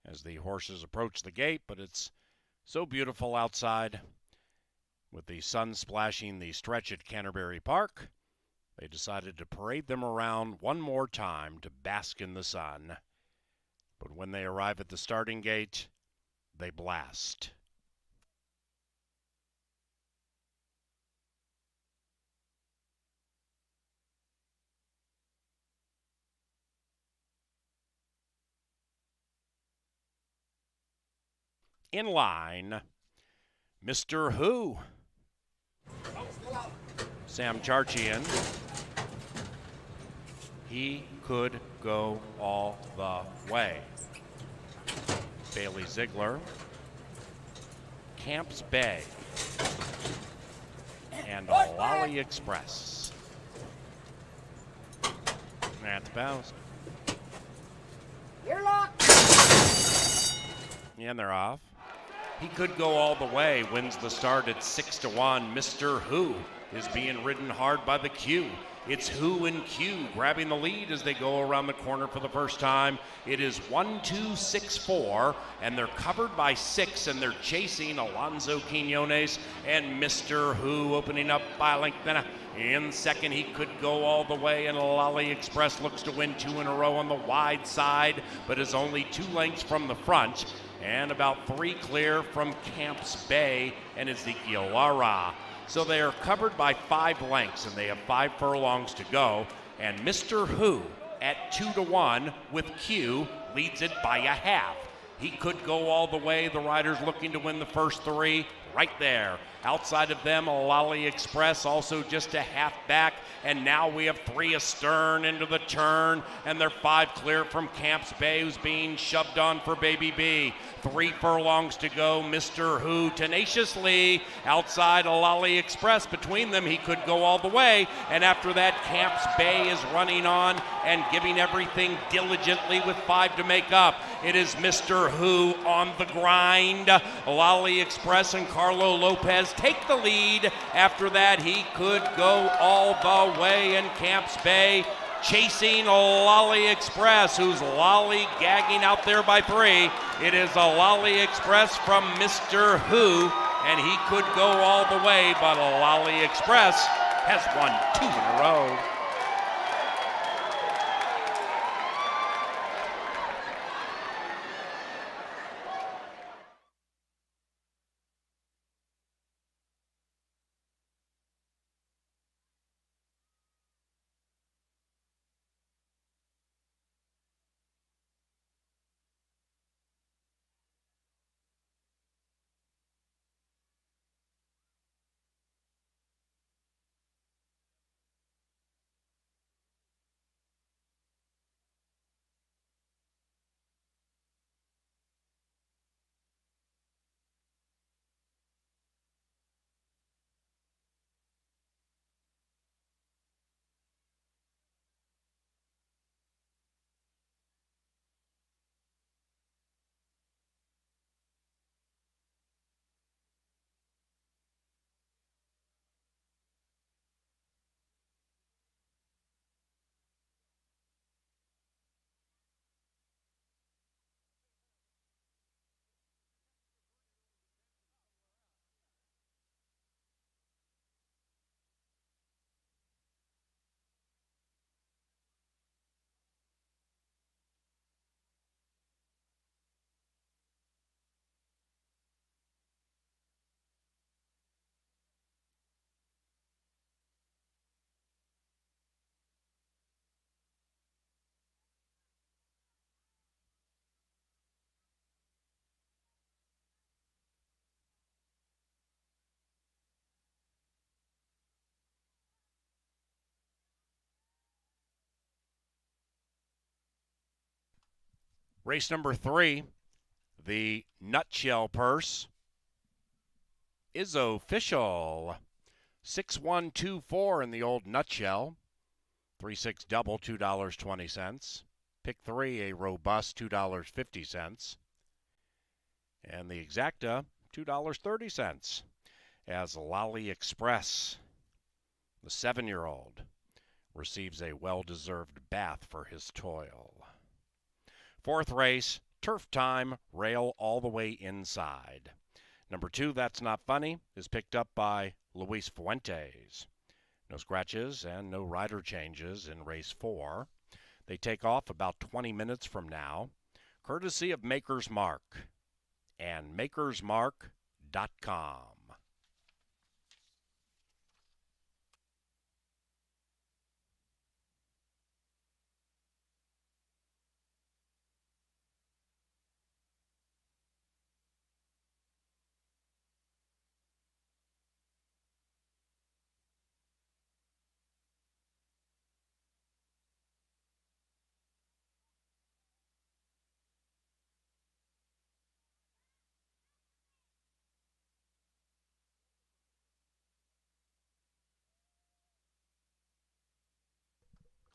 as the horses approach the gate, but it's so beautiful outside with the sun splashing the stretch at Canterbury Park. They decided to parade them around one more time to bask in the sun. But when they arrive at the starting gate, they blast. In line, Mr. Who. Sam Charchian. He could go all the way. Bailey Ziegler. Camps Bay. And Lolly Express. At the bows. You're locked. And they're off. He could go all the way, wins the start at 6-1. Mr. Who is being ridden hard by the Q. It's Who and Q grabbing the lead as they go around the corner for the first time. It is 1-2-6-4, and they're covered by 6, and they're chasing Alonzo Quinones and Mr. Who opening up by length. In second, he could go all the way, and Lolly Express looks to win 2 in a row on the wide side, but is only 2 lengths from the front, and about 3 clear from Camps Bay and Ezekiel Lara. So they are covered by 5 lengths, and they have 5 furlongs to go. And Mr. Who, at 2-1 with Q, leads it by a half. He could go all the way. The rider's looking to win the first 3 right there. Outside of them, Lolly Express also just a half back. And now we have 3 astern into the turn, and they're 5 clear from Camps Bay, who's being shoved on for Baby B. 3 furlongs to go. Mr. Who tenaciously outside Lolly Express. Between them, he could go all the way. And after that, Camps Bay is running on and giving everything diligently with 5 to make up. It is Mr. Who on the grind. Lolly Express and Carlo Lopez take the lead. After that, he could go all the way, and Camps Bay chasing Lolly Express, who's lollygagging out there by 3. It is a Lolly Express from Mr. Who, and he could go all the way, but a Lolly Express has won 2 in a row. Race number 3, the Nutshell Purse is official. 6124 in the old Nutshell. 3-6 double, $2.20. Pick 3, a robust $2.50. And the Exacta, $2.30. As Lolly Express The 7-year-old receives a well-deserved bath for his toil. 4th race, turf time, rail all the way inside. Number 2, That's Not Funny, is picked up by Luis Fuentes. No scratches and no rider changes in race 4. They take off about 20 minutes from now, courtesy of Maker's Mark and makersmark.com.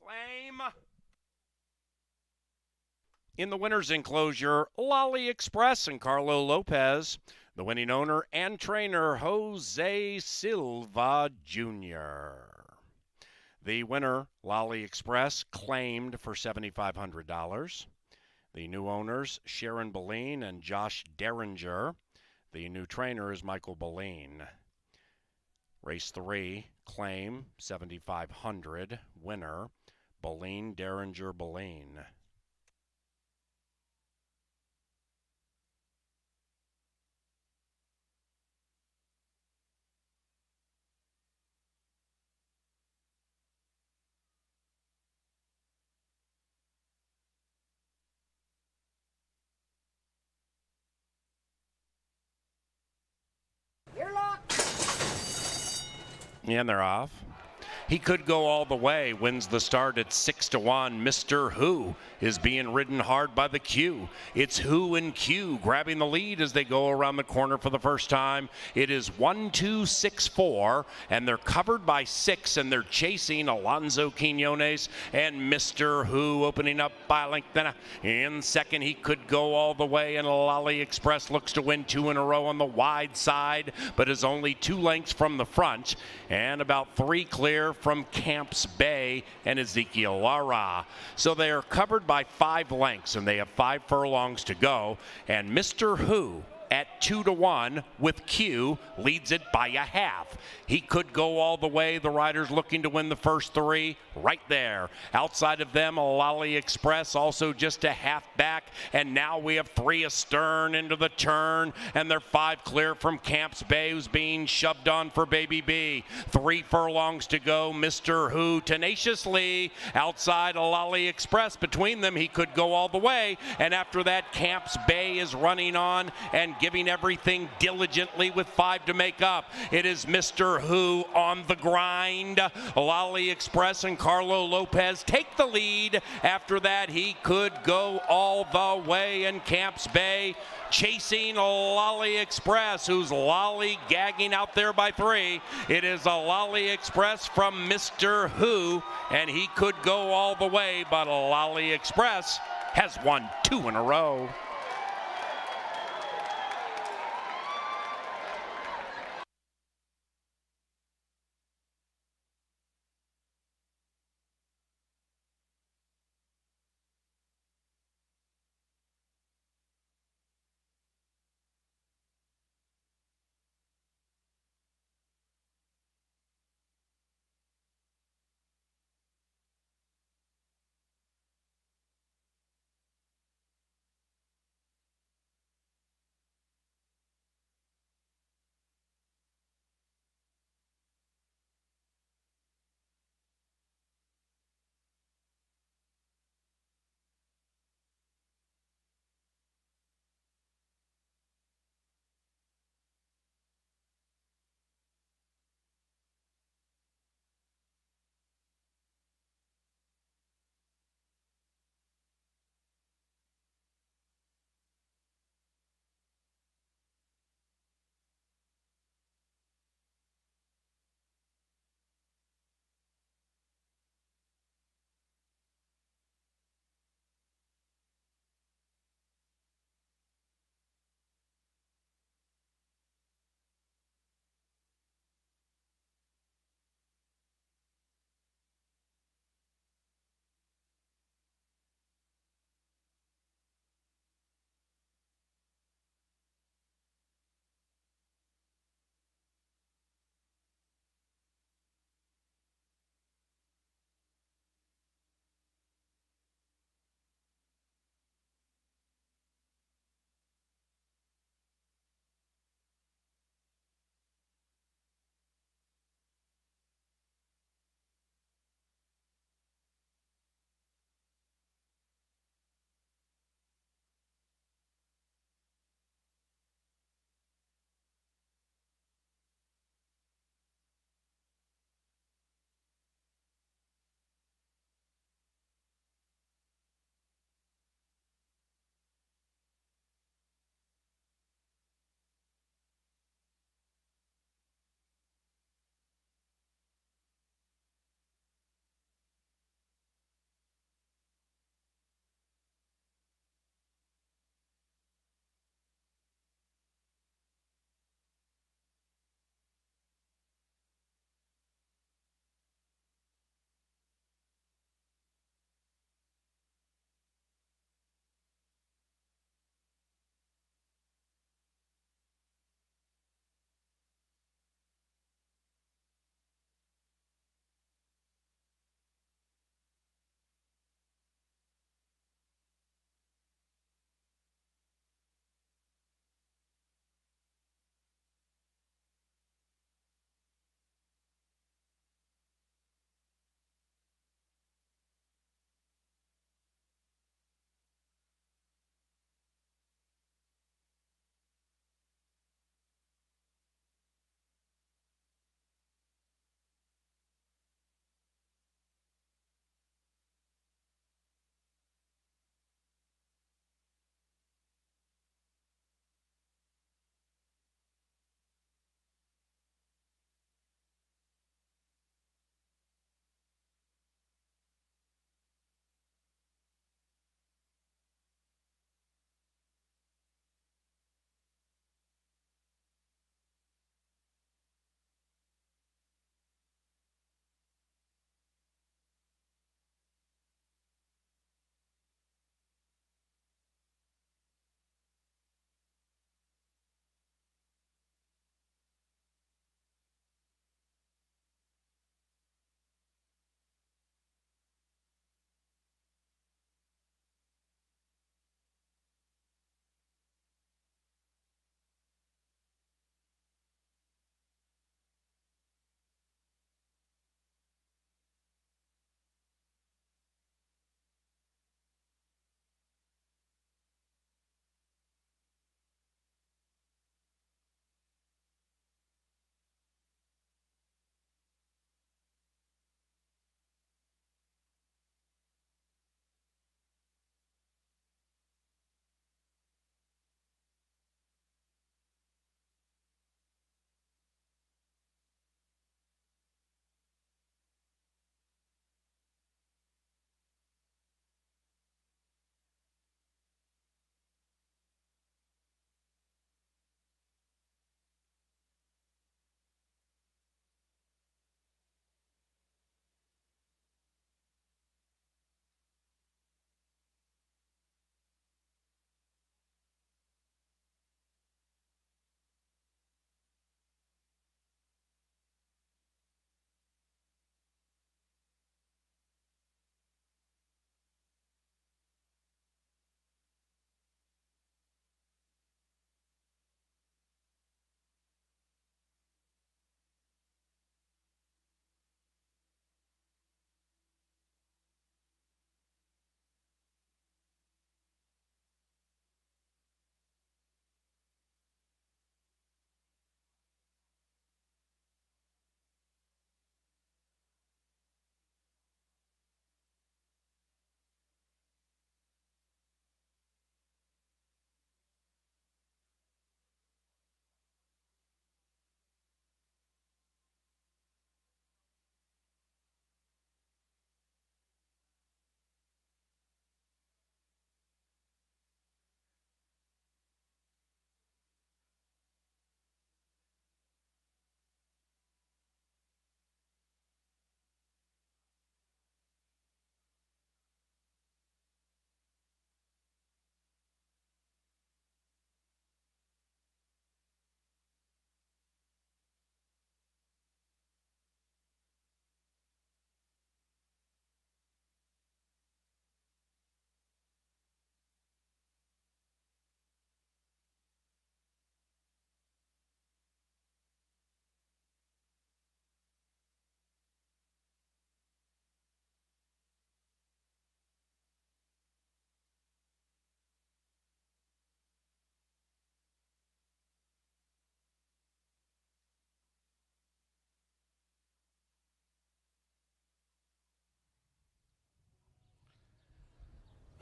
Claim. In the winner's enclosure, Lolly Express and Carlo Lopez, the winning owner and trainer, Jose Silva Jr. The winner, Lolly Express, claimed for $7,500. The new owners, Sharon Boleen and Josh Derringer. The new trainer is Michael Boleen. Race 3, claim, $7,500. Winner, Boleen, Derringer, Boleen. And they're off. He could go all the way, wins the start at 6-1. Mr. Who is being ridden hard by the Q. It's Who and Q grabbing the lead as they go around the corner for the first time. It is 1-2-6-4, and they're covered by 6, and they're chasing Alonso Quinones and Mr. Who opening up by length. In second, he could go all the way, and Lolly Express looks to win 2 in a row on the wide side, but is only 2 lengths from the front, and about 3 clear from Camps Bay and Ezekiel Lara. So they are covered by 5 lengths, and they have 5 furlongs to go. And Mr. Who at 2-1 with Q leads it by a half. He could go all the way. The riders looking to win the first 3 right there. Outside of them, Lolly Express also just a half back, and now we have 3 astern into the turn, and they're 5 clear from Camps Bay, who's being shoved on for Baby B. 3 furlongs to go. Mr. Who tenaciously outside Lolly Express. Between them, he could go all the way, and after that, Camps Bay is running on and giving everything diligently with 5 to make up. It is Mr. Who on the grind. Lolly Express and Carlo Lopez take the lead. After that, he could go all the way, and Camps Bay chasing Lolly Express, who's lollygagging out there by 3. It is a Lolly Express from Mr. Who, and he could go all the way, but Lolly Express has won 2 in a row.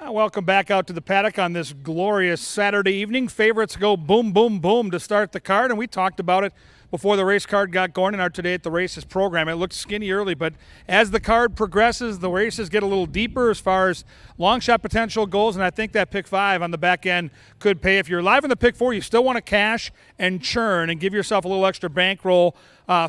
Welcome back out to the paddock on this glorious Saturday evening. Favorites go boom, boom, boom to start the card, and we talked about it before the race card got going in our Today at the Races program. It looked skinny early, but as the card progresses, the races get a little deeper as far as long shot potential goes, and I think that pick 5 on the back end could pay. If you're live in the pick 4, you still want to cash and churn and give yourself a little extra bankroll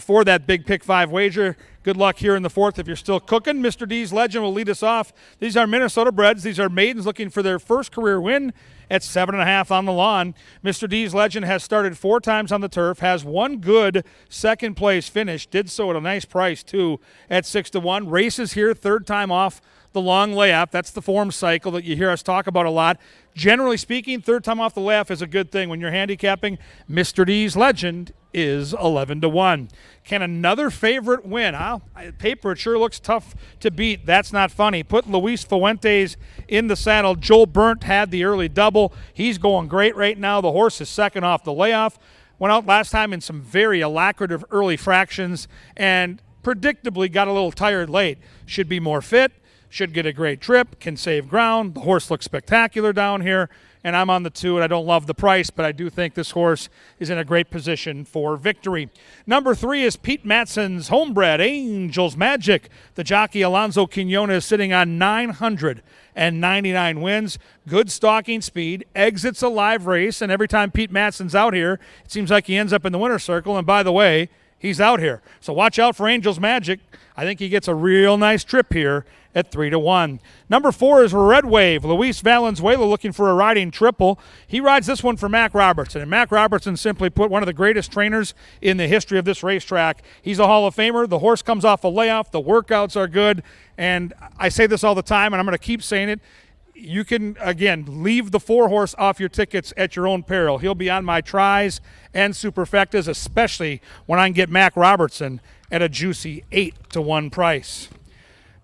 for that big pick 5 wager. Good luck here in the 4th if you're still cooking. Mr. D's Legend will lead us off. These are Minnesota breds. These are maidens looking for their first career win at 7.5 on the lawn. Mr. D's Legend has started 4 times on the turf, has one good second place finish, did so at a nice price too at 6-1. Races here, 3rd time off the long layoff. That's the form cycle that you hear us talk about a lot. Generally speaking, 3rd time off the layoff is a good thing. When you're handicapping, Mr. D's Legend is 11-1. Can another favorite win? Paper, it sure looks tough to beat. That's not funny. Put Luis Fuentes in the saddle. Joel Burnt had the early double. He's going great right now. The horse is 2nd off the layoff. Went out last time in some very alacritive early fractions and predictably got a little tired late. Should be more fit. Should get a great trip, can save ground. The horse looks spectacular down here, and I'm on the 2, and I don't love the price, but I do think this horse is in a great position for victory. Number 3 is Pete Matson's homebred, Angel's Magic. The jockey Alonso Quinones is sitting on 999 wins. Good stalking speed, exits a live race, and every time Pete Matson's out here, it seems like he ends up in the winner's circle, and by the way, he's out here. So watch out for Angel's Magic. I think he gets a real nice trip here at 3-1. Number 4 is Red Wave. Luis Valenzuela looking for a riding triple. He rides this one for Mac Robertson, and Mac Robertson simply put one of the greatest trainers in the history of this racetrack. He's a Hall of Famer. The horse comes off a layoff. The workouts are good, and I say this all the time, and I'm going to keep saying it. You can, again, leave the 4-horse off your tickets at your own peril. He'll be on my tries and superfectas, especially when I can get Mac Robertson at a juicy 8-1 price.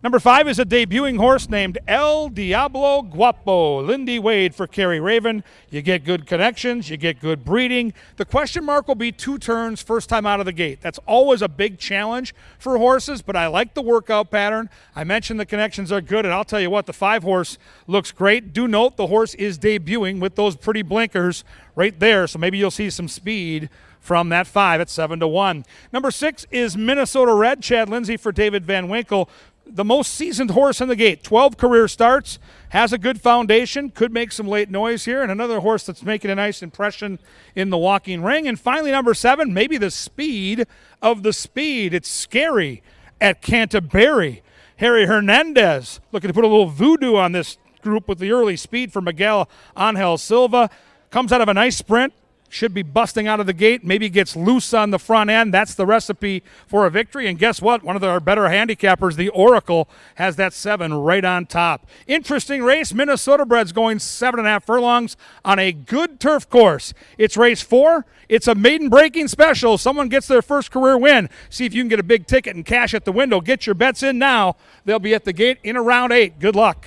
Number 5 is a debuting horse named El Diablo Guapo. Lindy Wade for Kerry Raven. You get good connections. You get good breeding. The question mark will be 2 turns first time out of the gate. That's always a big challenge for horses, but I like the workout pattern. I mentioned the connections are good, and I'll tell you what, the 5-horse looks great. Do note the horse is debuting with those pretty blinkers right there, so maybe you'll see some speed from that 5 at 7-1. Number 6 is Minnesota Red. Chad Lindsay for David Van Winkle. The most seasoned horse in the gate, 12 career starts, has a good foundation, could make some late noise here, and another horse that's making a nice impression in the walking ring. And finally, number 7, maybe the speed of the speed. It's Scary at Canterbury. Harry Hernandez looking to put a little voodoo on this group with the early speed for Miguel Angel Silva. Comes out of a nice sprint. Should be busting out of the gate, maybe gets loose on the front end. That's the recipe for a victory. And guess what? One of our better handicappers, the Oracle, has that 7 right on top. Interesting race. Minnesota breds going 7.5 furlongs on a good turf course. It's race 4. It's a maiden breaking special. Someone gets their first career win. See if you can get a big ticket and cash at the window. Get your bets in now. They'll be at the gate in around 8. Good luck.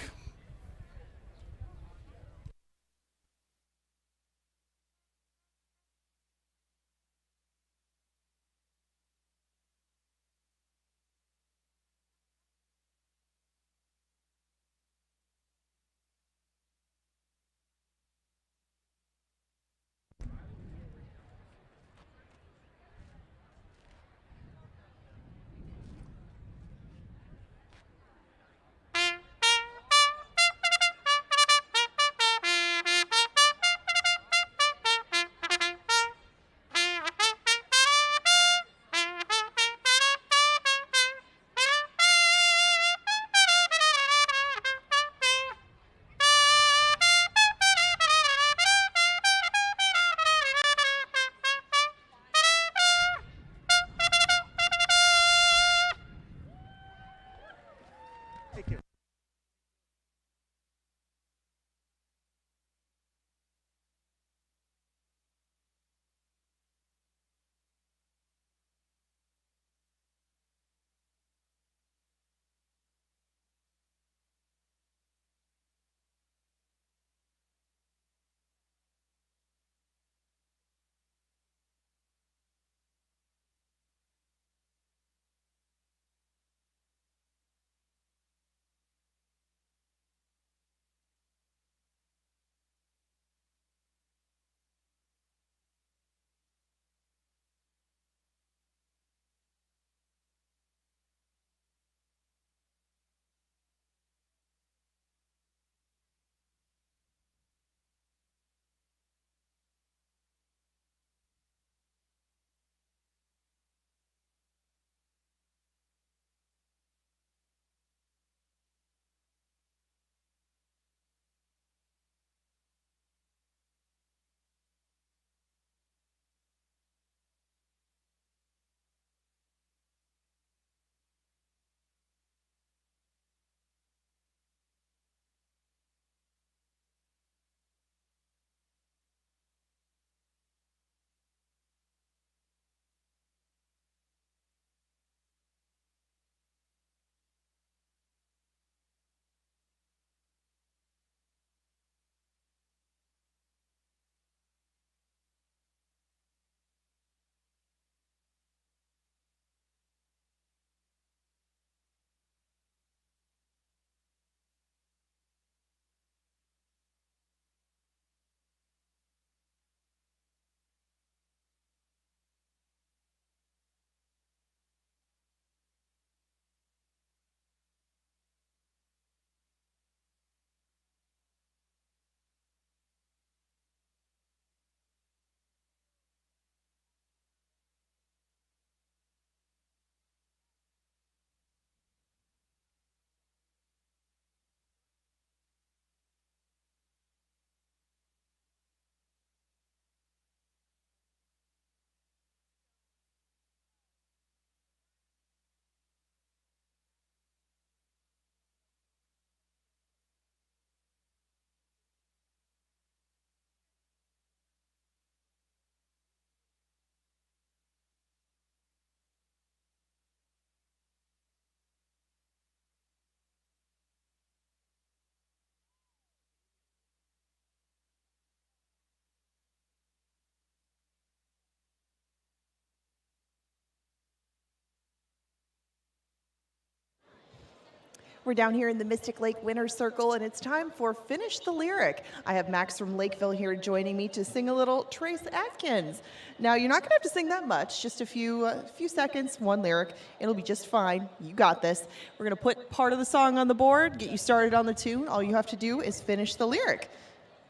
We're down here in the Mystic Lake Winner's Circle, and it's time for Finish the Lyric. I have Max from Lakeville here joining me to sing a little Trace Atkins. Now, you're not going to have to sing that much, just a few seconds, one lyric. It'll be just fine. You got this. We're going to put part of the song on the board, get you started on the tune. All you have to do is finish the lyric.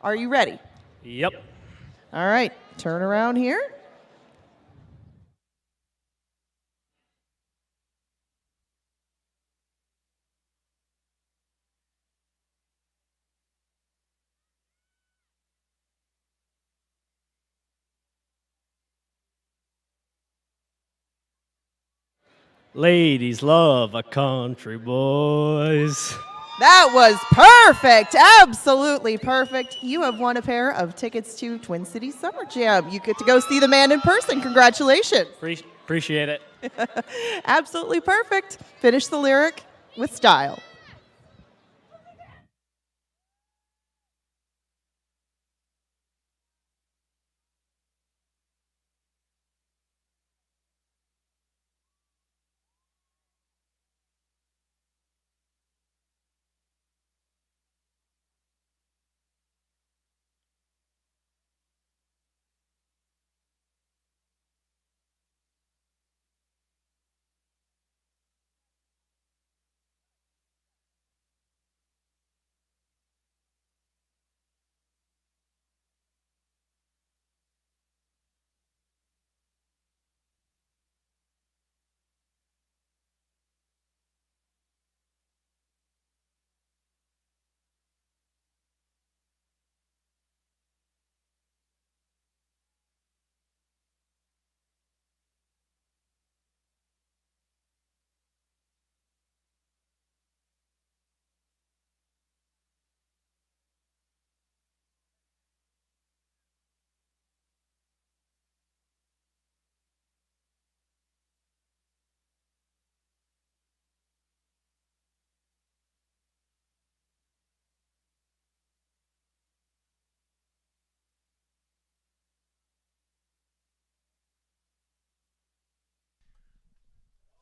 Are you ready? Yep. All right, turn around here. Ladies love a country boys. That was perfect. Absolutely perfect. You have won a pair of tickets to Twin Cities Summer Jam. You get to go see the man in person. Congratulations. Appreciate it. Absolutely perfect. Finish the lyric with style.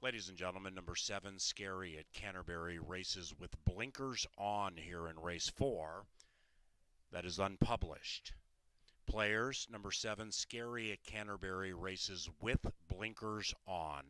Ladies and gentlemen, number 7, Scary at Canterbury, races with blinkers on here in race 4. That is unpublished. Players, number 7, Scary at Canterbury, races with blinkers on.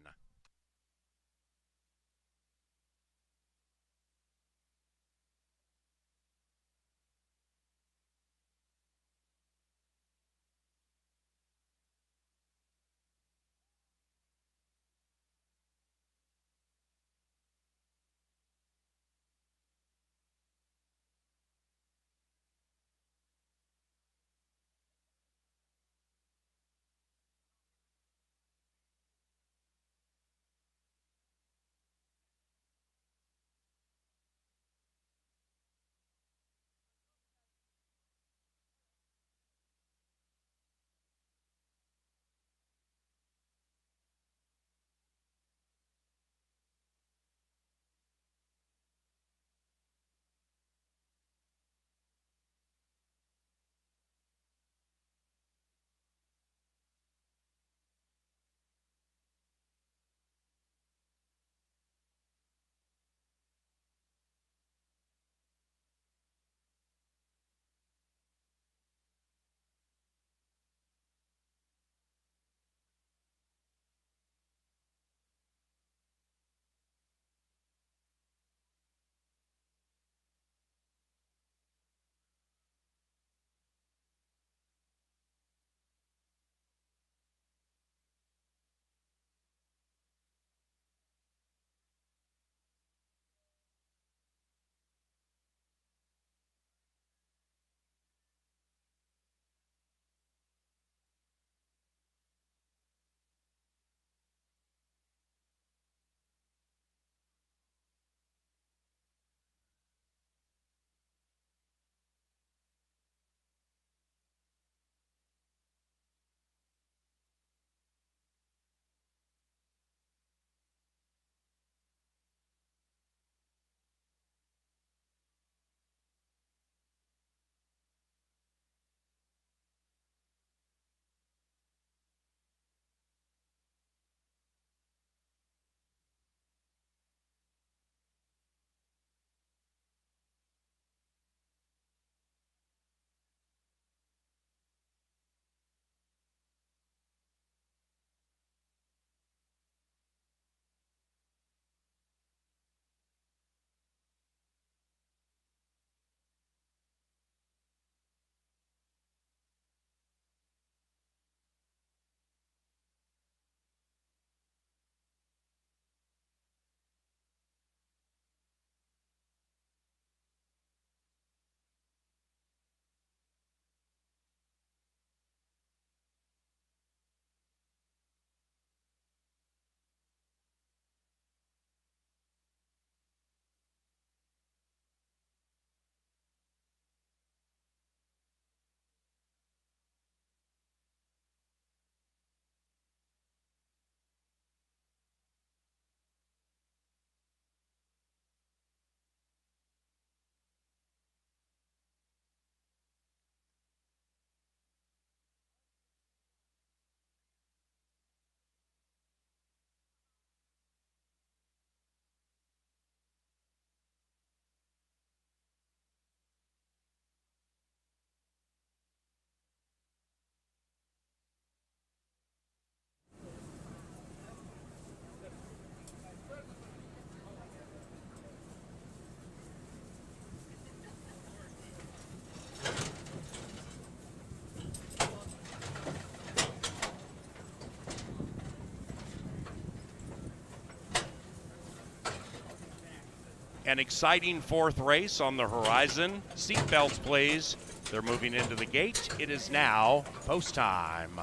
An exciting fourth race on the horizon. Seatbelts, please. They're moving into the gate. It is now post time.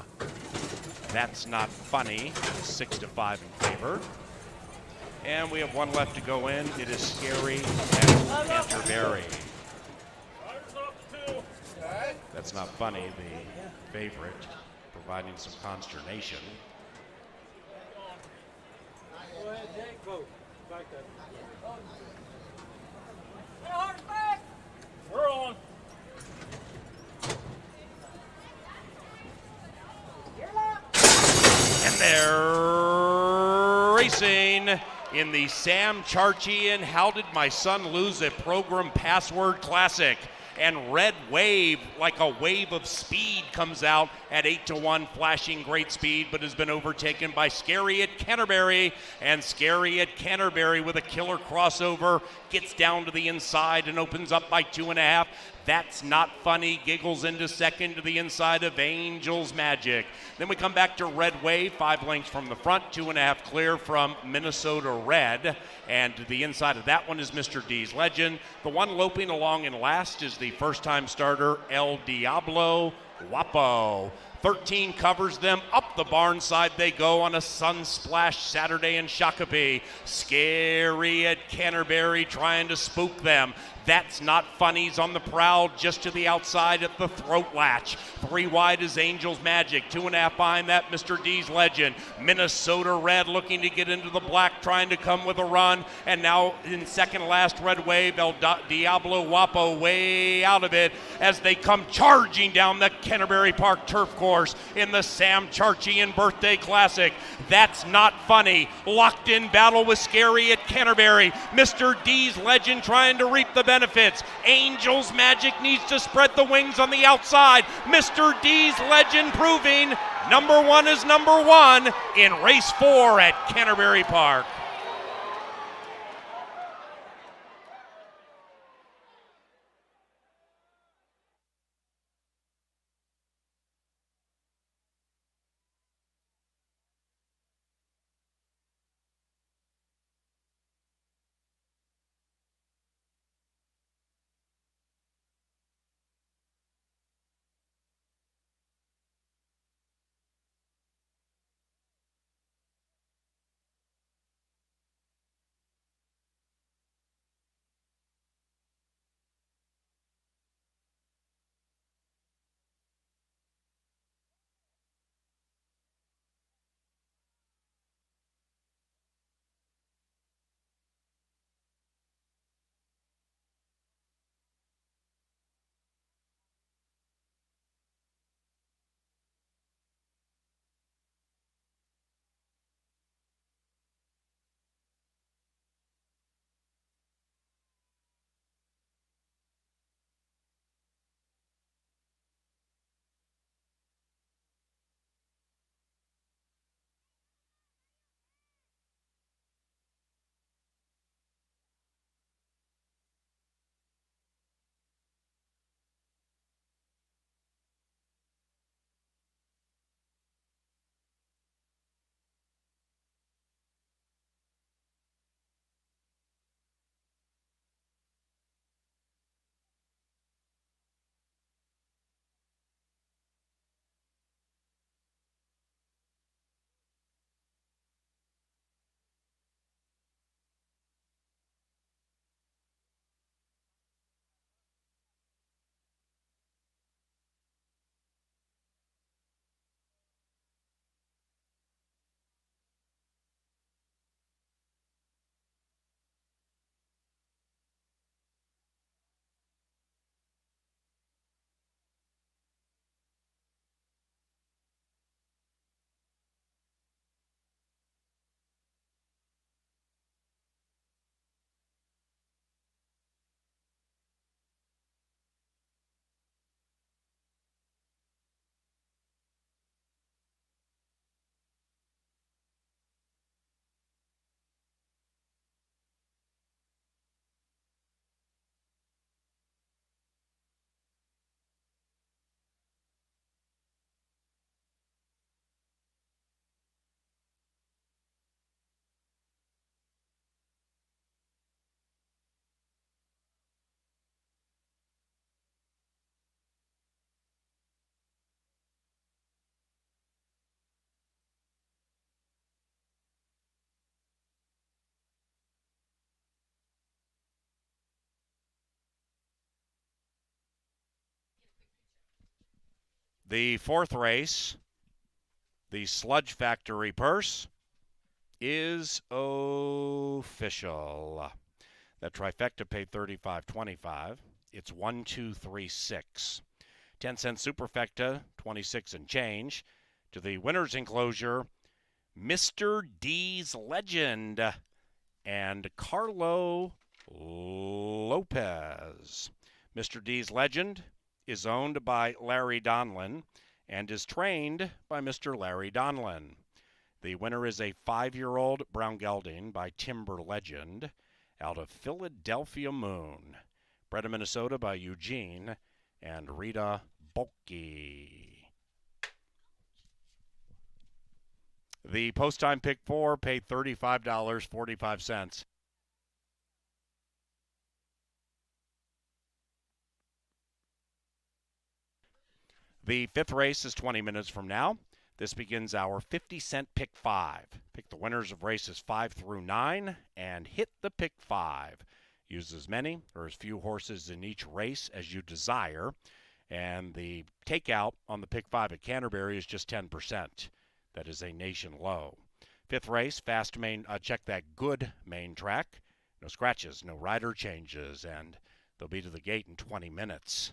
That's Not Funny, 6-5 in favor. And we have one left to go in. It is Scary at Canterbury. That's Not Funny, the favorite, providing some consternation. We're on. And they're racing in the Sam Charchian How Did My Son Lose a Program Password Classic. And Red Wave, like a wave of speed, comes out at 8-1, flashing great speed, but has been overtaken by Scary at Canterbury. And Scary at Canterbury with a killer crossover gets down to the inside and opens up by 2.5. That's Not Funny giggles into second to the inside of Angel's Magic. Then we come back to Red Wave, 5 lengths from the front, 2.5 clear from Minnesota Red. And to the inside of that one is Mr. D's Legend. The one loping along in last is the first-time starter, El Diablo Guapo. 13 covers them. Up the barn side they go on a sun-splashed Saturday in Shakopee. Scary at Canterbury trying to spook them. That's Not Funny's on the prowl just to the outside at the throat latch. 3 wide is Angel's Magic. 2.5 behind that, Mr. D's Legend. Minnesota Red looking to get into the black, trying to come with a run. And now in second last, Red Wave, El Diablo Guapo way out of it as they come charging down the Canterbury Park turf course in the Sam Charchian Birthday Classic. That's Not Funny. Locked in battle with Scary at Canterbury. Mr. D's Legend trying to reap the benefits. Angel's Magic needs to spread the wings on the outside. Mr. D's Legend proving number one is number one in race 4 at Canterbury Park. The fourth race, the Sludge Factory purse, is official. That trifecta paid $35.25. It's 1, 2, 3, 6. 10-cent superfecta, 26 and change. To the winner's enclosure, Mr. D's Legend and Carlo Lopez. Mr. D's Legend is owned by Larry Donlin and is trained by Mr. Larry Donlin. The winner is a 5-year-old brown gelding by Timber Legend out of Philadelphia Moon. Bred in Minnesota by Eugene and Rita Bulky. The post time pick 4 paid $35.45. The fifth race is 20 minutes from now. This begins our 50-cent pick 5. Pick the winners of races 5 through 9 and hit the pick 5. Use as many or as few horses in each race as you desire. And the takeout on the pick 5 at Canterbury is just 10%. That is a nation low. Fifth race, fast main, check that good main track. No scratches, no rider changes, and they'll be to the gate in 20 minutes.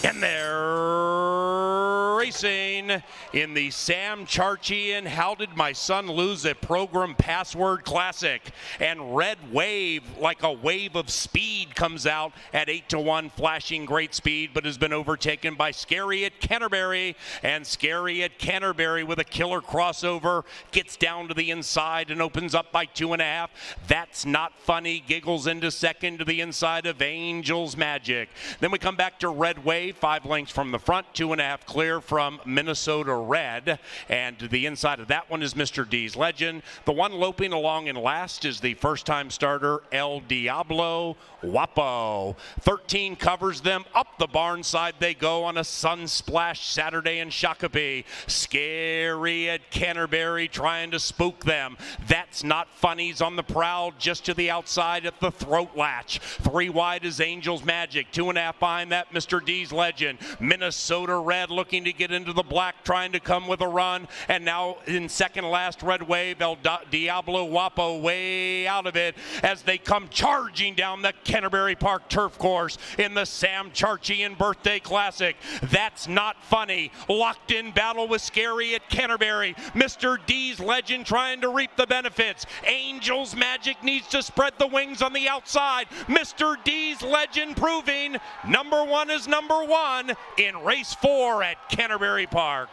And they're racing in the Sam Charchian How Did My Son Lose a Program Password Classic. And Red Wave, like a wave of speed, comes out at 8-1, flashing great speed, but has been overtaken by Scary at Canterbury. And Scary at Canterbury with a killer crossover gets down to the inside and opens up by 2.5. That's Not Funny giggles into second to the inside of Angel's Magic. Then we come back to Red Wave, 5 lengths from the front, 2.5 clear from Minnesota Red. And to the inside of that one is Mr. D's Legend. The one loping along in last is the first-time starter, El Diablo Guapo. 13 covers them. Up the barn side they go on a Sunsplash Saturday in Shakopee. Scary at Canterbury trying to spook them. That's Not Funny's on the prowl just to the outside at the throat latch. 3 wide is Angel's Magic. 2.5 behind that, Mr. D's Legend. Minnesota Red looking to get into the black, trying to come with a run. And now in second last, Red Wave, El Diablo Guapo way out of it as they come charging down the Canterbury Park turf course in the Sam Charchian Birthday Classic. That's Not Funny. Locked in battle with Scary at Canterbury. Mr. D's Legend trying to reap the benefits. Angel's Magic needs to spread the wings on the outside. Mr. D's Legend proving number 1 is number 1 in race 4 at Canterbury Park.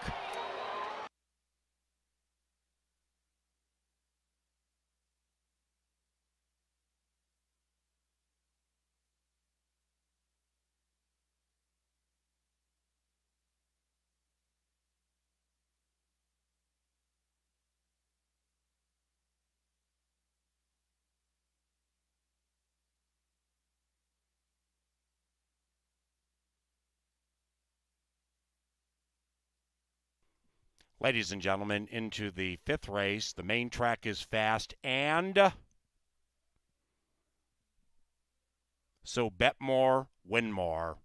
Ladies and gentlemen, into the fifth race. The main track is fast, and so bet more, win more.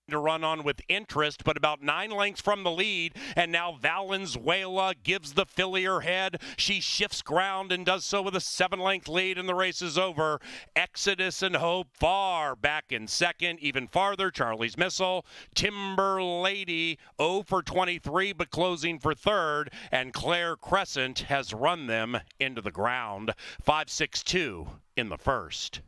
to run on with interest, but about 9 lengths from the lead, and now Valenzuela gives the filly her head. She shifts ground and does so with a 7-length lead, and the race is over. Exodus and Hope far back in second, even farther. Charlie's Missile, Timber Lady 0 for 23, but closing for third, and Claire Crescent has run them into the ground. 5-6-2 in the first.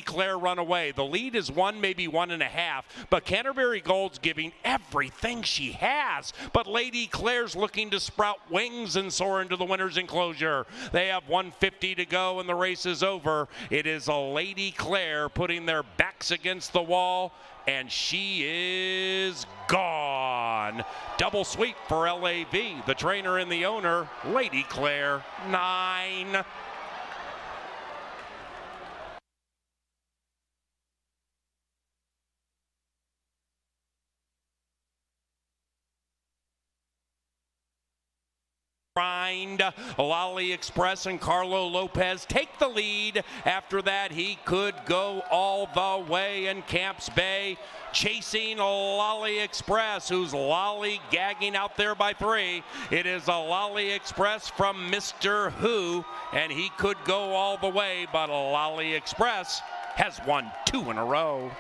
Claire run away. The lead is 1, maybe 1.5, but Canterbury Gold's giving everything she has. But Lady Claire's looking to sprout wings and soar into the winner's enclosure. They have 150 to go and the race is over. It is a Lady Claire putting their backs against the wall, and she is gone. Double sweep for LAV, the trainer and the owner. Lady Claire, 9. Lolly Express and Carlo Lopez take the lead. After that, he could go all the way, and Camps Bay chasing Lolly Express, who's lollygagging out there by 3. It is a Lolly Express from Mr. Who, and he could go all the way, but Lolly Express has won 2 in a row.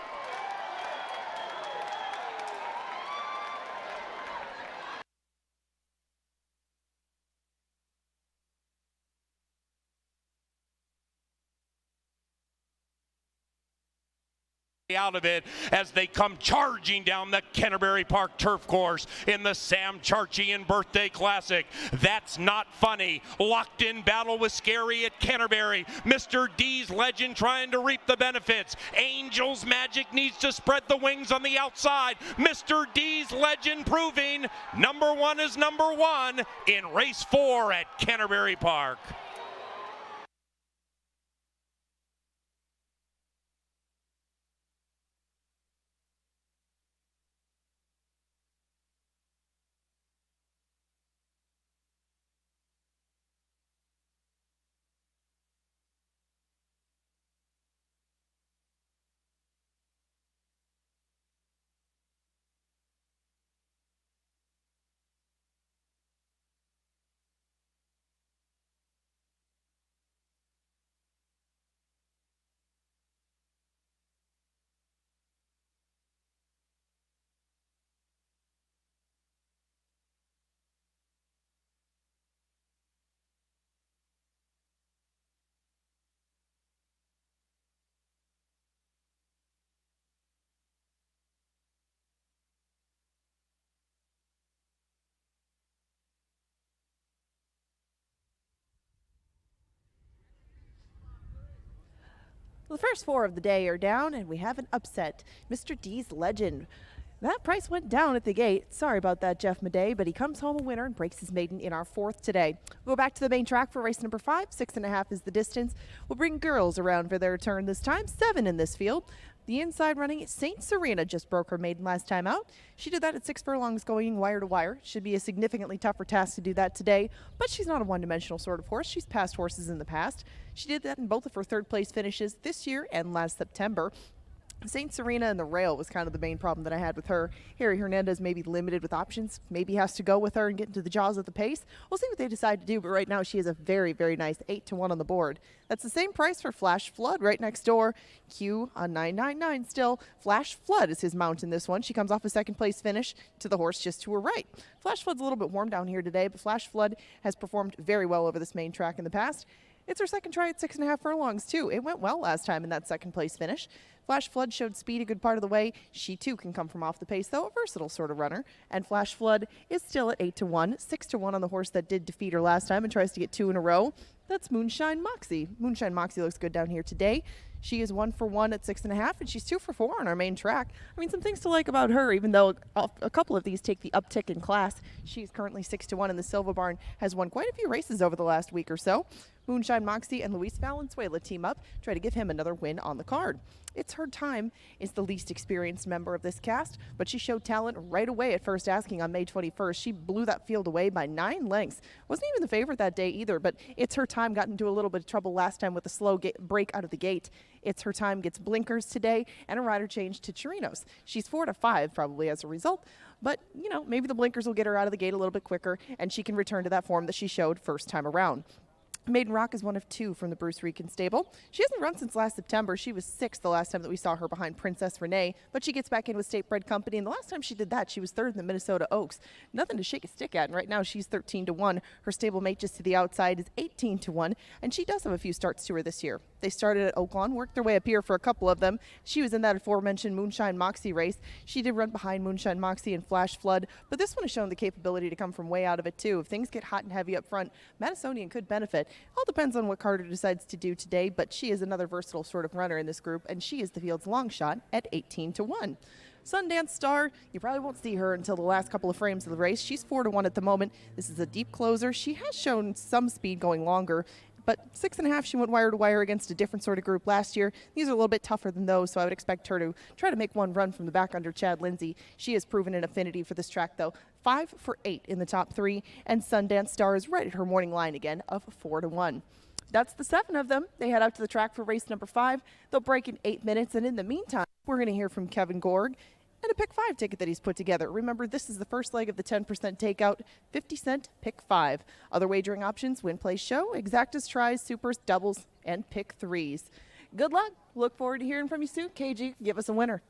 Out of it as they come charging down the Canterbury Park turf course in the Sam Charchian Birthday Classic. That's Not Funny. Locked in battle with Scary at Canterbury. Mr. D's Legend trying to reap the benefits. Angel's Magic needs to spread the wings on the outside. Mr. D's Legend proving number 1 is number 1 in race 4 at Canterbury Park. The first 4 of the day are down, and we have an upset. Mr. D's Legend. That price went down at the gate. Sorry about that, Jeff Madej, but he comes home a winner and breaks his maiden in our 4th today. We'll go back to the main track for race number 5. 6.5 is the distance. We'll bring girls around for their turn this time. 7 in this field. The inside running, St. Serena just broke her maiden last time out. She did that at 6 furlongs going wire to wire. Should be a significantly tougher task to do that today, but she's not a one-dimensional sort of horse. She's passed horses in the past. She did that in both of her 3rd place finishes this year and last September. St. Serena and the rail was kind of the main problem that I had with her. Harry Hernandez may be limited with options. Maybe has to go with her and get into the jaws of the pace. We'll see what they decide to do, but right now she is a very, very nice 8-1 on the board. That's the same price for Flash Flood right next door. Q on 999 still. Flash Flood is his mount in this one. She comes off a 2nd place finish to the horse just to her right. Flash Flood's a little bit warm down here today, but Flash Flood has performed very well over this main track in the past. It's her 2nd try at 6.5 furlongs, too. It went well last time in that 2nd place finish. Flash Flood showed speed a good part of the way. She, too, can come from off the pace, though, a versatile sort of runner. And Flash Flood is still at 8-1, 6-1 on the horse that did defeat her last time and tries to get 2 in a row. That's Moonshine Moxie. Moonshine Moxie looks good down here today. She is 1 for 1 at 6.5, and she's 2 for 4 on our main track. I mean, some things to like about her, even though a couple of these take the uptick in class. She's currently 6 to 1 in the Silva Barn, has won quite a few races over the last week or so. Moonshine Moxie and Luis Valenzuela team up, try to give him another win on the card. It's Her Time is the least experienced member of this cast, but she showed talent right away at first asking on May 21st. She blew that field away by 9 lengths. Wasn't even the favorite that day either, but It's Her Time got into a little bit of trouble last time with a slow break out of the gate. It's Her Time gets blinkers today and a rider change to Chirinos. She's 4 to 5 probably as a result, but you know, maybe the blinkers will get her out of the gate a little bit quicker and she can return to that form that she showed first time around. Maiden Rock is 1 of 2 from the Bruce Rican stable. She hasn't run since last September. She was 6th the last time that we saw her behind Princess Renee, but she gets back in with State Bred Company, and the last time she did that, she was 3rd in the Minnesota Oaks. Nothing to shake a stick at, and right now she's 13 to 1. Her stablemate just to the outside is 18 to 1, and she does have a few starts to her this year. They started at Oaklawn, worked their way up here for a couple of them. She was in that aforementioned Moonshine Moxie race. She did run behind Moonshine Moxie and Flash Flood, but this one has shown the capability to come from way out of it too. If things get hot and heavy up front, Madisonian could benefit. All depends on what Carter decides to do today, but she is another versatile sort of runner in this group, and she is the field's long shot at 18 to 1. Sundance Star, you probably won't see her until the last couple of frames of the race. She's 4 to 1 at the moment. This is a deep closer. She has shown some speed going longer, but 6.5, she went wire to wire against a different sort of group last year. These are a little bit tougher than those, so I would expect her to try to make one run from the back under Chad Lindsay. She has proven an affinity for this track, though. 5 for 8 in the top 3, and Sundance Star is right at her morning line again of 4 to 1. That's the 7 of them. They head out to the track for race number 5. They'll break in 8 minutes, and in the meantime, we're going to hear from Kevin Gorg and a pick 5 ticket that he's put together. Remember, this is the first leg of the 10% takeout, 50-cent pick 5. Other wagering options: win, play, show, exactas, tries, supers, doubles, and pick 3s. Good luck. Look forward to hearing from you soon. KG, give us a winner.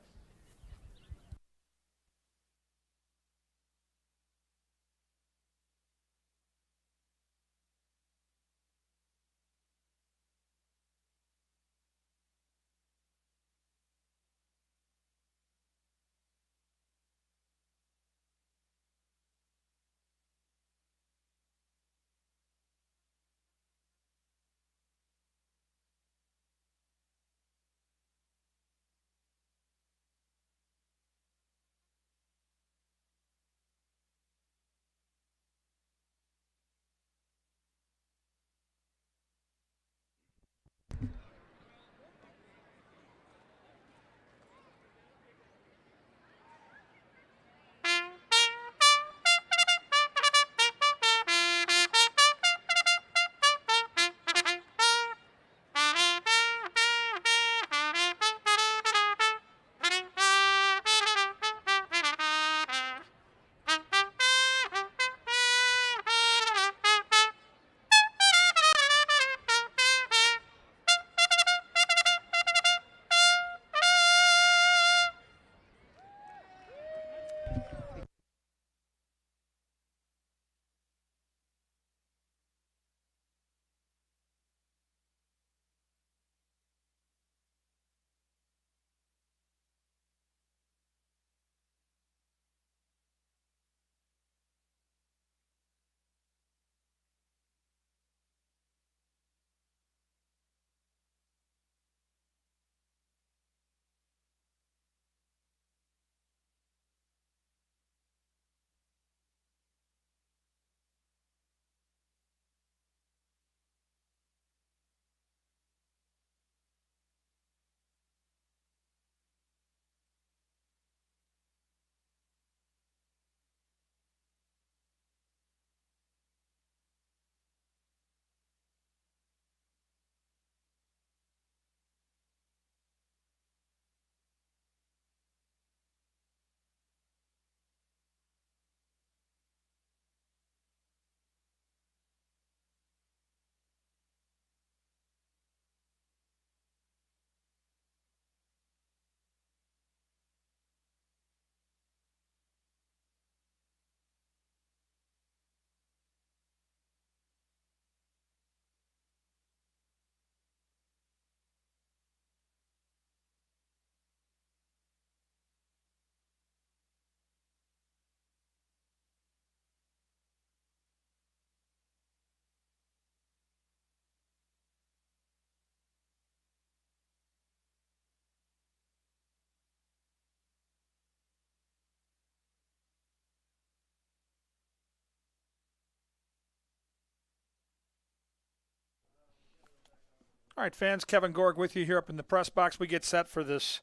All right, fans, Kevin Gorg with you here up in the press box. We get set for this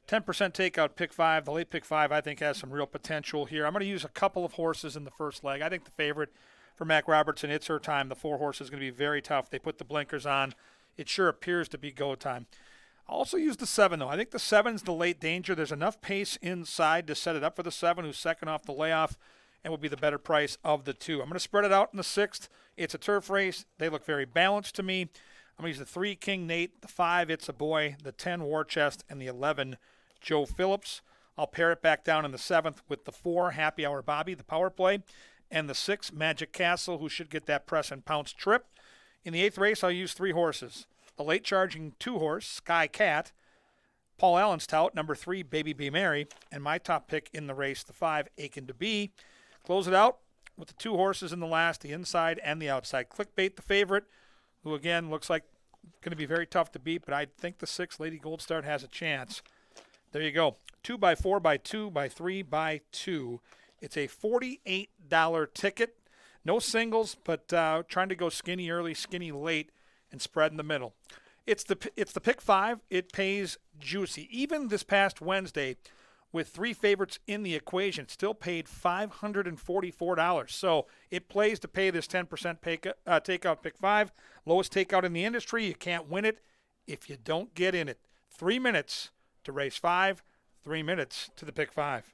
10% takeout pick 5. The late pick 5, I think, has some real potential here. I'm going to use a couple of horses in the first leg. I think the favorite for Mac Robertson, It's Her Time. The 4 horse is going to be very tough. They put the blinkers on. It sure appears to be go time. I'll also use the 7, though. I think the 7's the late danger. There's enough pace inside to set it up for the 7, who's second off the layoff and will be the better price of the 2. I'm going to spread it out in the 6th. It's a turf race. They look very balanced to me. I'm going to use the 3, King Nate, the 5, It's a Boy, the 10, War Chest, and the 11, Joe Phillips. I'll pair it back down in the 7th with the 4, Happy Hour Bobby, the power play, and the 6, Magic Castle, who should get that press and pounce trip. In the 8th race, I'll use 3 horses. The late charging 2 horse, Sky Cat, Paul Allen's tout, number 3, Baby Be Merry, and my top pick in the race, the 5, Aiken to Be. Close it out with the 2 horses in the last, the inside and the outside. Clickbait, the favorite, who again looks like going to be very tough to beat, but I think the 6, Lady Gold Star, has a chance. There you go. 2 by 4 by 2 by 3 by 2. It's a $48 ticket. No singles, but trying to go skinny early, skinny late, and spread in the middle. It's the pick 5. It pays juicy. Even this past Wednesday, with 3 favorites in the equation, still paid $544. So it plays to pay this 10% takeout pick 5. Lowest takeout in the industry. You can't win it if you don't get in it. 3 minutes to race 5, 3 minutes to the pick 5.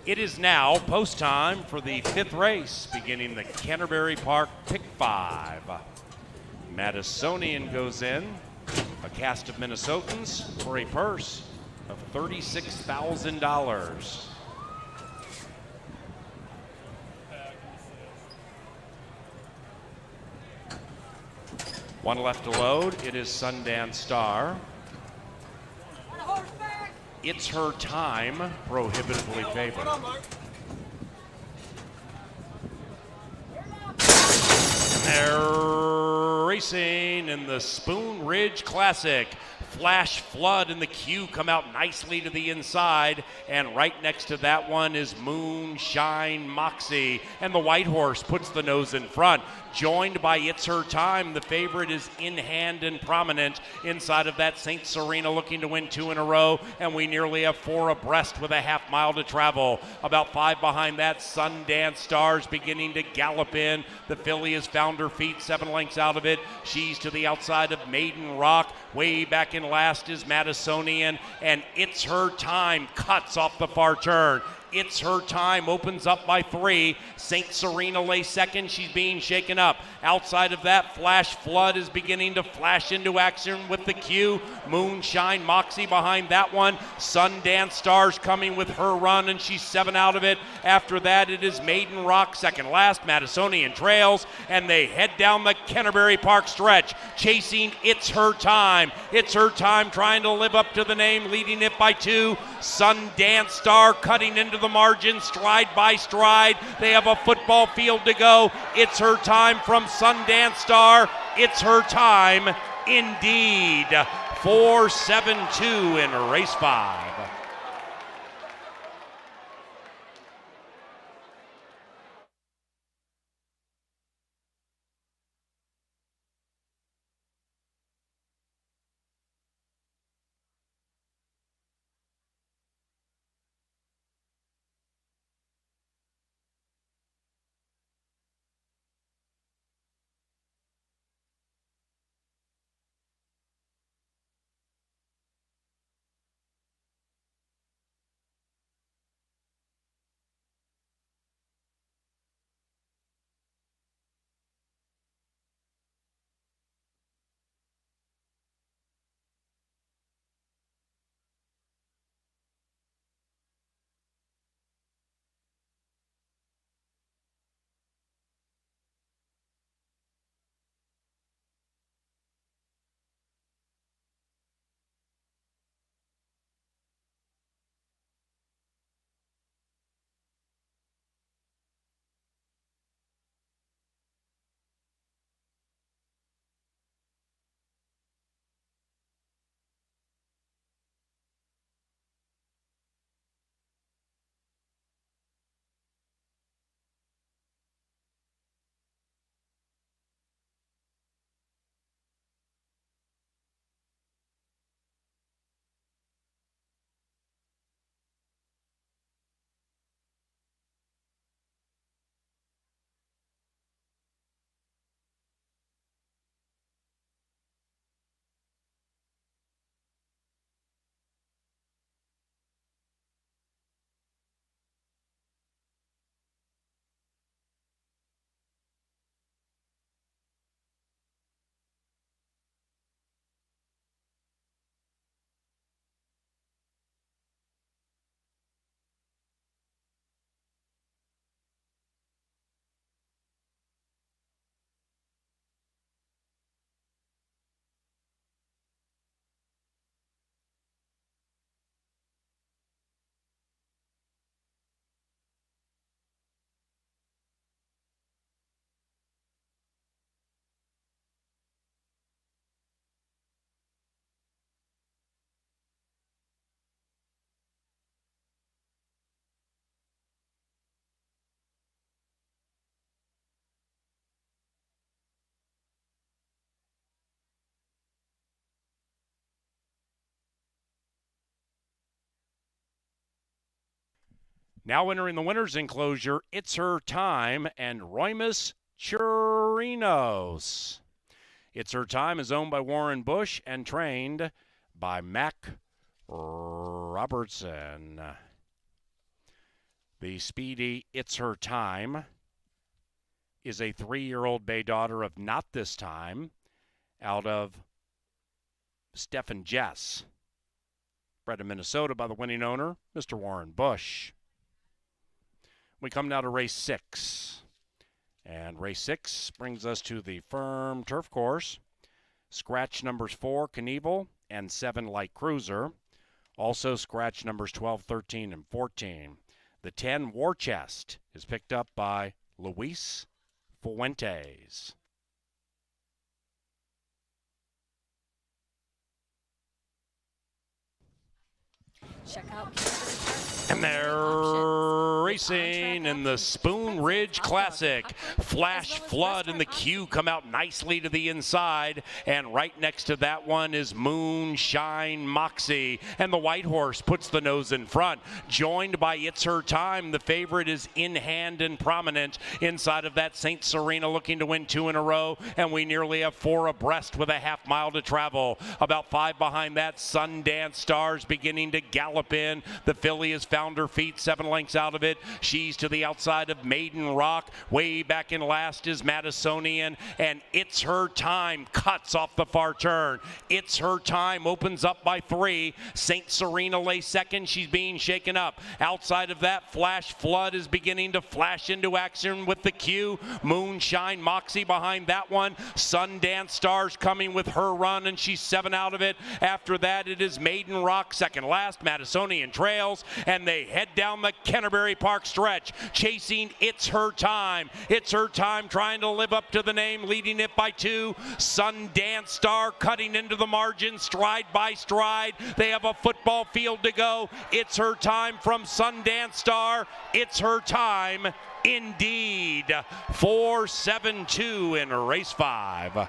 It is now post time for the 5th race, beginning the Canterbury Park Pick 5. Madisonian goes in, a cast of Minnesotans, for a purse of $36,000. One left to load. It is Sundance Star. It's Her Time, prohibitively favored. They're racing in the Spoon Ridge Classic. Flash Flood and the Q come out nicely to the inside, and right next to that one is Moonshine Moxie, and the white horse puts the nose in front. Joined by It's Her Time, the favorite is in hand and prominent. Inside of that, St. Serena looking to win 2 in a row, and we nearly have 4 abreast with a half mile to travel. About 5 behind that, Sundance Stars beginning to gallop in. The filly has found her feet, 7 lengths out of it. She's to the outside of Maiden Rock. Way back in last is Madisonian, and It's Her Time cuts off the far turn. It's Her Time opens up by 3. St. Serena lays second. She's being shaken up. Outside of that, Flash Flood is beginning to flash into action with the Q. Moonshine Moxie behind that one. Sundance Stars coming with her run, and she's 7 out of it. After that, it is Maiden Rock second last. Madisonian trails, and they head down the Canterbury Park stretch, chasing It's Her Time. It's Her Time trying to live up to the name, leading it by 2. Sundance Star cutting into the margin, stride by stride. They have a football field to go. It's Her Time from Sundance Star. It's Her Time indeed. 4-7-2 in race 5. Now entering the winner's enclosure, It's Her Time and Roymus Chirinos. It's Her Time is owned by Warren Bush and trained by Mac Robertson. The speedy It's Her Time is a 3-year-old bay daughter of Not This Time out of Steph and Jess. Bred in Minnesota by the winning owner, Mr. Warren Bush. We come now to race 6. And race 6 brings us to the firm turf course. Scratch numbers 4, Knievel, and 7, Light Cruiser. Also scratch numbers 12, 13, and 14. The 10, War Chest, is picked up by Luis Fuentes. Check out Canterbury Park. And they're racing in the Spoon Ridge Classic. Flash Flood and the Q come out nicely to the inside. And right next to that one is Moonshine Moxie. And the white horse puts the nose in front. Joined by It's Her Time. The favorite is in hand and prominent. Inside of that, St. Serena looking to win 2 in a row. And we nearly have 4 abreast with a half mile to travel. About 5 behind that, Sundance Stars beginning to gallop in. The filly has found her feet, 7 lengths out of it. She's to the outside of Maiden Rock. Way back in last is Madisonian, and It's Her Time cuts off the far turn. It's Her Time opens up by 3. St. Serena lays second. She's being shaken up. Outside of that, Flash Flood is beginning to flash into action with the Q. Moonshine Moxie behind that one. Sundance Stars coming with her run, and she's 7 out of it. After that, it is Maiden Rock second last. Madisonian trails, and they head down the Canterbury Park stretch, chasing It's Her Time. It's Her Time trying to live up to the name, leading it by 2. Sundance Star cutting into the margin, stride by stride. They have a football field to go. It's Her Time from Sundance Star. It's Her Time indeed. 4-7-2 in race 5.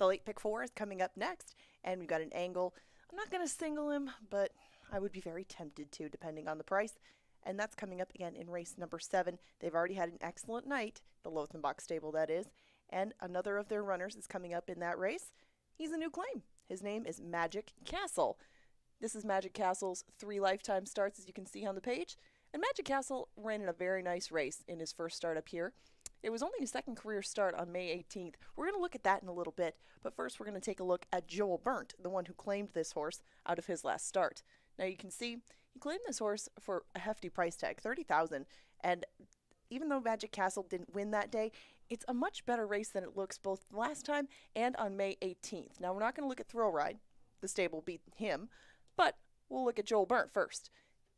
The late pick 4 is coming up next, and we've got an angle. I'm not going to single him, but I would be very tempted to, depending on the price. And that's coming up again in race number 7. They've already had an excellent night, the Lothenbach stable that is, and another of their runners is coming up in that race. He's a new claim. His name is Magic Castle. This is Magic Castle's 3 lifetime starts, as you can see on the page. And Magic Castle ran in a very nice race in his first start up here. It was only his second career start on May 18th. We're going to look at that in a little bit, but first we're going to take a look at Joel Burnt, the one who claimed this horse out of his last start. Now you can see he claimed this horse for a hefty price tag, $30,000, and even though Magic Castle didn't win that day, it's a much better race than it looks both last time and on May 18th. Now we're not going to look at Thrill Ride. The stable beat him, but we'll look at Joel Burnt first.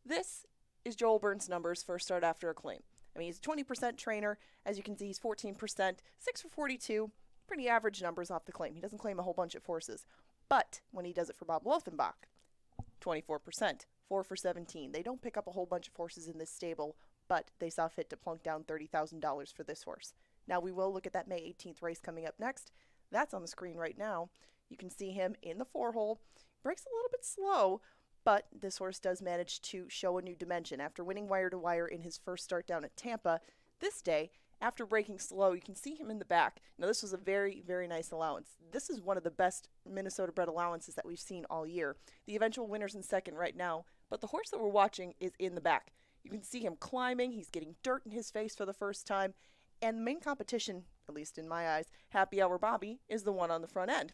This is Joel Burnt's numbers first start after a claim. I mean, he's a 20% trainer. As you can see, he's 14%, 6 for 42. Pretty average numbers off the claim. He doesn't claim a whole bunch of horses. But when he does it for Bob Lothenbach, 24%, 4 for 17. They don't pick up a whole bunch of horses in this stable, but they saw fit to plunk down $30,000 for this horse. Now we will look at that May 18th race coming up next. That's on the screen right now. You can see him in the 4-hole. Breaks a little bit slow, but this horse does manage to show a new dimension. After winning wire to wire in his first start down at Tampa, this day, after breaking slow, you can see him in the back. Now this was a very, very nice allowance. This is one of the best Minnesota bred allowances that we've seen all year. The eventual winner's in second right now, but the horse that we're watching is in the back. You can see him climbing. He's getting dirt in his face for the first time. And the main competition, at least in my eyes, Happy Hour Bobby, is the one on the front end.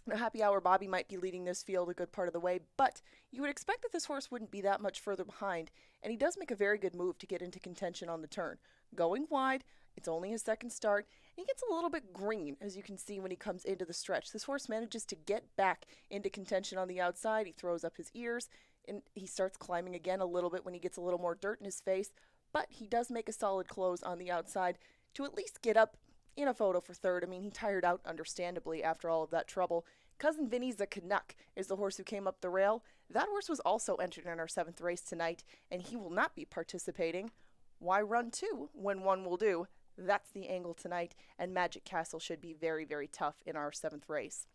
Now, Happy Hour Bobby might be leading this field a good part of the way, but you would expect that this horse wouldn't be that much further behind, and he does make a very good move to get into contention on the turn. Going wide, it's only his second start, and he gets a little bit green, as you can see when he comes into the stretch. This horse manages to get back into contention on the outside. He throws up his ears, and he starts climbing again a little bit when he gets a little more dirt in his face, but he does make a solid close on the outside to at least get up in a photo for third. I mean, he tired out, understandably, after all of that trouble. Cousin Vinnie's the Canuck is the horse who came up the rail. That horse was also entered in our 7th race tonight, and he will not be participating. Why run 2 when 1 will do? That's the angle tonight, and Magic Castle should be very, very tough in our 7th race.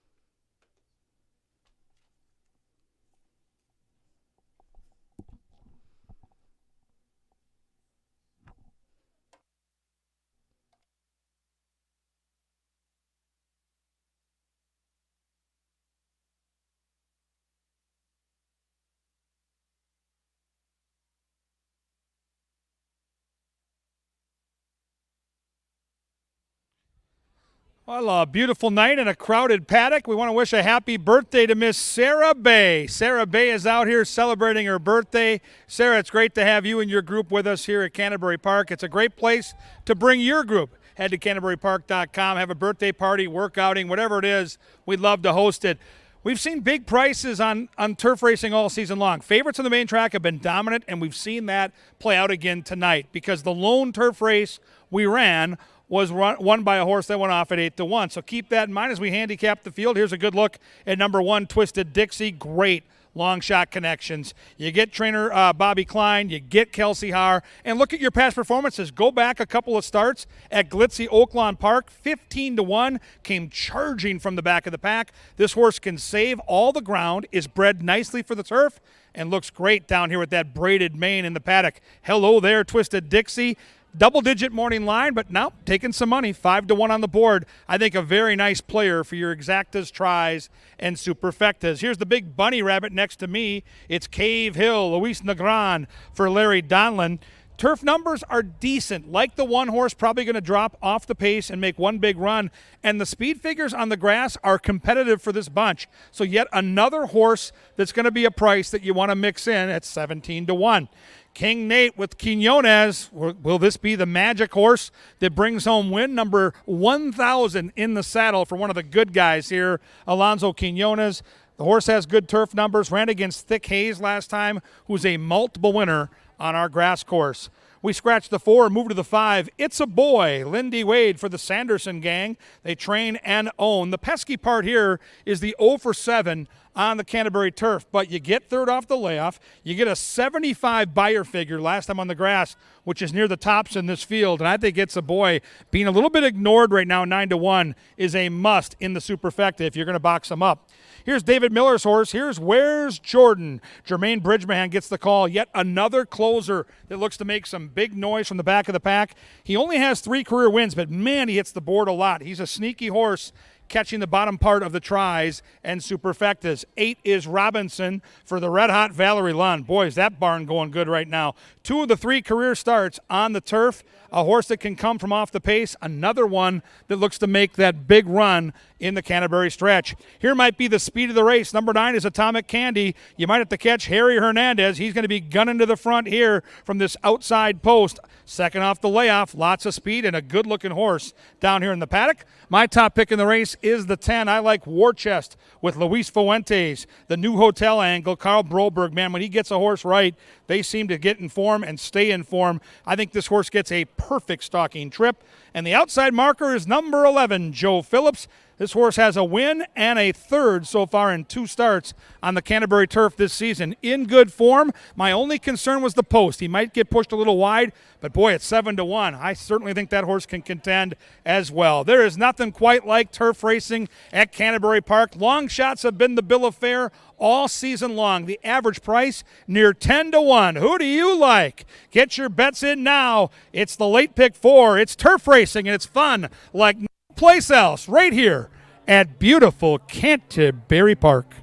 Well, a beautiful night and a crowded paddock. We want to wish a happy birthday to Miss Sarah Bay. Sarah Bay is out here celebrating her birthday. Sarah, it's great to have you and your group with us here at Canterbury Park. It's a great place to bring your group. Head to CanterburyPark.com, have a birthday party, work outing, whatever it is. We'd love to host it. We've seen big prices on turf racing all season long. Favorites on the main track have been dominant, and we've seen that play out again tonight because the lone turf race we ran was won by a horse that went off at 8-1. So keep that in mind as we handicap the field. Here's a good look at number 1, Twisted Dixie. Great long shot connections. You get trainer Bobby Klein, you get Kelsey Haar, and look at your past performances. Go back a couple of starts at glitzy Oaklawn Park, 15-1, came charging from the back of the pack. This horse can save all the ground, is bred nicely for the turf, and looks great down here with that braided mane in the paddock. Hello there, Twisted Dixie. Double-digit morning line, but now taking some money, 5-1 on the board. I think a very nice player for your exactas, tries, and superfectas. Here's the big bunny rabbit next to me. It's Cave Hill, Luis Negron for Larry Donlin. Turf numbers are decent. Like the one horse, probably going to drop off the pace and make one big run. And the speed figures on the grass are competitive for this bunch. So yet another horse that's going to be a price that you want to mix in at 17-1. King Nate with Quinones. Will this be the magic horse that brings home win number 1,000 in the saddle for one of the good guys here, Alonso Quinones? The horse has good turf numbers, ran against Thick Hayes last time, who's a multiple winner on our grass course. We scratch the 4, move to the 5. It's a Boy, Lindy Wade for the Sanderson gang. They train and own. The pesky part here is the 0 for 7 on the Canterbury turf, but you get third off the layoff. You get a 75 buyer figure last time on the grass, which is near the tops in this field, and I think It's a Boy being a little bit ignored right now, 9-1, is a must in the superfecta if you're going to box them up. Here's David Miller's horse. Here's Where's Jordan. Jermaine Bridgman gets the call. Yet another closer that looks to make some big noise from the back of the pack. He only has 3 career wins, but man, he hits the board a lot. He's a sneaky horse, catching the bottom part of the tries and superfectas. 8 is Robinson for the red-hot Valerie Lund. Boy, is that barn going good right now. 2 of the 3 career starts on the turf. A horse that can come from off the pace. Another one that looks to make that big run in the Canterbury stretch. Here might be the speed of the race. Number 9 is Atomic Candy. You might have to catch Harry Hernandez. He's going to be gunning to the front here from this outside post. Second off the layoff, lots of speed and a good-looking horse down here in the paddock. My top pick in the race is the 10. I like Warchest with Luis Fuentes, the new hotel angle. Carl Broberg, man, when he gets a horse right, they seem to get in form and stay in form. I think this horse gets a perfect stalking trip. And the outside marker is number 11, Joe Phillips. This horse has a win and a third so far in 2 starts on the Canterbury turf this season. In good form. My only concern was the post. He might get pushed a little wide, but boy, it's 7-1. I certainly think that horse can contend as well. There is nothing quite like turf racing at Canterbury Park. Long shots have been the bill of fare all season long. The average price near 10-1. Who do you like? Get your bets in now. It's the late pick 4. It's turf racing and it's fun like no place else right here at beautiful Canterbury Park.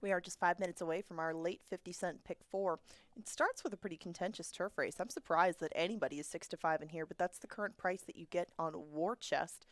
We are just 5 minutes away from our late 50-cent pick four. It starts with a pretty contentious turf race. I'm surprised that anybody is 6-5 in here, but that's the current price that you get on War Chest.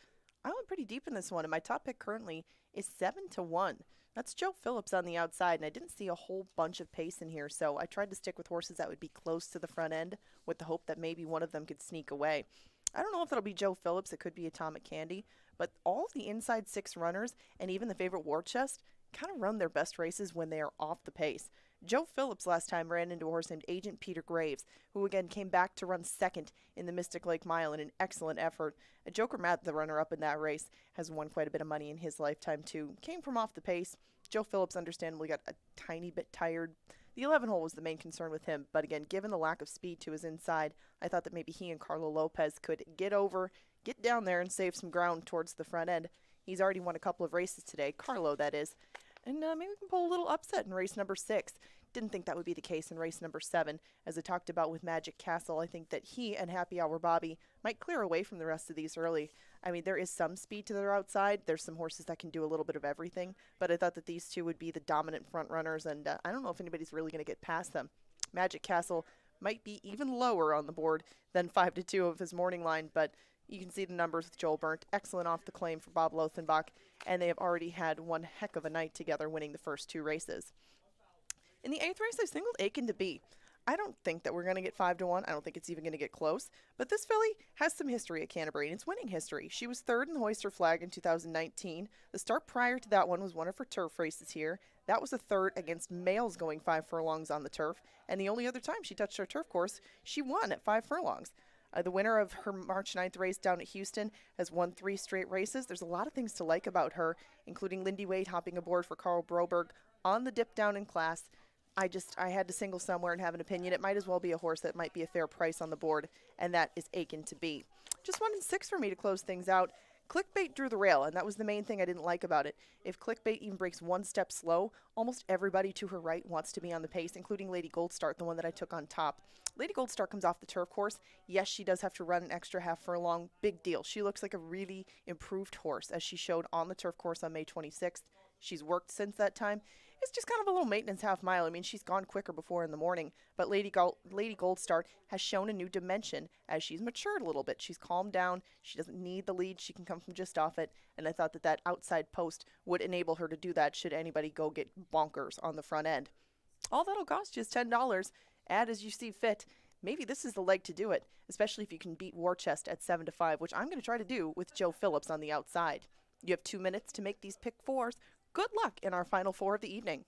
I went pretty deep in this one, and my top pick currently is 7-1. That's Joe Phillips on the outside, and I didn't see a whole bunch of pace in here, so I tried to stick with horses that would be close to the front end with the hope that maybe one of them could sneak away. I don't know if that'll be Joe Phillips. It could be Atomic Candy, but all of the inside six runners and even the favorite War Chest kind of run their best races when they are off the pace. Joe Phillips last time ran into a horse named Agent Peter Graves, who again came back to run second in the Mystic Lake Mile in an excellent effort. Joker Matt, the runner-up in that race, has won quite a bit of money in his lifetime too. Came from off the pace. Joe Phillips understandably got a tiny bit tired. The 11 hole was the main concern with him, but again, given the lack of speed to his inside, I thought that maybe he and Carlo Lopez could get down there and save some ground towards the front end. He's already won a couple of races today, Carlo that is, and maybe we can pull a little upset in race number 6. Didn't think that would be the case in race number 7. As I talked about with Magic Castle, I think that he and Happy Hour Bobby might clear away from the rest of these early. I mean, there is some speed to their outside. There's some horses that can do a little bit of everything, but I thought that these two would be the dominant front runners, and I don't know if anybody's really going to get past them. Magic Castle might be even lower on the board than 5-2 of his morning line, but you can see the numbers with Joel Burnt. Excellent off the claim for Bob Lothenbach, and they have already had one heck of a night together, winning the first 2 races. In the 8th race, I singled Aiken to B. I don't think that we're going to get 5-1. I don't think it's even going to get close. But this filly has some history at Canterbury, and it's winning history. She was 3rd in the Hoister Flag in 2019. The start prior to that one was one of her turf races here. That was a 3rd against males going 5 furlongs on the turf. And the only other time she touched our turf course, she won at 5 furlongs. The winner of her March 9th race down at Houston has won 3 straight races. There's a lot of things to like about her, including Lindy Wade hopping aboard for Carl Broberg on the dip down in class. I had to single somewhere and have an opinion. It might as well be a horse that might be a fair price on the board, and that is Aiken to be. Just 1 and 6 for me to close things out. Clickbait drew the rail, and that was the main thing I didn't like about it. If Clickbait even breaks 1 step slow, almost everybody to her right wants to be on the pace, including Lady Goldstart, the one that I took on top. Lady Goldstart comes off the turf course. Yes, she does have to run an extra half furlong. Big deal. She looks like a really improved horse, as she showed on the turf course on May 26th. She's worked since that time. It's just kind of a little maintenance half mile. I mean, she's gone quicker before in the morning, but Lady Goldstart has shown a new dimension as she's matured a little bit. She's calmed down. She doesn't need the lead. She can come from just off it, and I thought that that outside post would enable her to do that should anybody go get bonkers on the front end. All that'll cost you is $10. Add as you see fit. Maybe this is the leg to do it, especially if you can beat War Chest at 7-5, which I'm going to try to do with Joe Phillips on the outside. You have 2 minutes to make these pick fours. Good luck in our final 4 of the evening.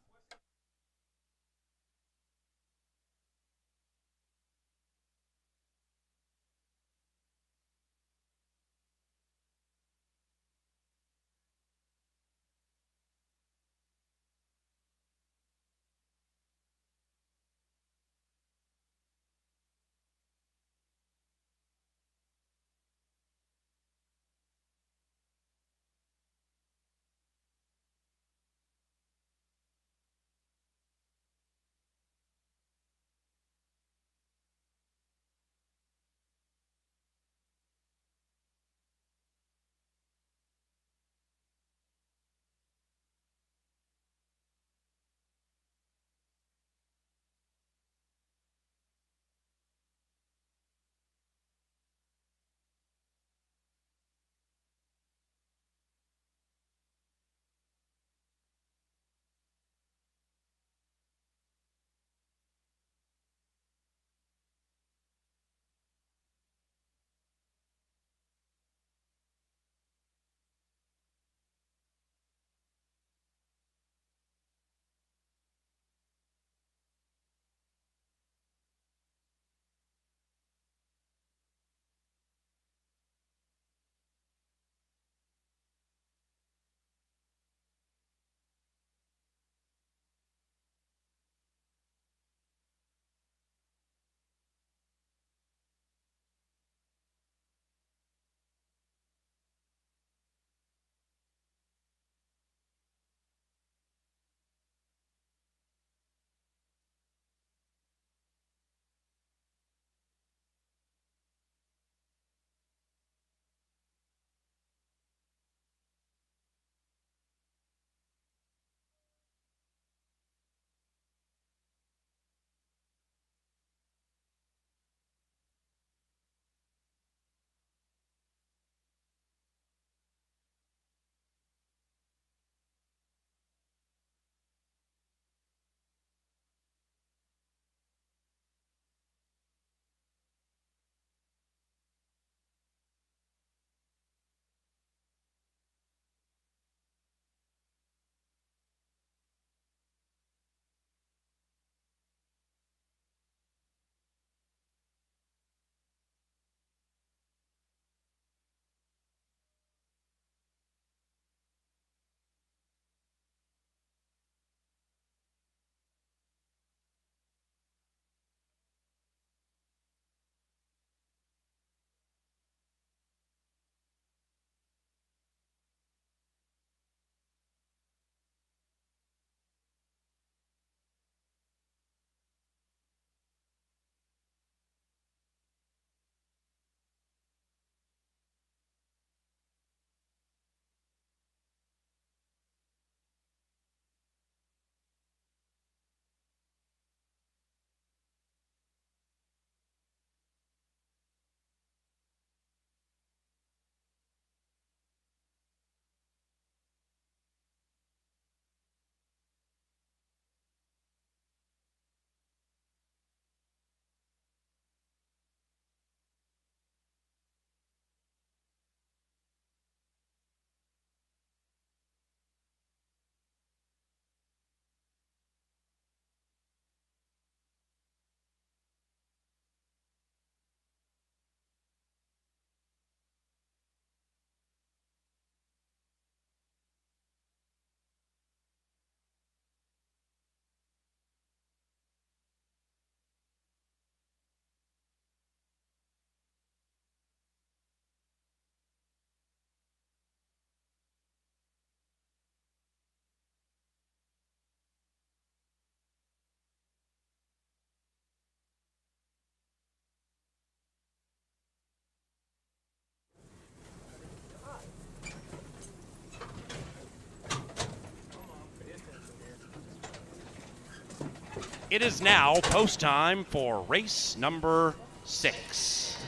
It is now post time for race number 6.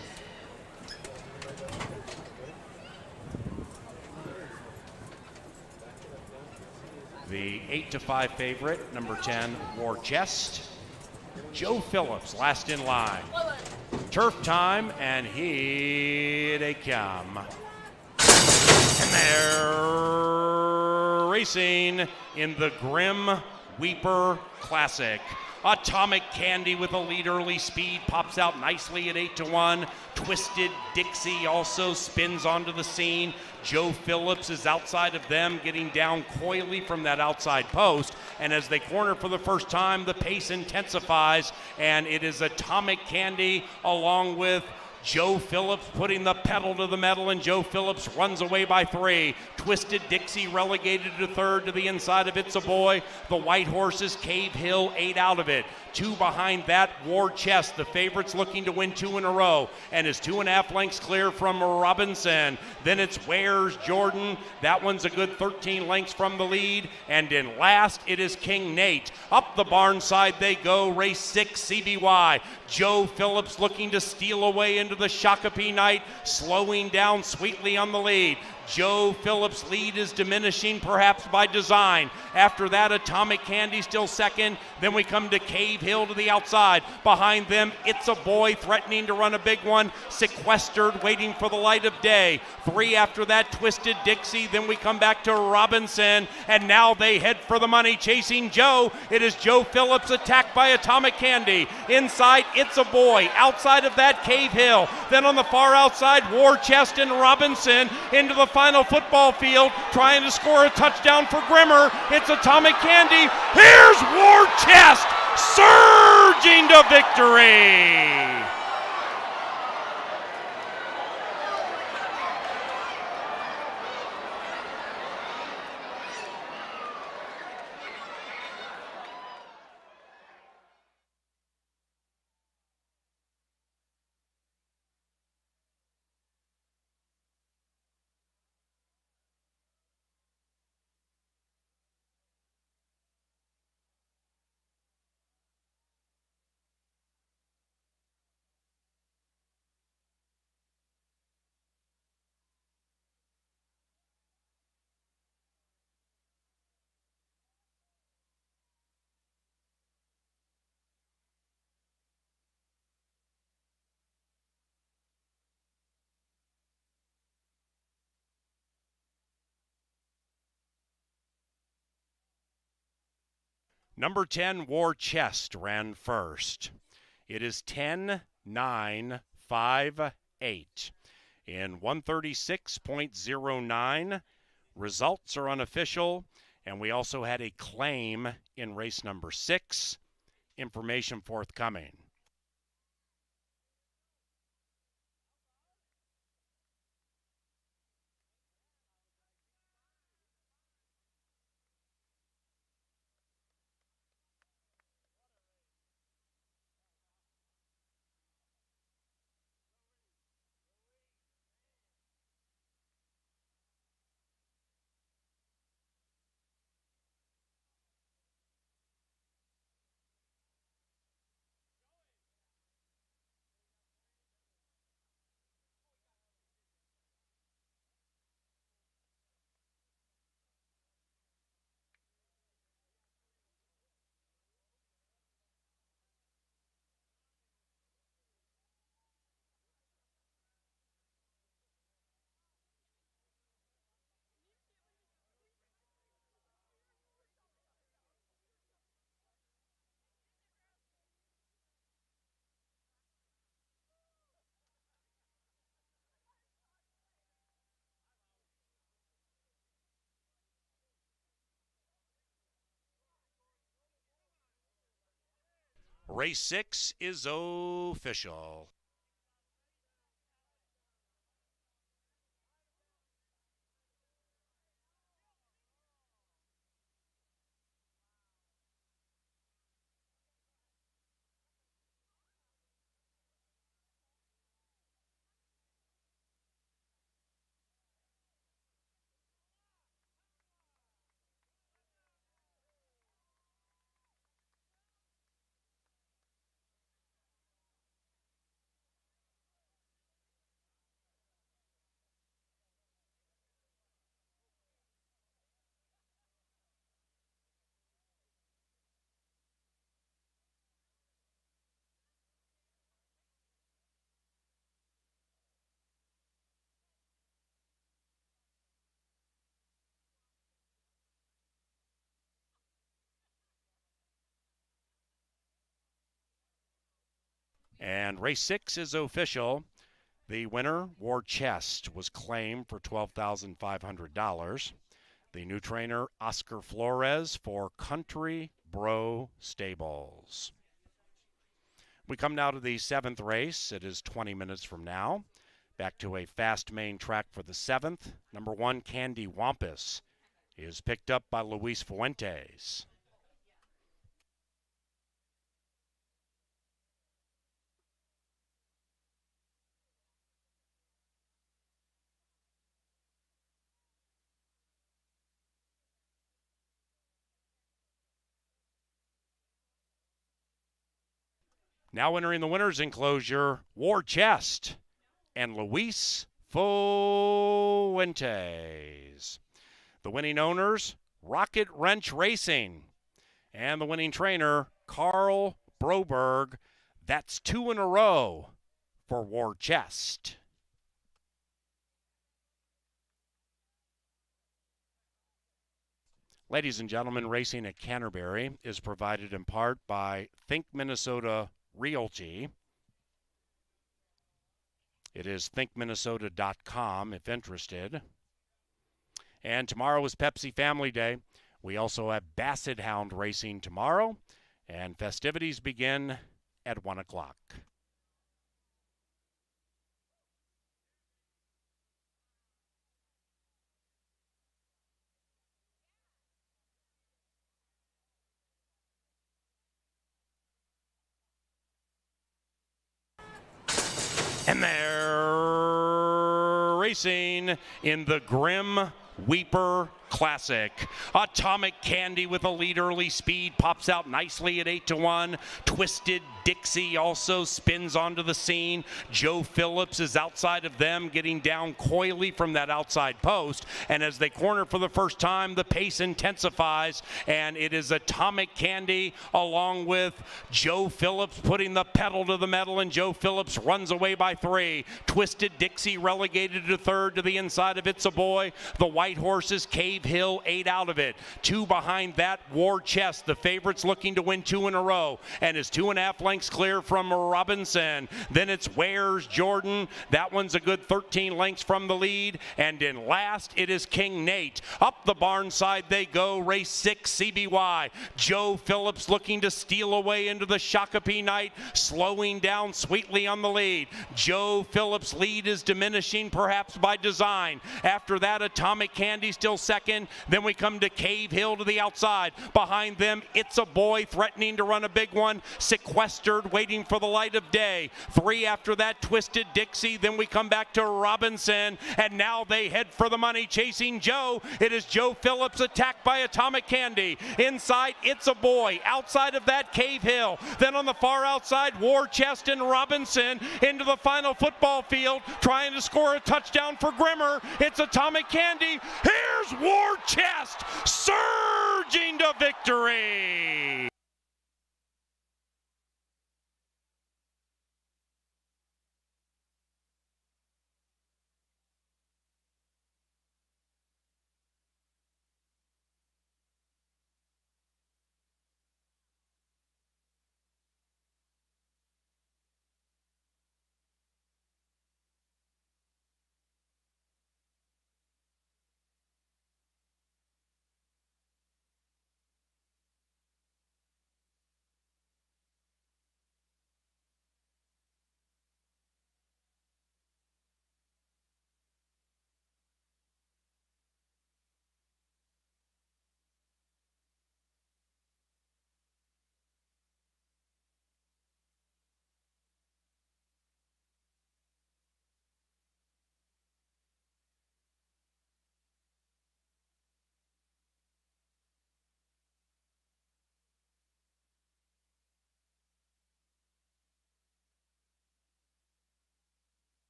The 8-5 favorite, number 10, War Chest. Joe Phillips, last in line. Turf time, and here they come. And they're racing in the Grim Weeper Classic. Atomic Candy with a lead early speed pops out nicely at 8-1. Twisted Dixie also spins onto the scene. Joe Phillips is outside of them, getting down coyly from that outside post. And as they corner for the first time, the pace intensifies, and it is Atomic Candy along with Joe Phillips putting the pedal to the metal, and Joe Phillips runs away by 3. Twisted Dixie relegated to third to the inside of It's a Boy. The White Horses, Cave Hill, 8 out of it. 2 behind that, War Chest, the favorites looking to win 2 in a row, and is 2.5 lengths clear from Robinson. Then it's Where's Jordan. That one's a good 13 lengths from the lead. And in last, it is King Nate. Up the barn side they go, race 6, CBY. Joe Phillips looking to steal away into the Shakopee night, slowing down sweetly on the lead. Joe Phillips' lead is diminishing, perhaps by design. After that, Atomic Candy still second. Then we come to Cave Hill to the outside. Behind them, It's a Boy threatening to run a big one. Sequestered, waiting for the light of day. 3 after that, Twisted Dixie. Then we come back to Robinson. And now they head for the money, chasing Joe. It is Joe Phillips attacked by Atomic Candy. Inside, It's a Boy. Outside of that, Cave Hill. Then on the far outside, War Chest and Robinson into the final football field, trying to score a touchdown for Grimmer. It's Atomic Candy. Here's War Chest surging to victory. Number 10, War Chest, ran first. It is 10-9-5-8 in 136.09. Results are unofficial, and we also had a claim in race number 6. Information forthcoming. Race 6 is official. And race 6 is official. The winner, War Chest, was claimed for $12,500. The new trainer, Oscar Flores, for Country Bro Stables. We come now to the 7th race. It is 20 minutes from now. Back to a fast main track for the 7th. Number 1, Candy Wampus, is picked up by Luis Fuentes. Now entering the winner's enclosure, War Chest and Luis Fuentes. The winning owners, Rocket Wrench Racing. And the winning trainer, Carl Broberg. That's 2 in a row for War Chest. Ladies and gentlemen, racing at Canterbury is provided in part by Think Minnesota Realty. It is thinkminnesota.com if interested. And tomorrow is Pepsi Family Day. We also have Basset Hound racing tomorrow, and festivities begin at 1 o'clock. And they're racing in the Grim Weeper Classic. Atomic Candy with a lead early speed pops out nicely at 8-1. Twisted Dixie also spins onto the scene. Joe Phillips is outside of them, getting down coyly from that outside post. And as they corner for the first time, the pace intensifies, and it is Atomic Candy along with Joe Phillips putting the pedal to the metal, and Joe Phillips runs away by 3. Twisted Dixie relegated to 3rd to the inside of It's a Boy. The white horses, Cave Hill, 8 out of it. 2 behind that, War Chest, the favorites looking to win 2 in a row, and is 2.5 lengths clear from Robinson. Then it's Where's Jordan. That one's a good 13 lengths from the lead. And in last, it is King Nate. Up the barn side they go, race 6, CBY. Joe Phillips looking to steal away into the Shakopee night, slowing down sweetly on the lead. Joe Phillips' lead is diminishing, perhaps by design. After that, Atomic Candy still second. Then we come to Cave Hill to the outside. Behind them, It's a Boy threatening to run a big one. Sequestered, waiting for the light of day. 3 after that, Twisted Dixie. Then we come back to Robinson, and now they head for the money, chasing Joe. It is Joe Phillips attacked by Atomic Candy. Inside, It's a Boy. Outside of that, Cave Hill. Then on the far outside, War Chest and Robinson into the final football field, trying to score a touchdown for Grimmer. It's Atomic Candy. Here's War Chest surging to victory.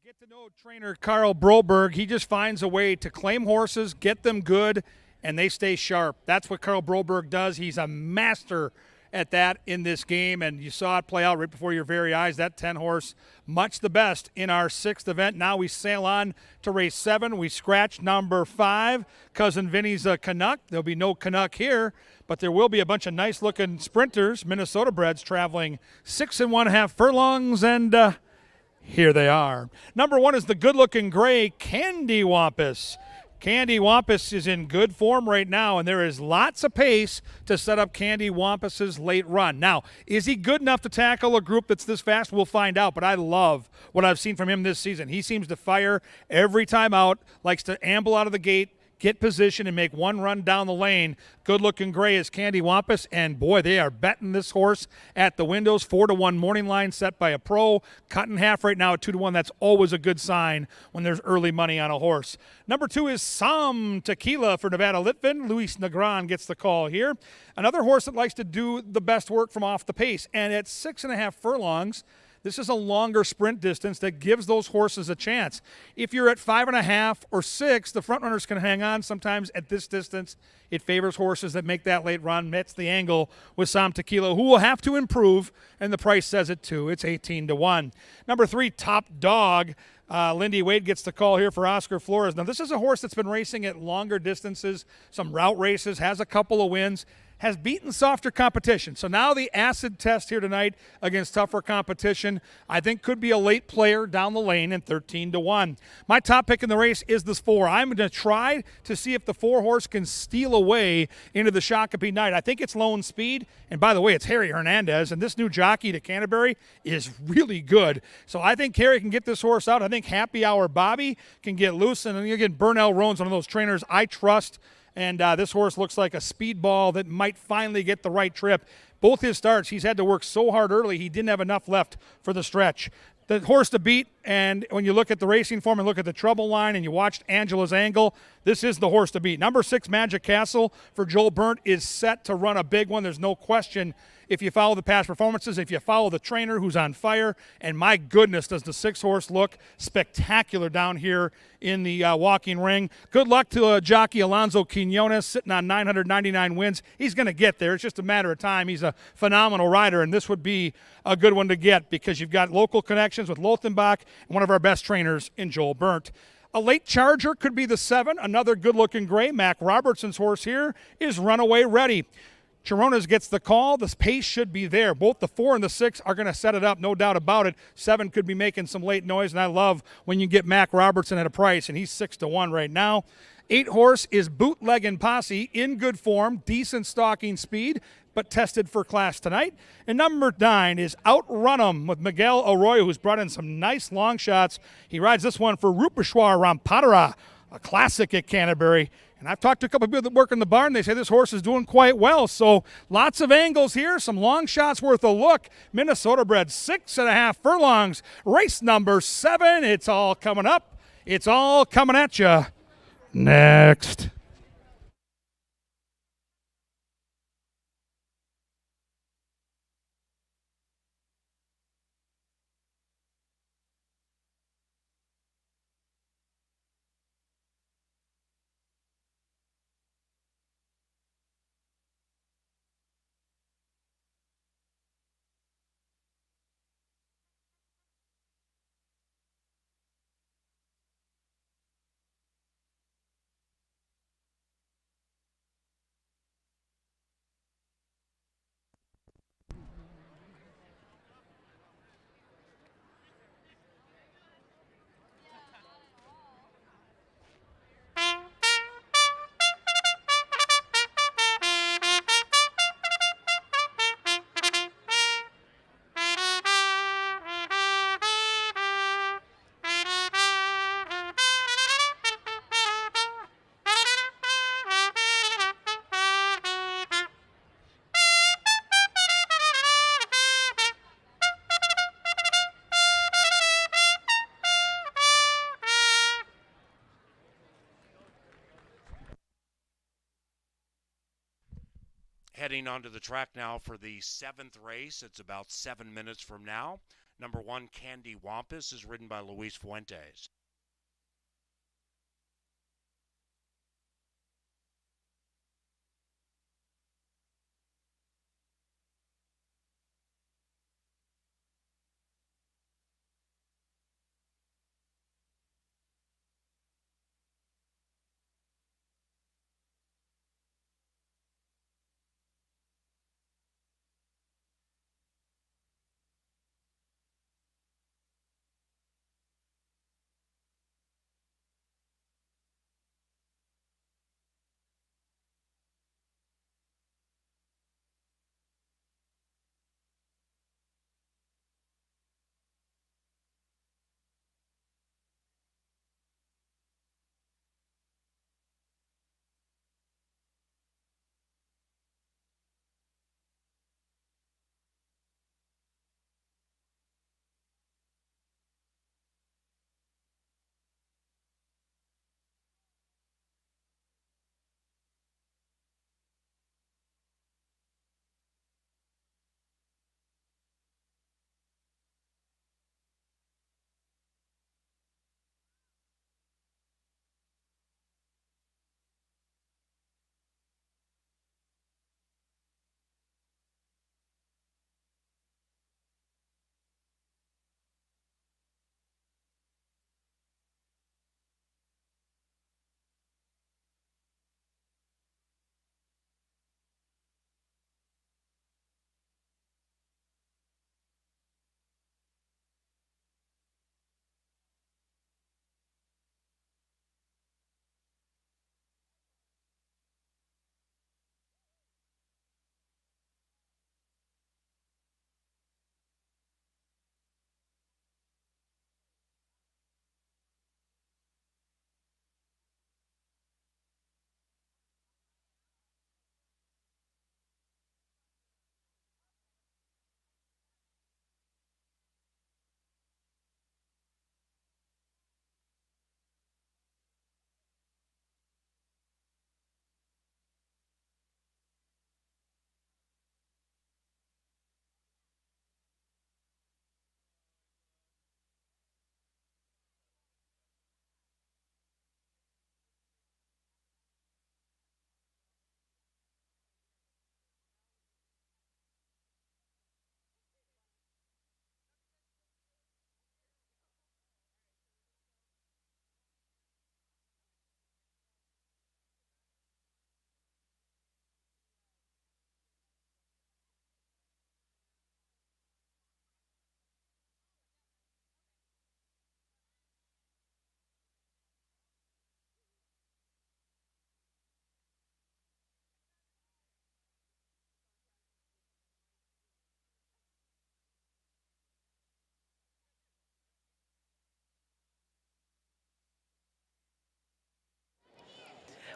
get to know trainer Carl Broberg. He just finds a way to claim horses, get them good, and they stay sharp. That's what Carl Broberg does. He's a master at that in this game, and you saw it play out right before your very eyes. That 10-horse, much the best in our 6th event. Now we sail on to race 7. We scratch number 5. Cousin Vinnie's a Canuck. There'll be no Canuck here, but there will be a bunch of nice-looking sprinters, Minnesota breds, traveling 6 1/2 furlongs, and here they are. Number 1 is the good-looking gray Candy Wampus. Candy Wampus is in good form right now, and there is lots of pace to set up Candy Wampus's late run. Now, is he good enough to tackle a group that's this fast? We'll find out, but I love what I've seen from him this season. He seems to fire every time out, likes to amble out of the gate, get position, and make one run down the lane. Good-looking gray is Candy Wampus, and boy, they are betting this horse at the windows. 4-1 morning line set by a pro. Cut in half right now at 2-1. That's always a good sign when there's early money on a horse. Number 2 is Some Tequila for Nevada Litvin. Luis Negron gets the call here. Another horse that likes to do the best work from off the pace, and at 6 1/2 furlongs, this is a longer sprint distance that gives those horses a chance. If you're at 5 1/2 or 6, the front runners can hang on. Sometimes at this distance, it favors horses that make that late run. That's the angle with Sam Tequila, who will have to improve, and the price says it too. It's 18-1. Number 3, Top Dog. Lindy Wade gets the call here for Oscar Flores. Now, this is a horse that's been racing at longer distances, some route races, has a couple of wins, has beaten softer competition. So now the acid test here tonight against tougher competition, I think could be a late player down the lane in 13-1. My top pick in the race is this 4. I'm going to try to see if the 4 horse can steal away into the Shakopee night. I think it's Lone Speed, and by the way, it's Harry Hernandez, and this new jockey to Canterbury is really good. So I think Harry can get this horse out. I think Happy Hour Bobby can get loose, and then again, Burnell Roan's one of those trainers I trust. And this horse looks like a speedball that might finally get the right trip. Both his starts, he's had to work so hard early, he didn't have enough left for the stretch. The horse to beat, and when you look at the racing form and look at the trouble line and you watched Angela's angle, this is the horse to beat. Number 6, Magic Castle for Joel Burnt is set to run a big one. There's no question if you follow the past performances, if you follow the trainer who's on fire, and my goodness, does the 6 horse look spectacular down here in the walking ring. Good luck to jockey Alonso Quinones, sitting on 999 wins. He's going to get there. It's just a matter of time. He's a phenomenal rider, and this would be a good one to get because you've got local connections with Lothenbach and one of our best trainers in Joel Burnt. A late charger could be the 7. Another good-looking gray. Mac Robertson's horse here is Runaway Ready. Chironas gets the call. The pace should be there. Both the 4 and the 6 are going to set it up, no doubt about it. 7 could be making some late noise, and I love when you get Mac Robertson at a price, and he's 6-1 right now. 8 horse is Bootleggin' Posse, in good form, decent stalking speed, but tested for class tonight. And number 9 is Outrun 'em with Miguel Arroyo, who's brought in some nice long shots. He rides this one for Rupeshwar Rampadara, a classic at Canterbury. And I've talked to a couple of people that work in the barn. They say this horse is doing quite well. So lots of angles here, some long shots worth a look. Minnesota bred, 6 1/2 furlongs. Race number 7. It's all coming up. It's all coming at you next. Heading onto the track now for the 7th race. It's about 7 minutes from now. Number 1, Candy Wampus, is ridden by Luis Fuentes.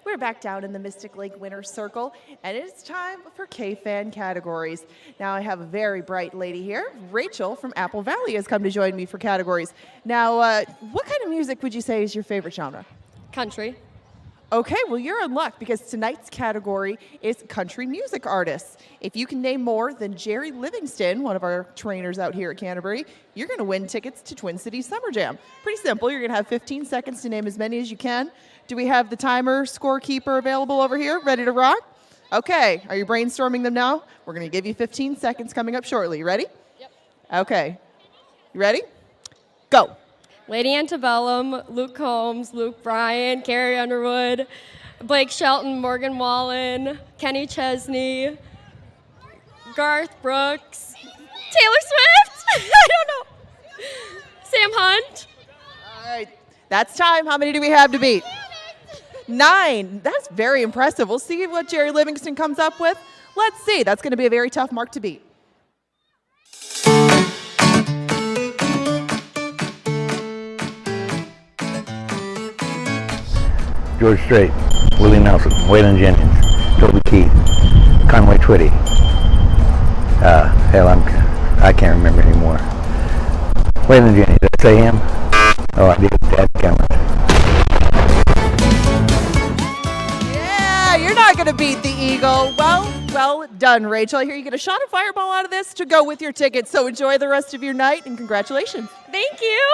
We're back down in the Mystic Lake Winner's Circle, and it's time for K-Fan categories. Now, I have a very bright lady here. Rachel from Apple Valley has come to join me for categories. Now, what kind of music would you say is your favorite genre? Country. Okay, well, you're in luck because tonight's category is country music artists. If you can name more than Jerry Livingston, one of our trainers out here at Canterbury, you're going to win tickets to Twin Cities Summer Jam. Pretty simple. You're going to have 15 seconds to name as many as you can. Do we have the timer scorekeeper available over here, ready to rock? Okay, are you brainstorming them now? We're going to give you 15 seconds coming up shortly. You ready? Yep. Okay. You ready? Go. Lady Antebellum, Luke Combs, Luke Bryan, Carrie Underwood, Blake Shelton, Morgan Wallen, Kenny Chesney, Garth Brooks, Taylor Swift, I don't know, Sam Hunt. All right, that's time. How many do we have to beat? 9. That's very impressive. We'll see what Jerry Livingston comes up with. Let's see. That's going to be a very tough mark to beat. George Strait, Willie Nelson, Waylon Jennings, Toby Keith, Conway Twitty. I can't remember anymore. Waylon Jennings, did I say him? Oh, I did. Dad Cameron. Yeah, you're not not going to beat the Eagle. Well done, Rachel. Here you get a shot of Fireball out of this to go with your ticket. So enjoy the rest of your night and congratulations. Thank you.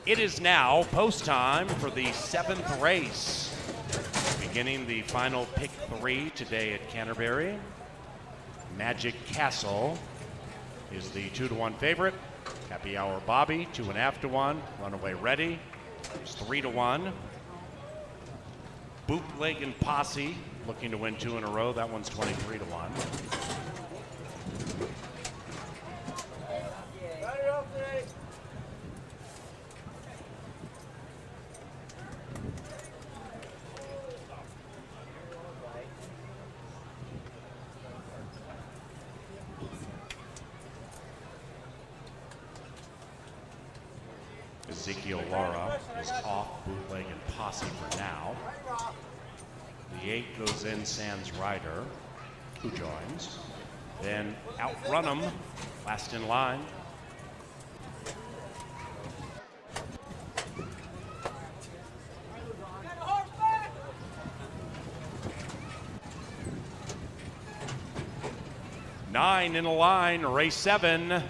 It is now post time for the 7th race. Beginning the final pick 3 today at Canterbury. Magic Castle is the 2-1 favorite. Happy Hour Bobby, 2.5-1. Runaway Ready is 3-1. Bootleg and Posse looking to win 2 in a row. That one's 23-1. Ezekiel Lara is off Bootleg and Posse for now. The 8 goes in Sans Rider, who joins. Then Outrun 'em, last in line. 9 in a line, race 7. They're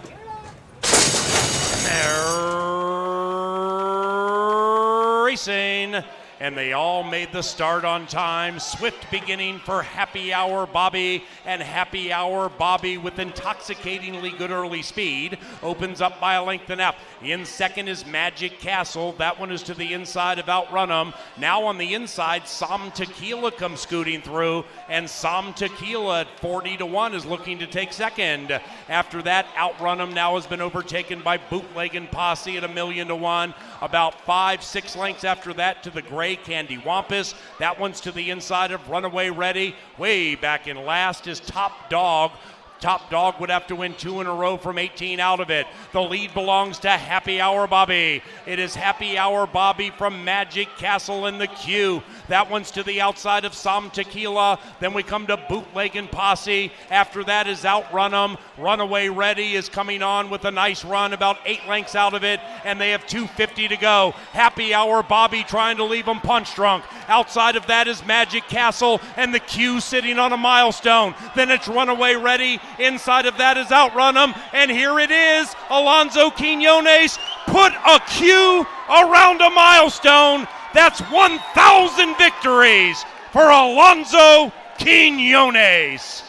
racing, and they all made the start on time. Swift beginning for Happy Hour Bobby, and Happy Hour Bobby with intoxicatingly good early speed opens up by a length and a half. In second is Magic Castle. That one is to the inside of Outrun 'em. Now on the inside, Som Tequila comes scooting through, and Som Tequila at 40-1 is looking to take second. After that, Outrun 'em now has been overtaken by Bootleggin' Posse at 1,000,000 to 1. About 5-6 lengths after that to the gray Candy Wampus. That one's to the inside of Runaway Ready. Way back in last is Top Dog. Top Dog would have to win 2 in a row from 18 out of it. The lead belongs to Happy Hour Bobby. It is Happy Hour Bobby from Magic Castle in the queue. That one's to the outside of Som Tequila. Then we come to Bootleggin' Posse. After that is Outrun 'em. Runaway Ready is coming on with a nice run, about 8 lengths out of it, and they have 2:50 to go. Happy Hour Bobby trying to leave them punch drunk. Outside of that is Magic Castle and the queue sitting on a Milestone. Then it's Runaway Ready. Inside of that is Outrun 'em, and here it is. Alonso Quinones put a queue around a Milestone. That's 1,000 victories for Alonso Quinones.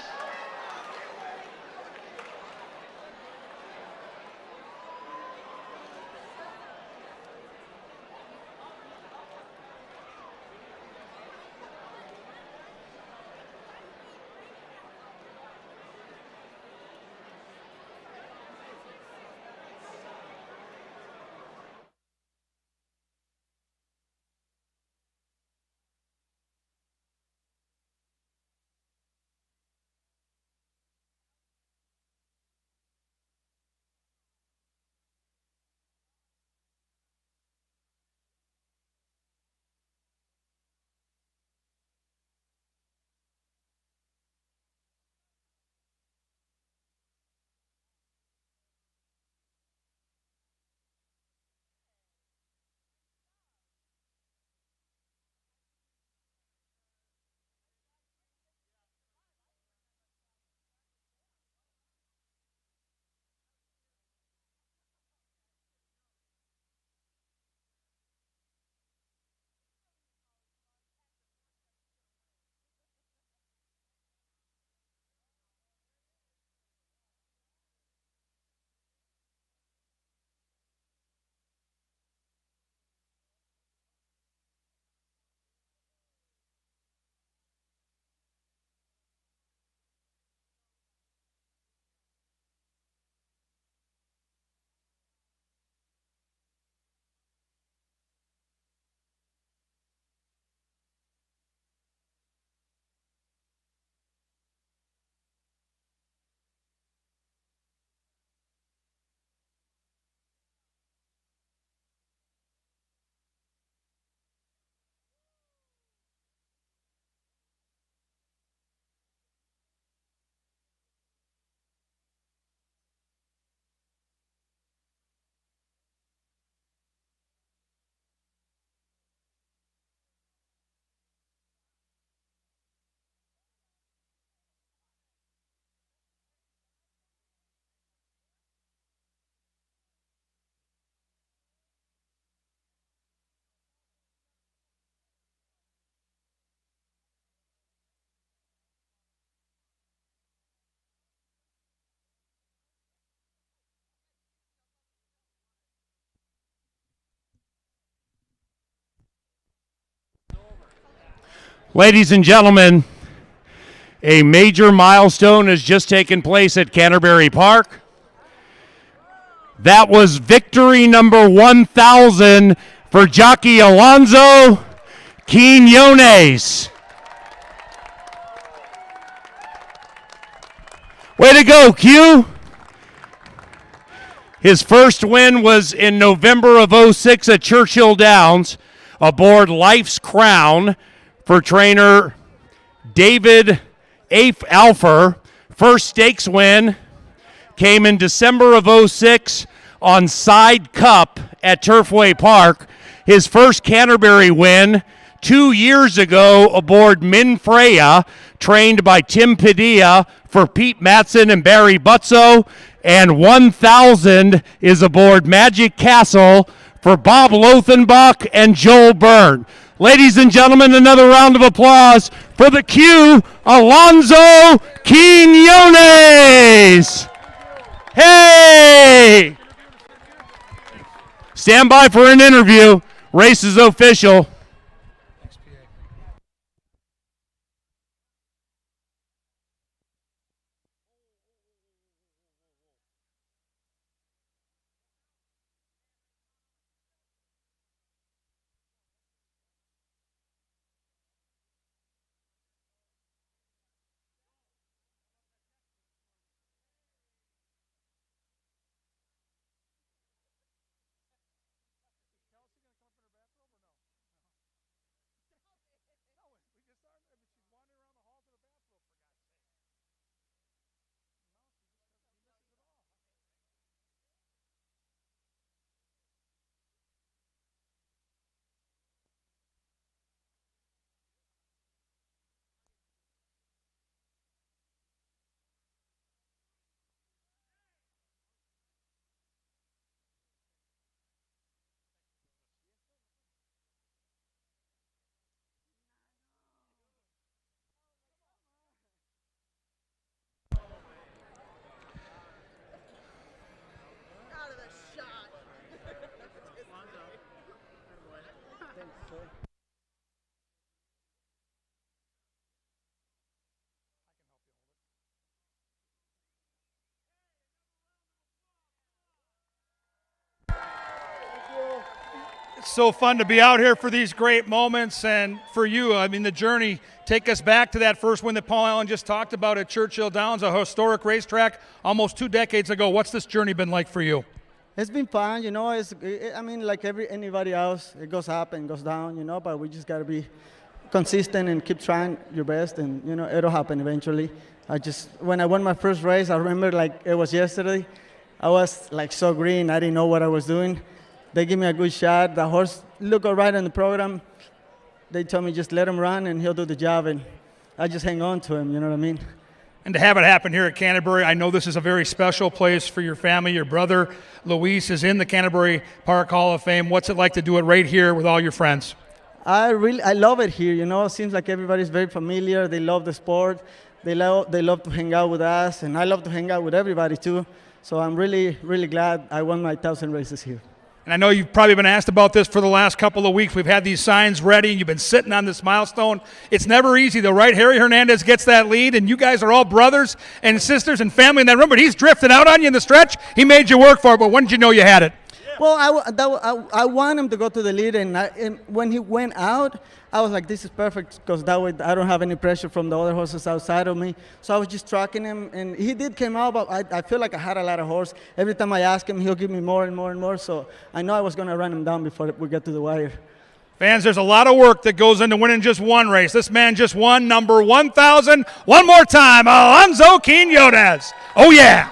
Ladies and gentlemen, a major milestone has just taken place at Canterbury Park. That was victory number 1,000 for jockey Alonso Quinones. Way to go, Q. His first win was in November of '06 at Churchill Downs aboard Life's Crown for trainer David Alfer. First stakes win came in December of '06 on Side Cup at Turfway Park. His first Canterbury win 2 years ago aboard Minfreya, trained by Tim Padilla for Pete Matson and Barry Butzo, and 1,000 is aboard Magic Castle for Bob Lothenbach and Joel Byrne. Ladies and gentlemen, another round of applause for the Q, Alonzo Quinones. Hey! Stand by for an interview. Race is official. It's so fun to be out here for these great moments, and for you, I mean, the journey. Take us back to that first win that Paul Allen just talked about at Churchill Downs, a historic racetrack almost 2 decades ago. What's this journey been like for you? It's been fun, you know. I mean, like anybody else, it goes up and goes down, you know. But we just gotta be consistent and keep trying your best, and you know, it'll happen eventually. When I won my first race, I remember like it was yesterday. I was like so green, I didn't know what I was doing. They give me a good shot. The horse looked all right in the program. They told me just let him run and he'll do the job, and I just hang on to him, you know what I mean? And to have it happen here at Canterbury, I know this is a very special place for your family. Your brother, Luis, is in the Canterbury Park Hall of Fame. What's it like to do it right here with all your friends? I love it here, you know. It seems like everybody's very familiar. They love the sport. They love to hang out with us, and I love to hang out with everybody too. So I'm really, really glad I won my 1,000 races here. And I know you've probably been asked about this for the last couple of weeks. We've had these signs ready, and you've been sitting on this milestone. It's never easy, though, right? Harry Hernandez gets that lead, and you guys are all brothers and sisters and family in that room, but he's drifting out on you in the stretch. He made you work for it, but when did you know you had it? Well, I want him to go to the lead, and when he went out, I was like, this is perfect, because that way I don't have any pressure from the other horses outside of me. So I was just tracking him, and he did come out, but I feel like I had a lot of horse. Every time I ask him, he'll give me more and more and more, so I know I was going to run him down before we get to the wire. Fans, there's a lot of work that goes into winning just one race. This man just won number 1,000. One more time, Alonzo Quinones. Oh, yeah.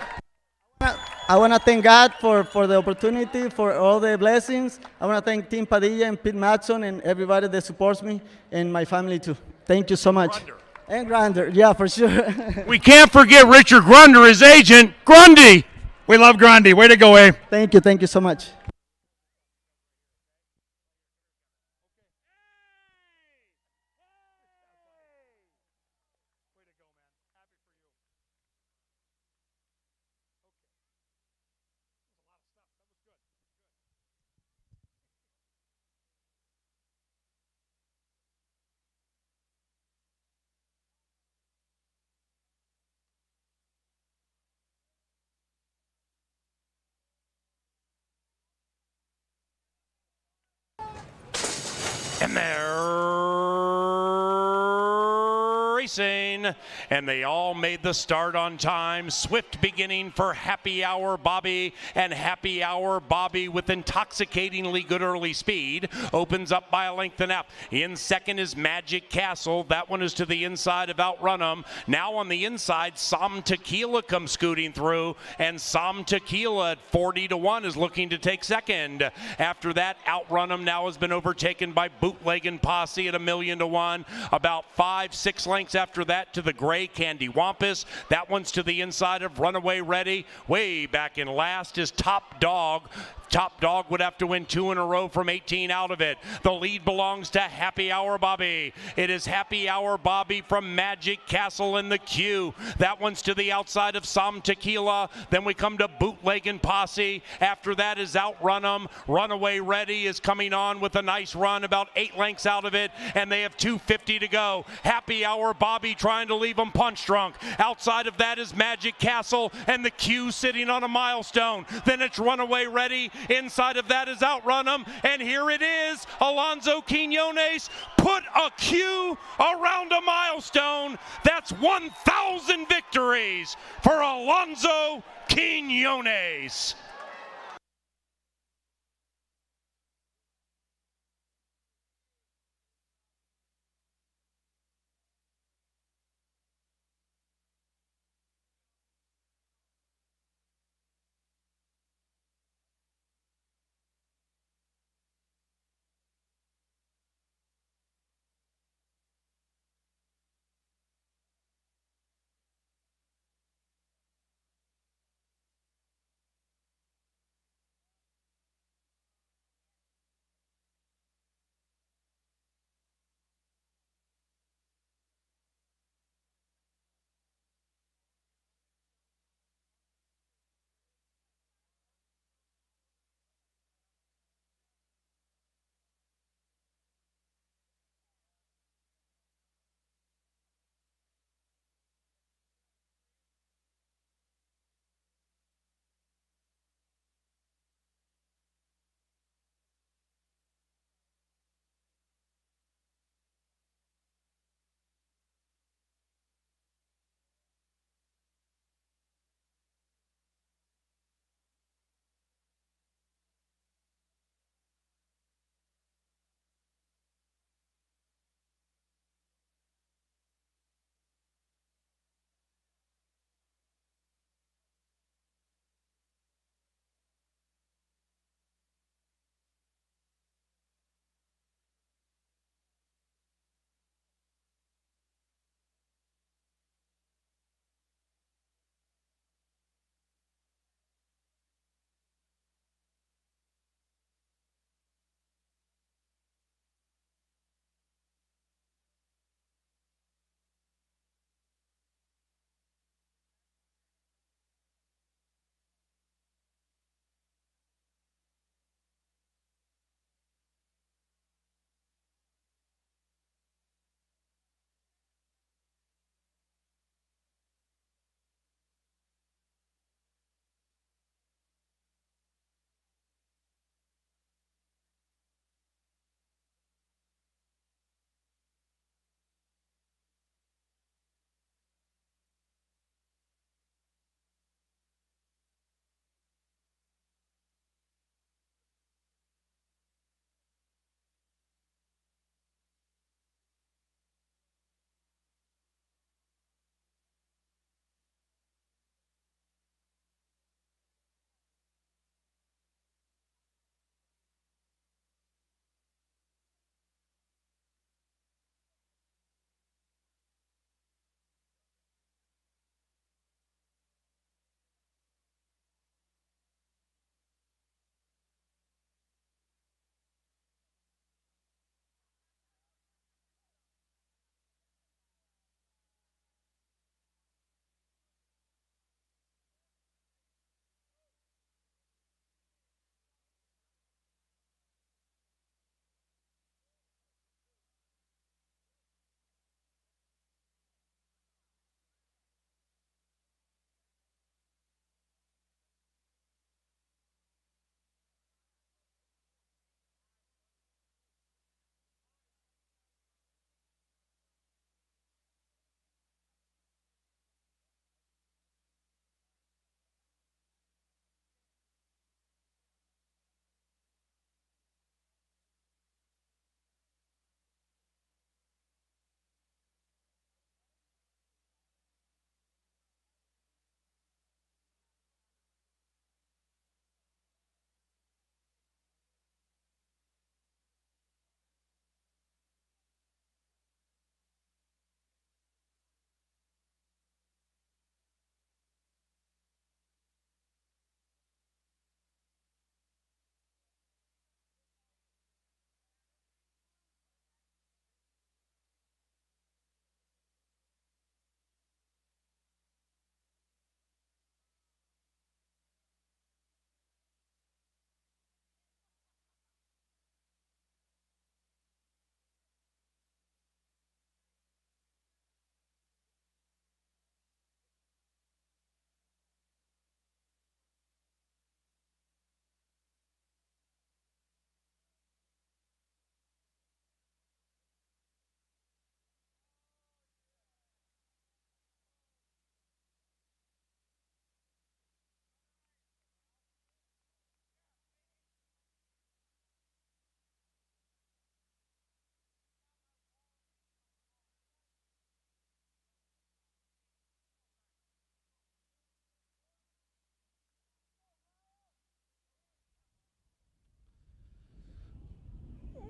I want to thank God for the opportunity, for all the blessings. I want to thank Team Padilla and Pete Matson and everybody that supports me, and my family too. Thank you so much. Grunder. And Grunder, yeah, for sure. We can't forget Richard Grunder, his agent. Grundy. We love Grundy. Way to go, eh? Thank you so much. And there racing, and they all made the start on time. Swift beginning for Happy Hour Bobby, and Happy Hour Bobby with intoxicatingly good early speed opens up by a length and a half. In second is Magic Castle. That one is to the inside of Outrun 'em. Now on the inside, Som Tequila comes scooting through, and Som Tequila at 40-1 is looking to take second. After that, Outrun 'em now has been overtaken by Bootleggin' Posse at 1,000,000 to 1. About 5-6 lengths after that to the gray Candy Wampus. That one's to the inside of Runaway Ready. Way back in last is Top Dog. Top Dog would have to win 2 in a row from 18 out of it. The lead belongs to Happy Hour Bobby. It is Happy Hour Bobby from Magic Castle in the queue. That one's to the outside of Som Tequila. Then we come to Bootleggin' Posse. After that is Outrun 'em. Runaway Ready is coming on with a nice run, about 8 lengths out of it, and they have 2:50 to go. Happy Hour Bobby trying to leave them punch drunk. Outside of that is Magic Castle, and the queue sitting on a Milestone. Then it's Runaway Ready. Inside of that is Outrun 'em, and here it is. Alonso Quinones put a queue around a Milestone. That's 1,000 victories for Alonso Quinones.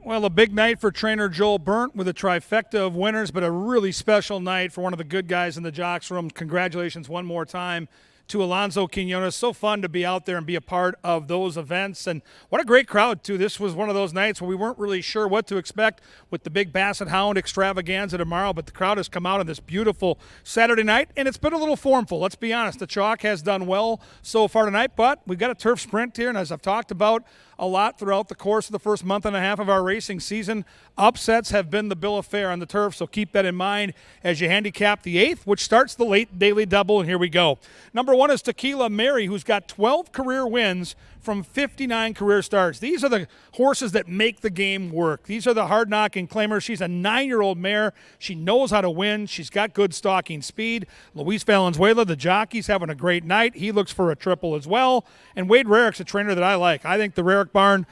Well, a big night for trainer Joel Burnt with a trifecta of winners, but a really special night for one of the good guys in the jocks room. Congratulations one more time to Alonzo Quinones. So fun to be out there and be a part of those events. And what a great crowd, too. This was one of those nights where we weren't really sure what to expect with the big Basset Hound extravaganza tomorrow, but the crowd has come out on this beautiful Saturday night, and it's been a little formful. Let's be honest. The chalk has done well so far tonight, but we've got a turf sprint here, and as I've talked about a lot throughout the course of the first month and a half of our racing season, upsets have been the bill of fare on the turf, so keep that in mind as you handicap the 8th, which starts the late daily double, and here we go. Number 1 is Tequila Mary, who's got 12 career wins from 59 career starts. These are the horses that make the game work. These are the hard-knocking claimers. She's a 9-year-old mare. She knows how to win. She's got good stalking speed. Luis Valenzuela, the jockey's having a great night. He looks for a triple as well. And Wade Rarick's a trainer that I like. I think the Rarick barn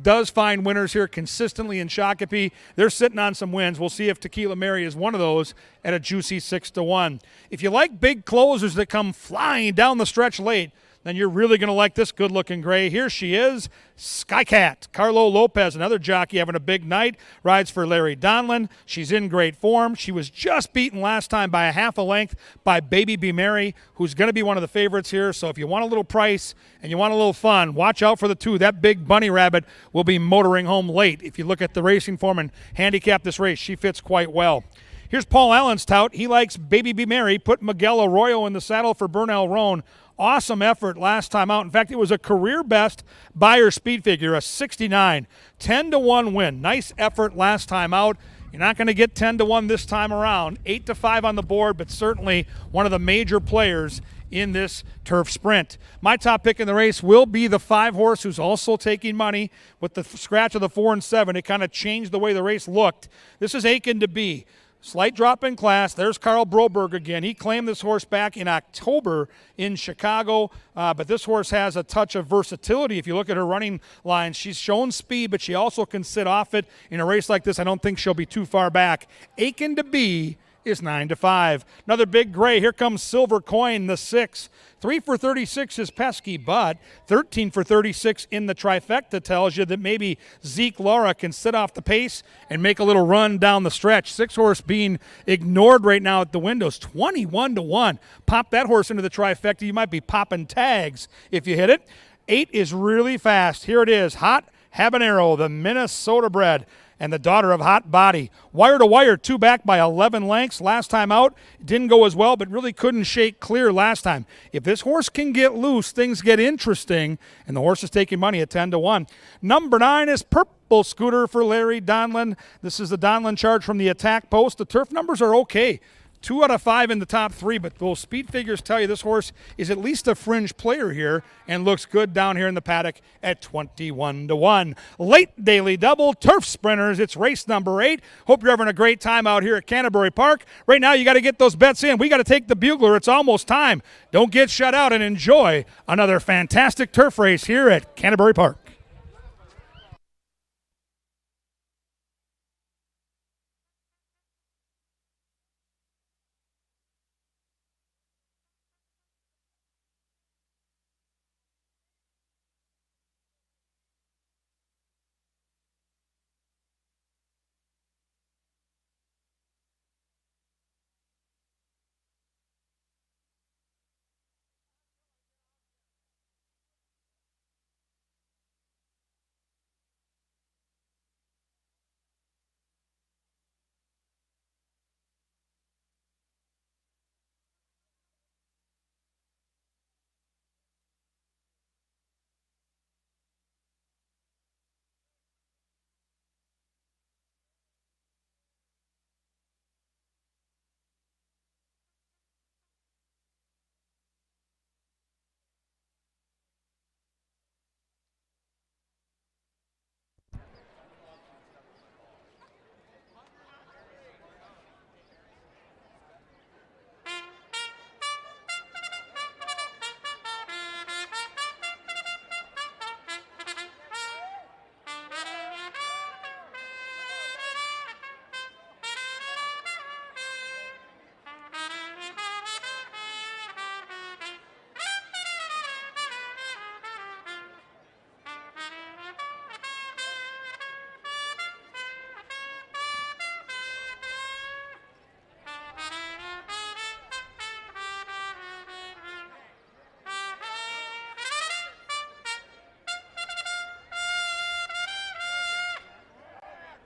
does find winners here consistently in Shakopee. They're sitting on some wins. We'll see if Tequila Mary is one of those at a juicy 6-1. If you like big closers that come flying down the stretch late, then you're really going to like this good-looking gray. Here she is, Skycat. Carlo Lopez, another jockey having a big night, rides for Larry Donlin. She's in great form. She was just beaten last time by a half a length by Baby Be Mary, who's going to be one of the favorites here. So if you want a little price and you want a little fun, watch out for the 2. That big bunny rabbit will be motoring home late. If you look at the racing form and handicap this race, she fits quite well. Here's Paul Allen's tout. He likes Baby Be Mary. Put Miguel Arroyo in the saddle for Bernal Roan. Awesome effort last time out. In fact, it was a career best Beyer speed figure, a 69. 10-1 win. Nice effort last time out. You're not going to get 10-1 this time around. 8-5 on the board, but certainly one of the major players in this turf sprint. My top pick in the race will be the 5 horse, who's also taking money with the scratch of the 4 and 7. It kind of changed the way the race looked. This is Aiken to Be. Slight drop in class. There's Carl Broberg again. He claimed this horse back in October in Chicago, but this horse has a touch of versatility. If you look at her running lines, she's shown speed, but she also can sit off it. In a race like this, I don't think she'll be too far back. Aiken to Be is 9-5. Another big gray. Here comes Silver Coin, the 6. 3 for 36 is pesky, but 13 for 36 in the trifecta tells you that maybe Zeke Laura can sit off the pace and make a little run down the stretch. 6 horse being ignored right now at the windows. 21-1. Pop that horse into the trifecta. You might be popping tags if you hit it. 8 is really fast. Here it is. Hot Habanero, the Minnesota bred, and the daughter of Hot Body. Wire to wire, 2 back by 11 lengths. Last time out, didn't go as well, but really couldn't shake clear last time. If this horse can get loose, things get interesting, and the horse is taking money at 10-1. Number 9 is Purple Scooter for Larry Donlin. This is the Donlin charge from the attack post. The turf numbers are okay. 2 out of 5 in the top 3, but those speed figures tell you this horse is at least a fringe player here and looks good down here in the paddock at 21-1. Late daily double, turf sprinters. It's race number 8. Hope you're having a great time out here at Canterbury Park. Right now, you got to get those bets in. We got to take the bugler. It's almost time. Don't get shut out and enjoy another fantastic turf race here at Canterbury Park.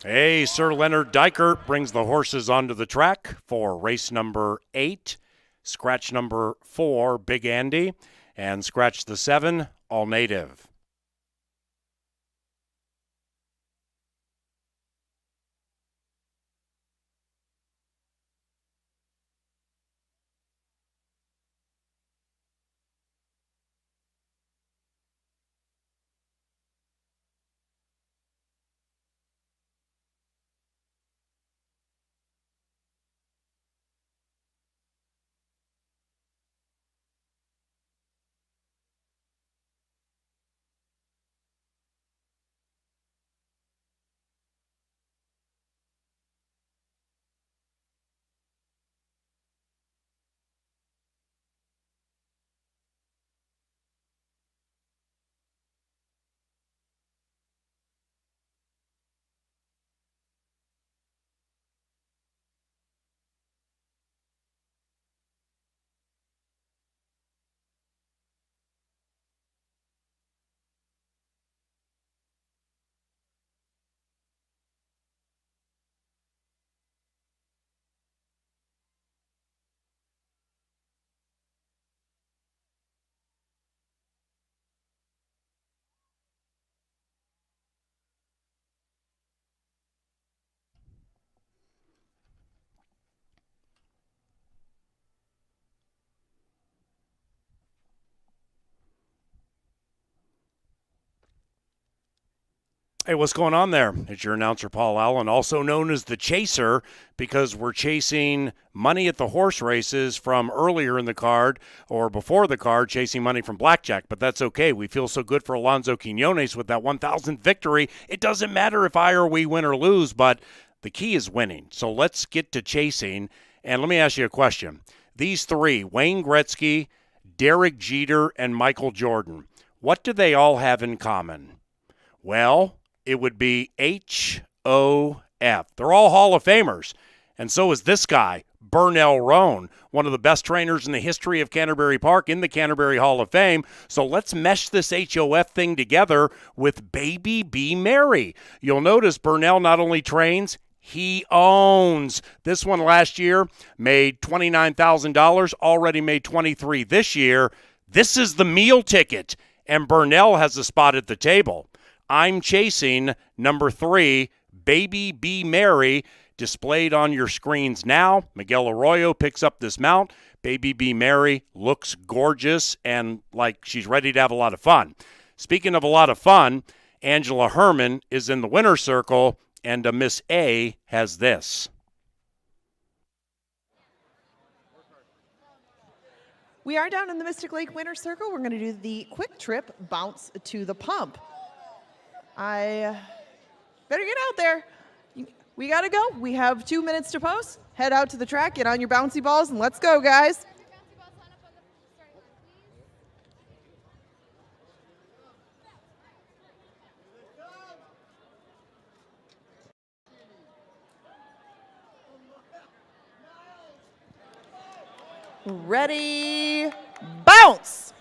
Hey, Sir Leonard Dykert brings the horses onto the track for race number 8, scratch number 4, Big Andy, and scratch the 7, All Native. Hey, what's going on there? It's your announcer, Paul Allen, also known as the Chaser, because we're chasing money at the horse races from earlier in the card or before the card, chasing money from blackjack. But that's okay. We feel so good for Alonso Quinones with that 1,000th victory. It doesn't matter if I or we win or lose, but the key is winning. So let's get to chasing. And let me ask you a question. These three, Wayne Gretzky, Derek Jeter, and Michael Jordan, what do they all have in common? Well, it would be HOF. They're all Hall of Famers. And so is this guy, Burnell Roan, one of the best trainers in the history of Canterbury Park in the Canterbury Hall of Fame. So let's mesh this HOF thing together with Baby Be Merry. You'll notice Burnell not only trains, he owns. This one last year made $29,000, already made $23,000 this year. This is the meal ticket, and Burnell has a spot at the table. I'm chasing number 3, Baby Be Merry, displayed on your screens now. Miguel Arroyo picks up this mount. Baby Be Merry looks gorgeous and like she's ready to have a lot of fun. Speaking of a lot of fun, Angela Herman is in the winner's circle, and Miss A has this. We are down in the Mystic Lake Winner's Circle. We're going to do the quick trip bounce to the pump. I better get out there. We got to go. We have 2 minutes to post. Head out to the track, get on your bouncy balls, and let's go, guys. Ready, bounce.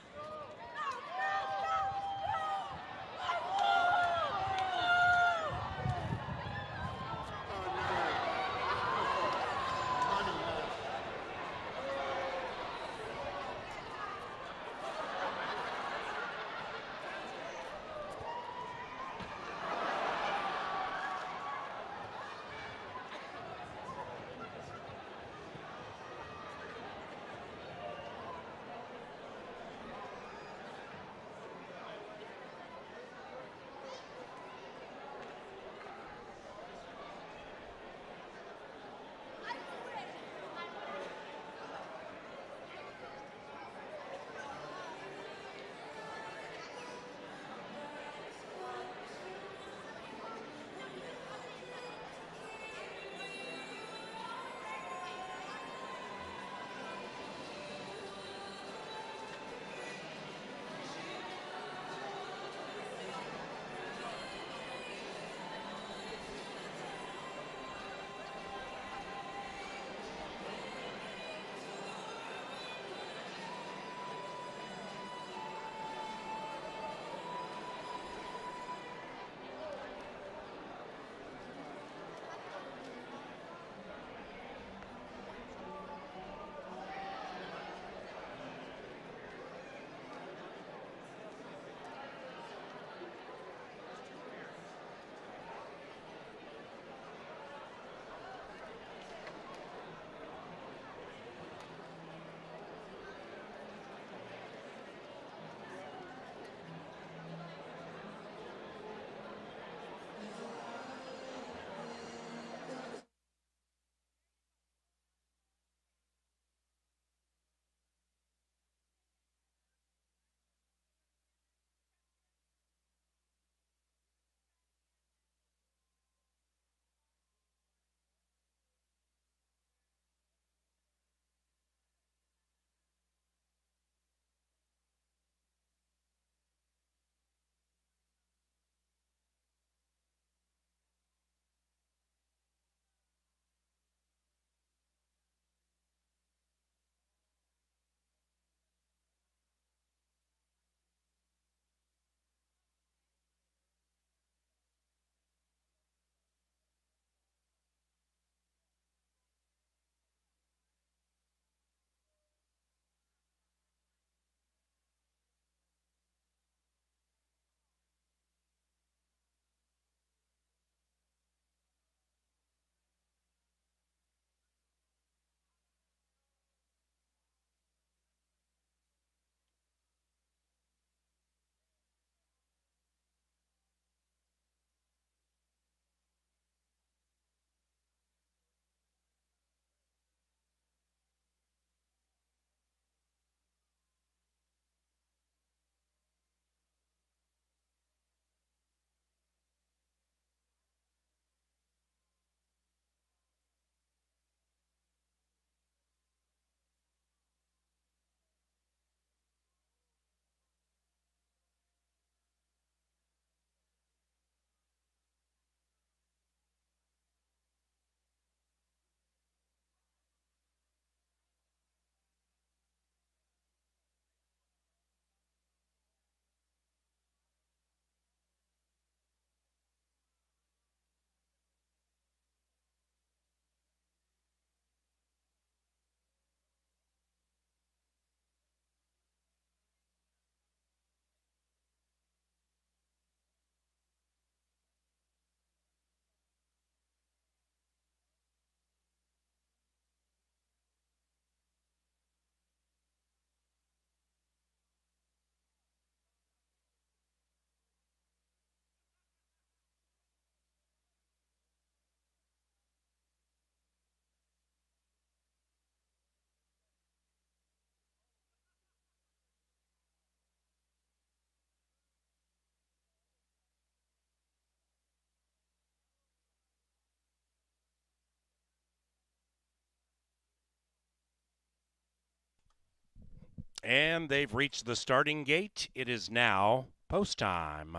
And they've reached the starting gate. It is now post time.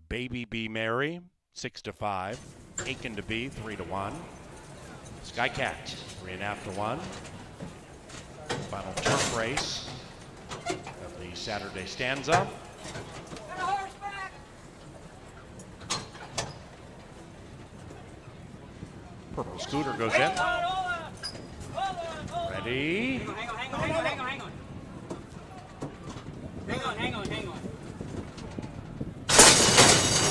Baby Be Merry, 6-5. Aiken to Be, 3-1. Sky Cat, 3.5 to 1. Final turf race of the Saturday stanza. Purple Scooter goes in. Ready? Hang on.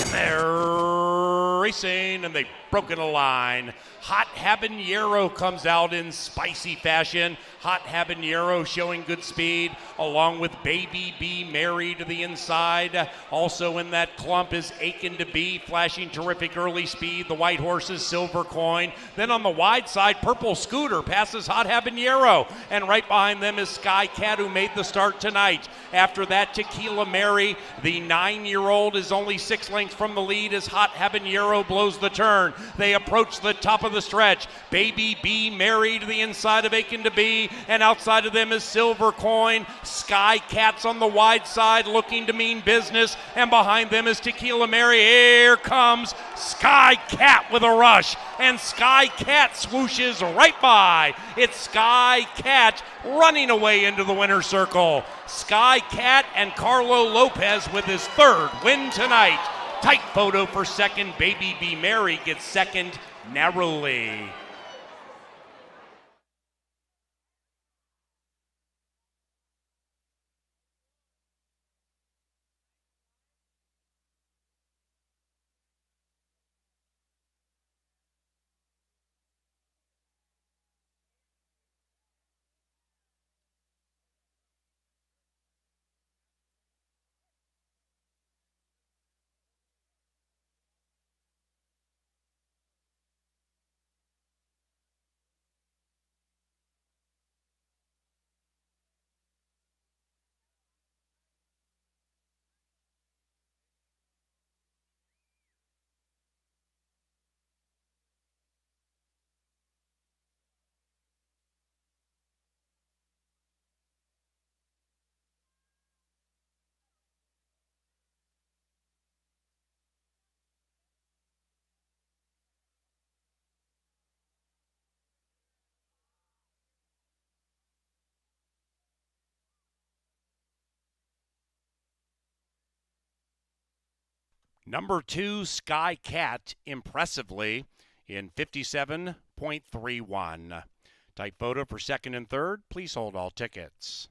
And they're racing, and they've broken a line. Hot Habanero comes out in spicy fashion. Hot Habanero showing good speed, along with Baby Be Merry to the inside. Also in that clump is Aiken to Be, flashing terrific early speed. The white horse is Silver Coin. Then on the wide side, Purple Scooter passes Hot Habanero. And right behind them is Sky Cat, who made the start tonight. After that, Tequila Mary, the 9-year-old, is only 6 lengths from the lead as Hot Habanero blows the turn. They approach the top of the stretch. Baby Be Merry to the inside of Aiken to Be, and outside of them is Silver Coin. Sky Cat's on the wide side looking to mean business, and behind them is Tequila Mary. Here comes Sky Cat with a rush, and Sky Cat swooshes right by. It's Sky Cat running away into the winner's circle. Sky Cat and Carlo Lopez with his 3rd win tonight. Tight photo for second. Baby Be Merry gets second narrowly. Number 2, Sky Cat, impressively in 57.31. Tight photo for second and third. Please hold all tickets.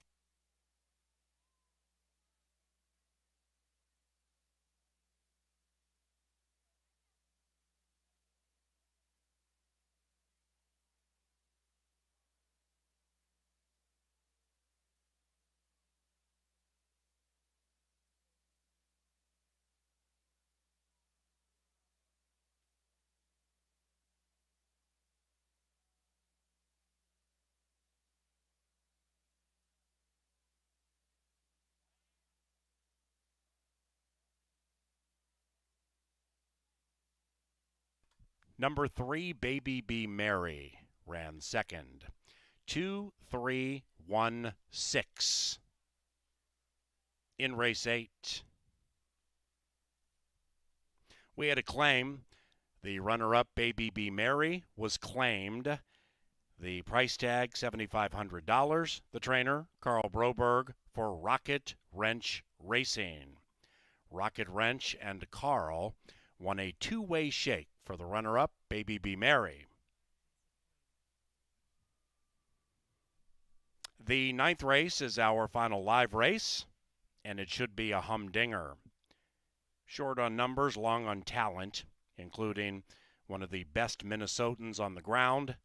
Number 3, Baby Be Merry, ran second. 2-3-1-6 in race 8. We had a claim. The runner-up, Baby Be Merry, was claimed. The price tag, $7,500. The trainer, Carl Broberg, for Rocket Wrench Racing. Rocket Wrench and Carl won a 2-way shake for the runner-up, Baby Be Merry. The 9th race is our final live race, and it should be a humdinger. Short on numbers, long on talent, including one of the best Minnesotans on the ground.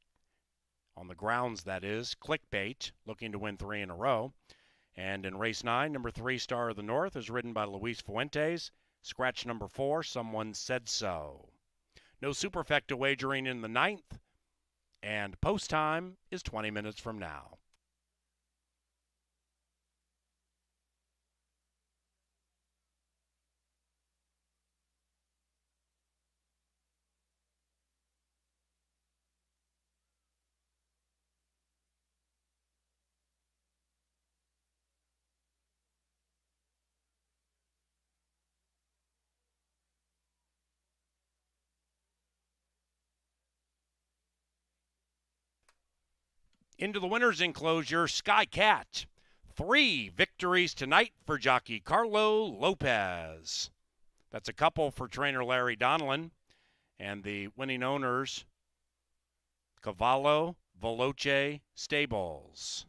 On the grounds, that is, Clickbait, looking to win 3 in a row. And in race 9, number 3, Star of the North, is ridden by Luis Fuentes. Scratch number 4, Someone Said So. No superfecta wagering in the 9th, and post time is 20 minutes from now. Into the winner's enclosure, Sky Cat. 3 victories tonight for jockey Carlo Lopez. That's a couple for trainer Larry Donnellan. And the winning owners, Cavallo Veloce Stables.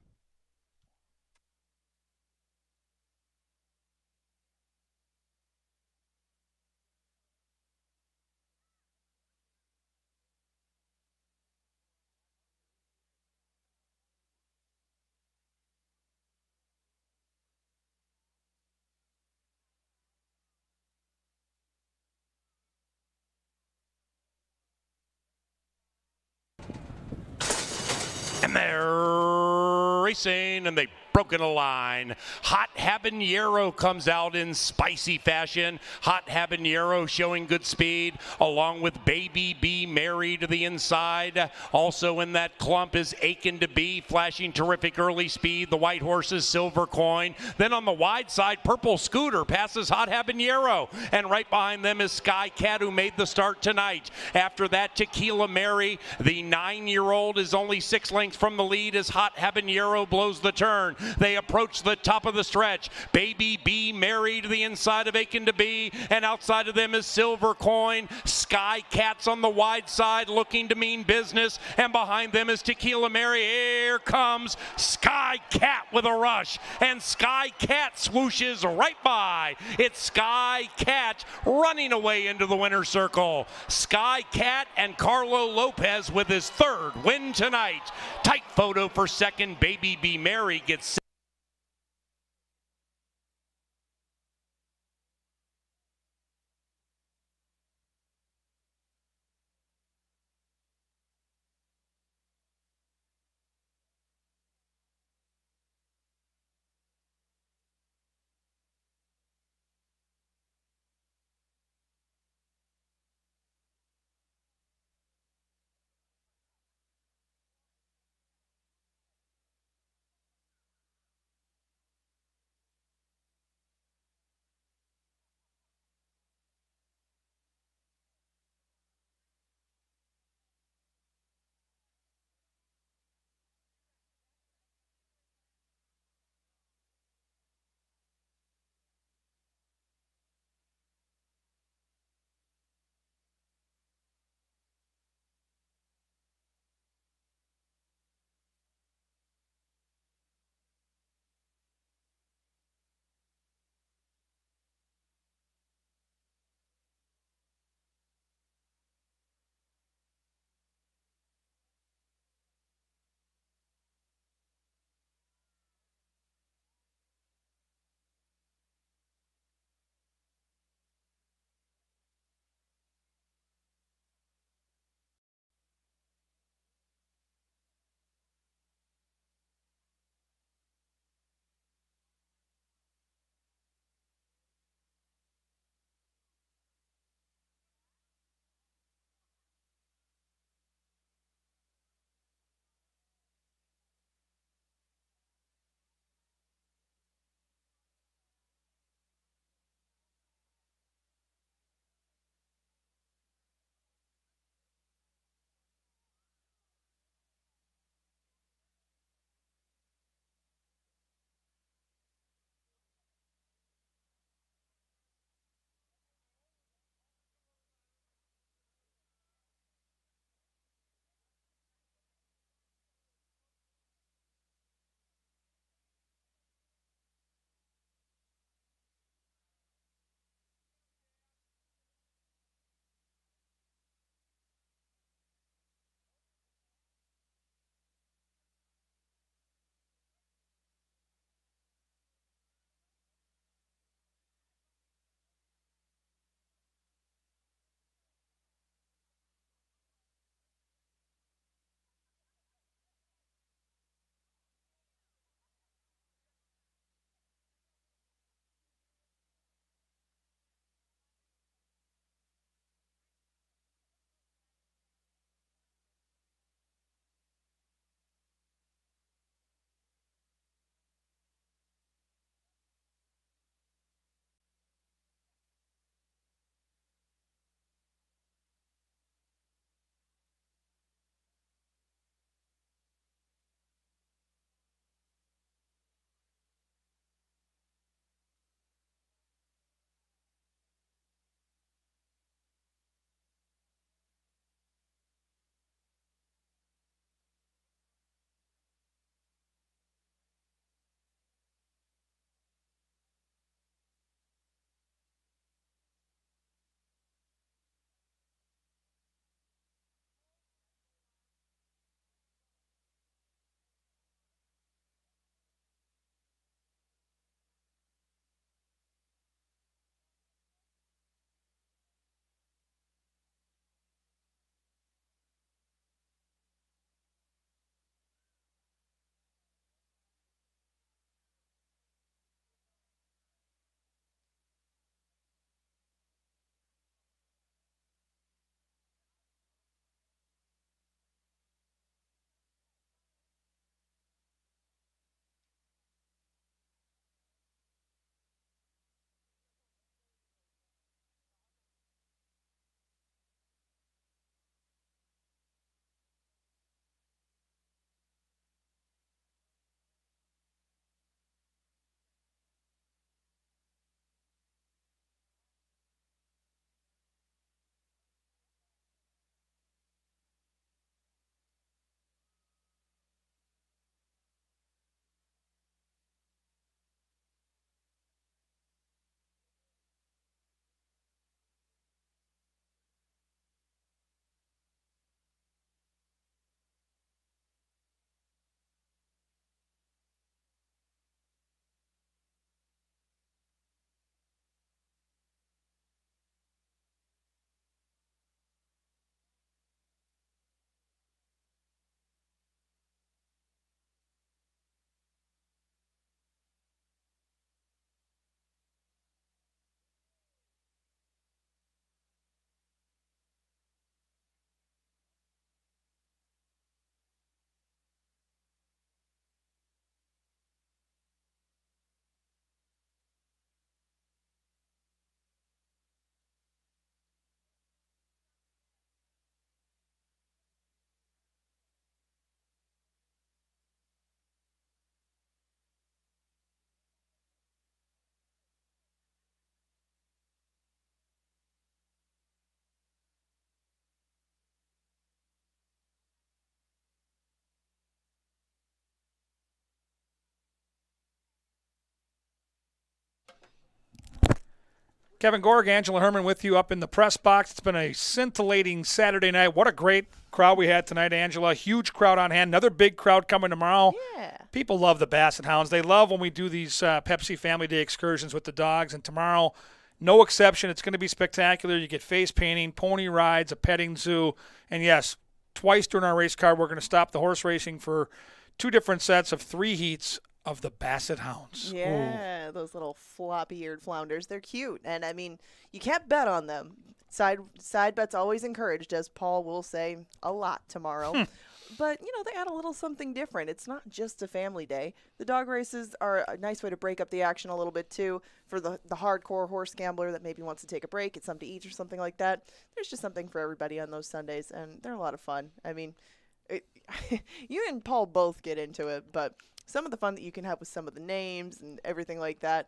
And they're racing, and they've broken a line. Hot Habanero comes out in spicy fashion. Hot Habanero showing good speed, along with Baby Be Mary to the inside. Also in that clump is Aiken to Be, flashing terrific early speed. The white horses, Silver Coin. Then on the wide side, Purple Scooter passes Hot Habanero. And right behind them is Sky Cat, who made the start tonight. After that, Tequila Mary, the 9-year-old, is only 6 lengths from the lead as Hot Habanero blows the turn. They approach the top of the stretch. Baby Be Mary to the inside of Aiken to Be, and outside of them is Silver Coin. Sky Cat's on the wide side looking to mean business, and behind them is Tequila Mary. Here comes Sky Cat with a rush, and Sky Cat swooshes right by. It's Sky Cat running away into the winner's circle. Sky Cat and Carlo Lopez with his 3rd win tonight. Tight photo for second. Baby Be Mary gets Kevin Gorg, Angela Herman with you up in the press box. It's been a scintillating Saturday night. What a great crowd we had tonight, Angela. Huge crowd on hand. Another big crowd coming tomorrow. Yeah. People love the Basset Hounds. They love when we do these Pepsi Family Day excursions with the dogs. And tomorrow, no exception. It's going to be spectacular. You get face painting, pony rides, a petting zoo. And, yes, twice during our race car, we're going to stop the horse racing for 2 different sets of 3 heats of the Basset Hounds. Yeah, those little floppy-eared flounders. They're cute. And, I mean, you can't bet on them. Side bets always encouraged, as Paul will say a lot tomorrow. But, they add a little something different. It's not just a family day. The dog races are a nice way to break up the action a little bit, too, for the hardcore horse gambler that maybe wants to take a break, get something to eat or something like that. There's just something for everybody on those Sundays, and they're a lot of fun. I mean, you and Paul both get into it, but some of the fun that you can have with some of the names and everything like that,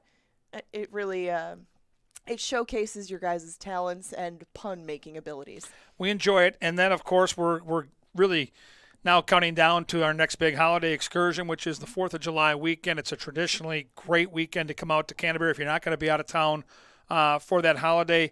it really it showcases your guys' talents and pun-making abilities. We enjoy it. And then, of course, we're really now counting down to our next big holiday excursion, which is the 4th of July weekend. It's a traditionally great weekend to come out to Canterbury if you're not going to be out of town for that holiday.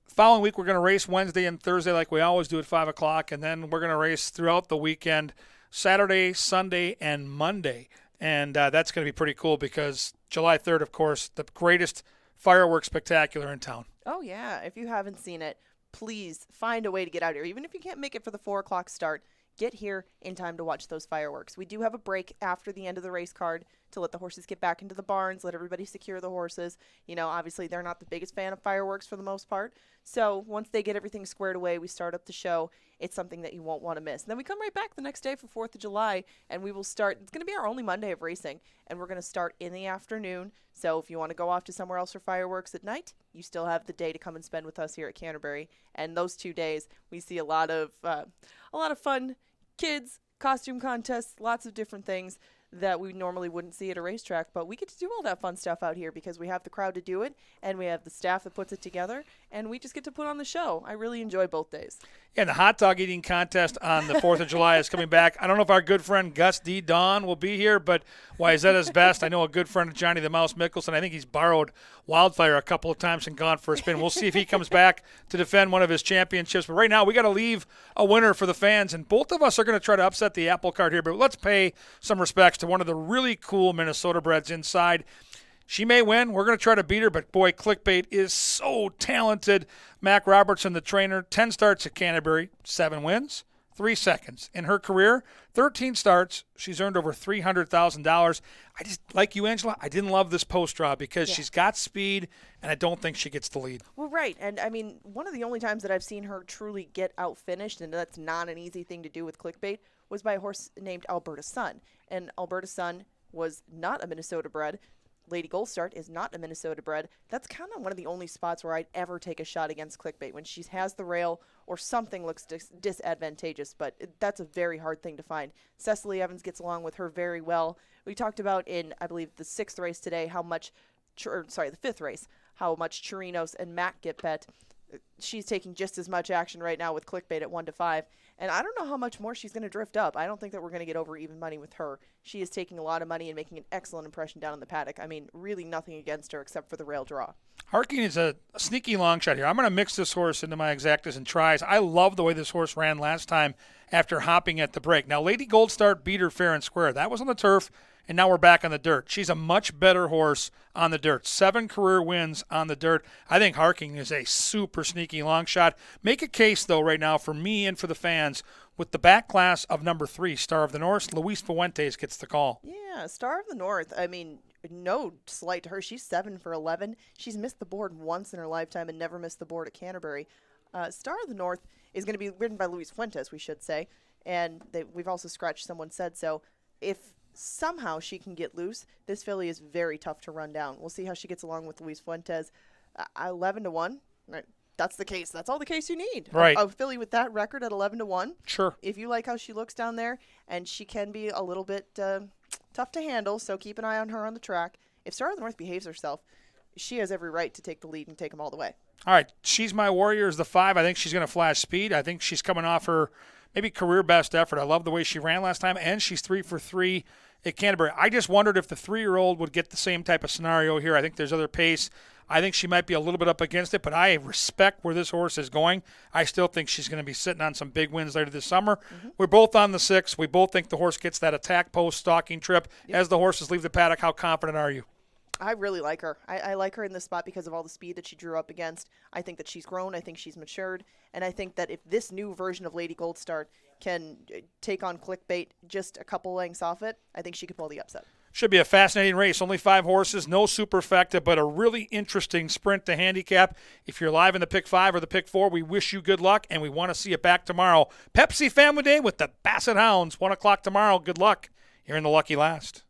Following week, we're going to race Wednesday and Thursday like we always do at 5 o'clock, and then we're going to race throughout the weekend, Saturday, Sunday, and Monday. And that's going to be pretty cool because July 3rd, of course, the greatest fireworks spectacular in town. Oh, yeah. If you haven't seen it, please find a way to get out here. Even if you can't make it for the 4 o'clock start, get here in time to watch those fireworks. We do have a break after the end of the race card to let the horses get back into the barns, let everybody secure the horses. Obviously they're not the biggest fan of fireworks for the most part. So once they get everything squared away, we start up the show. It's something that you won't want to miss. And then we come right back the next day for 4th of July, and we will start. It's going to be our only Monday of racing, and we're going to start in the afternoon. So if you want to go off to somewhere else for fireworks at night, you still have the day to come and spend with us here at Canterbury. And those 2 days, we see a lot of fun kids, costume contests, lots of different things that we normally wouldn't see at a racetrack, but we get to do all that fun stuff out here because we have the crowd to do it, and we have the staff that puts it together, and we just get to put on the show. I really enjoy both days. And the hot dog eating contest on the 4th of July is coming back. I don't know if our good friend Gus D. Don will be here, but Wyzetta's best. I know a good friend of Johnny the Mouse Mickelson. I think he's borrowed Wildfire a couple of times and gone for a spin. We'll see if he comes back to defend one of his championships. But right now, we got to leave a winner for the fans, and both of us are going to try to upset the apple cart here. But let's pay some respects to one of the really cool Minnesota breds inside. She may win. We're going to try to beat her, but boy, Clickbait is so talented. Mac Robertson, the trainer, 10 starts at Canterbury, 7 wins, 3 seconds. In her career, 13 starts. She's earned over $300,000. I just, like you, Angela, I didn't love this post draw because she's got speed, and I don't think she gets the lead. Well, right. And, I mean, one of the only times that I've seen her truly get out-finished, and that's not an easy thing to do with Clickbait, was by a horse named Alberta Sun. And Alberta Sun was not a Minnesota bred. Lady Goldstart is not a Minnesota bred. That's kind of one of the only spots where I'd ever take a shot against Clickbait, when she has the rail or something looks disadvantageous, but that's a very hard thing to find. Cecily Evans gets along with her very well. We talked about in, I believe, the 6th race today, the 5th race, how much Chirinos and Mac get bet. She's taking just as much action right now with Clickbait at 1-5. And I don't know how much more she's going to drift up. I don't think that we're going to get over even money with her. She is taking a lot of money and making an excellent impression down in the paddock. I mean, really nothing against her except for the rail draw. Harking is a sneaky long shot here. I'm going to mix this horse into my exactas and tries. I love the way this horse ran last time after hopping at the break. Now, Lady Goldstart beat her fair and square. That was on the turf, and now we're back on the dirt. She's a much better horse on the dirt. 7 career wins on the dirt. I think Harking is a super sneaky long shot. Make a case, though, right now for me and for the fans. With the back class of number 3, Star of the North, Luis Fuentes gets the call. Yeah, Star of the North. I mean, no slight to her. She's 7 for 11. She's missed the board once in her lifetime and never missed the board at Canterbury. Star of the North is going to be ridden by Luis Fuentes, we should say. And we've also scratched Someone Said So. If somehow she can get loose, this filly is very tough to run down. We'll see how she gets along with Luis Fuentes. 11-1. Right. That's the case. That's all the case you need. Right. A filly with that record at 11-1. Sure. If you like how she looks down there, and she can be a little bit tough to handle, so keep an eye on her on the track. If Star of the North behaves herself, she has every right to take the lead and take them all the way. All right. She's My Warrior is the 5. I think she's going to flash speed. I think she's coming off her maybe career best effort. I love the way she ran last time, and she's 3 for 3 at Canterbury. I just wondered if the 3-year-old would get the same type of scenario here. I think there's other pace. I think she might be a little bit up against it, but I respect where this horse is going. I still think she's going to be sitting on some big wins later this summer. We're both on the 6. We both think the horse gets that attack post stalking trip. As the horses leave the paddock, how confident are you? I really like her. I like her in this spot because of all the speed that she drew up against. I think that she's grown. I think she's matured. And I think that if this new version of Lady Gold Star can take on Clickbait just a couple lengths off it, I think she could pull the upset. Should be a fascinating race. Only 5 horses, no superfecta, but a really interesting sprint to handicap. If you're live in the pick 5 or the pick 4, we wish you good luck, and we want to see you back tomorrow. Pepsi Family Day with the Basset Hounds, 1 o'clock tomorrow. Good luck. You're in the lucky last.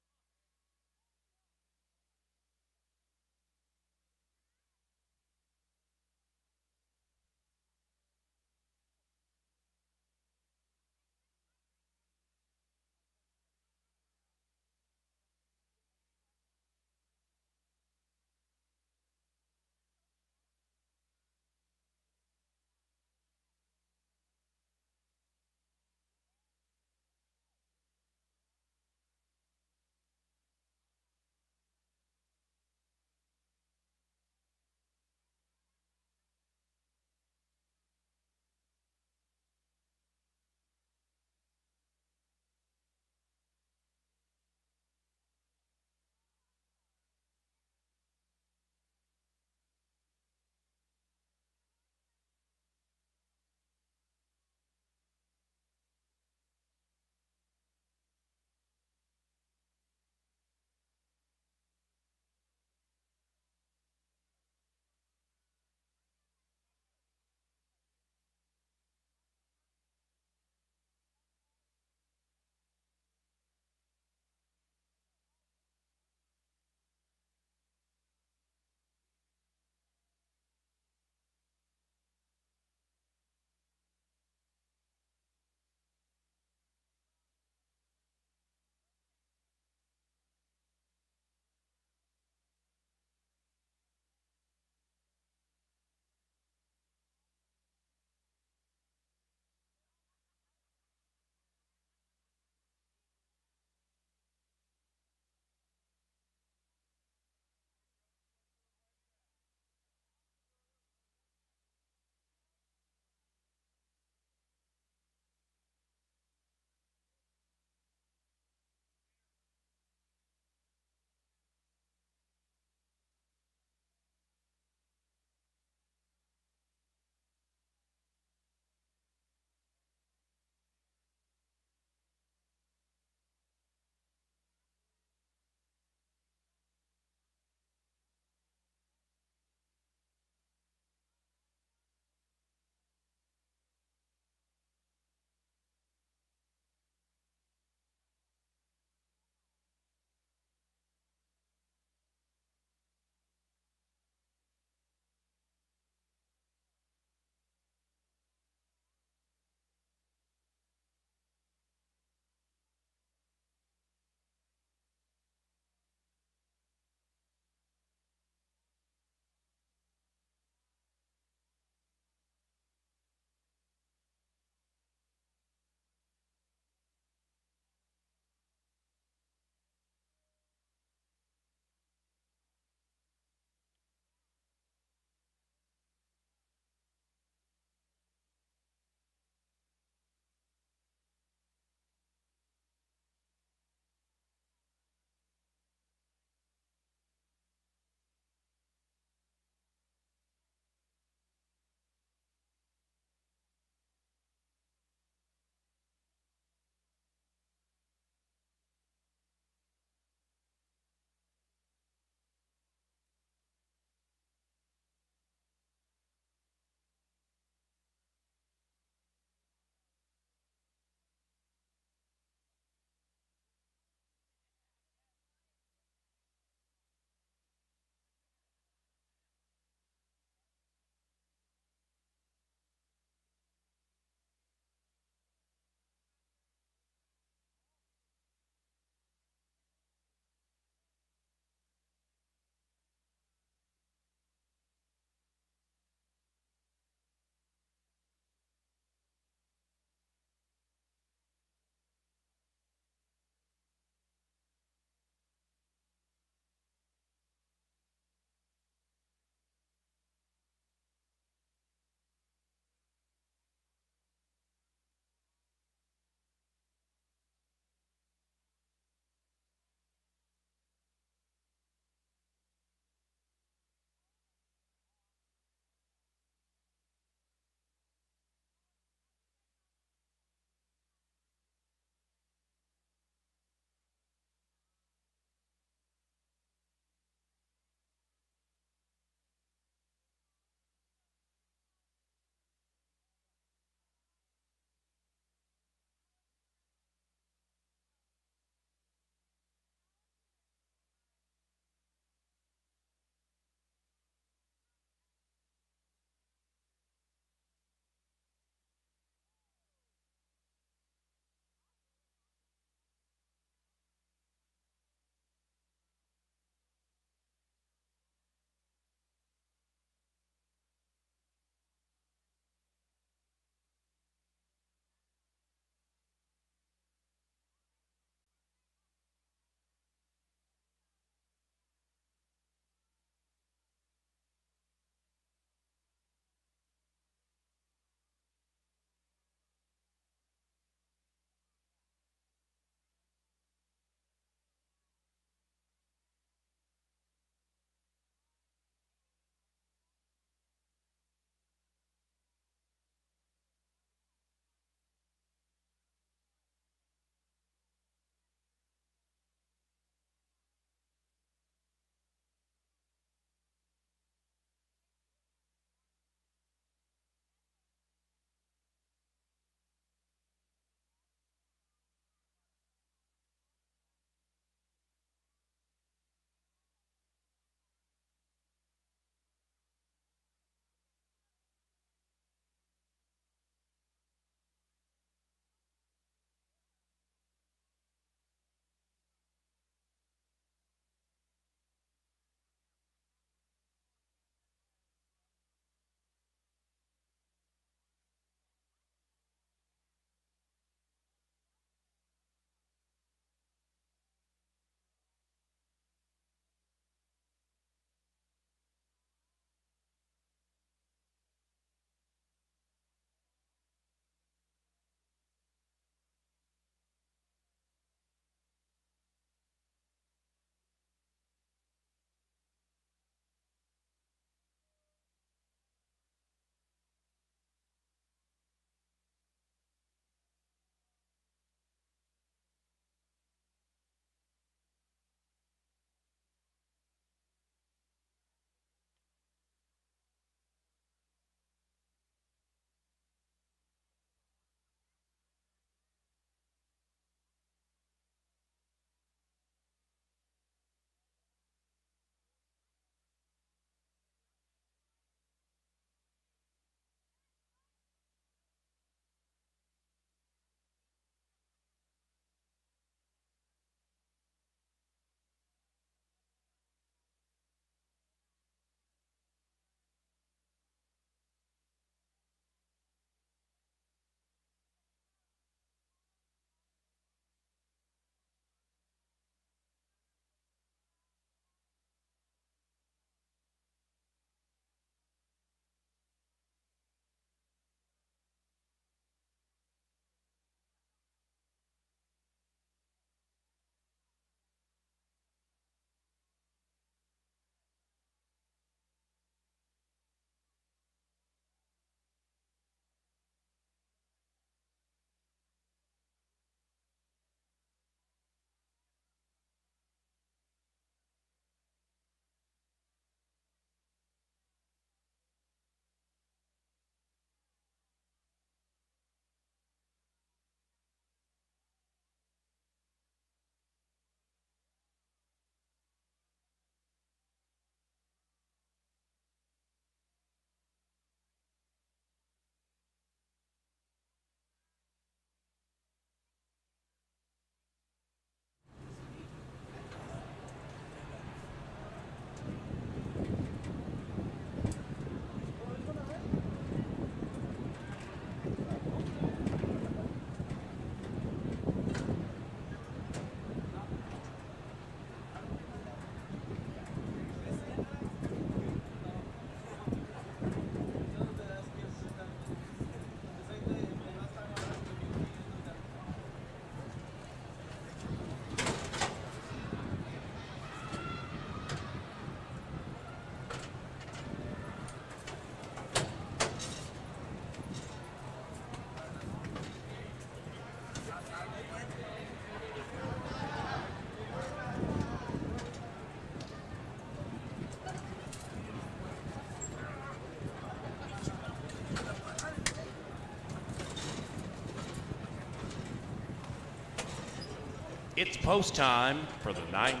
post time for the 9th.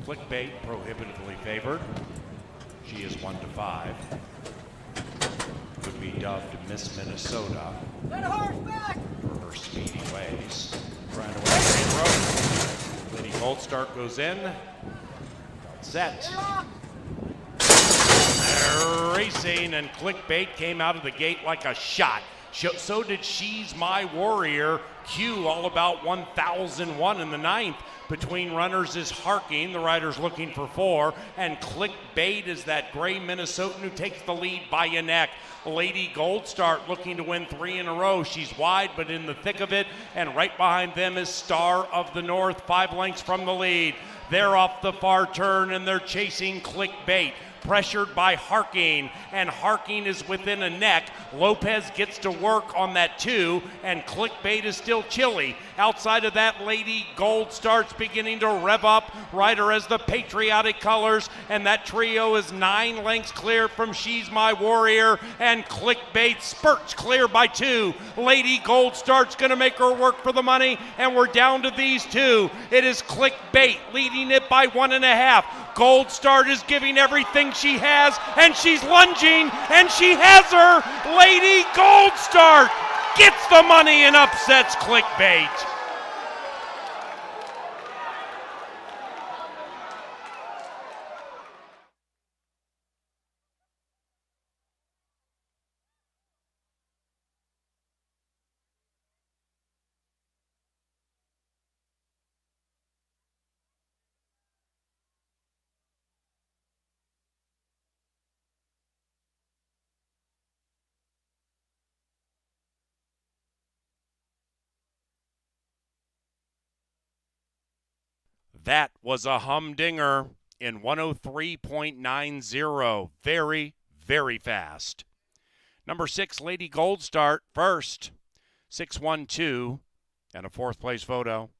Clickbait prohibitively favored. She is 1-5. Would be dubbed Miss Minnesota for her speedy ways. Trying to win the road. Lady Goldstart goes in. Set. They're racing, and Clickbait came out of the gate like a shot. So did She's My Warrior. Q all about 1001 in the 9th. Between runners is Harking, the rider's looking for 4, and Clickbait is that gray Minnesotan who takes the lead by a neck. Lady Goldstart looking to win 3 in a row. She's wide but in the thick of it, and right behind them is Star of the North, 5 lengths from the lead. They're off the far turn and they're chasing Clickbait. Pressured by Harking, and Harking is within a neck. Lopez gets to work on that 2, and Clickbait is still chilly. Outside of that, Lady Gold starts beginning to rev up. Rider has the patriotic colors, and that trio is 9 lengths clear from She's My Warrior, and Clickbait spurts clear by 2. Lady Gold starts gonna make her work for the money, and we're down to these 2. It is Clickbait leading it by 1.5. Gold Start is giving everything she has, and she's lunging, and she has her. Lady Gold Start gets the money and upsets Clickbait. That was a humdinger in 103.90. Very, very fast. Number 6, Lady Gold Start first. 6-1-2 and a 4th place photo.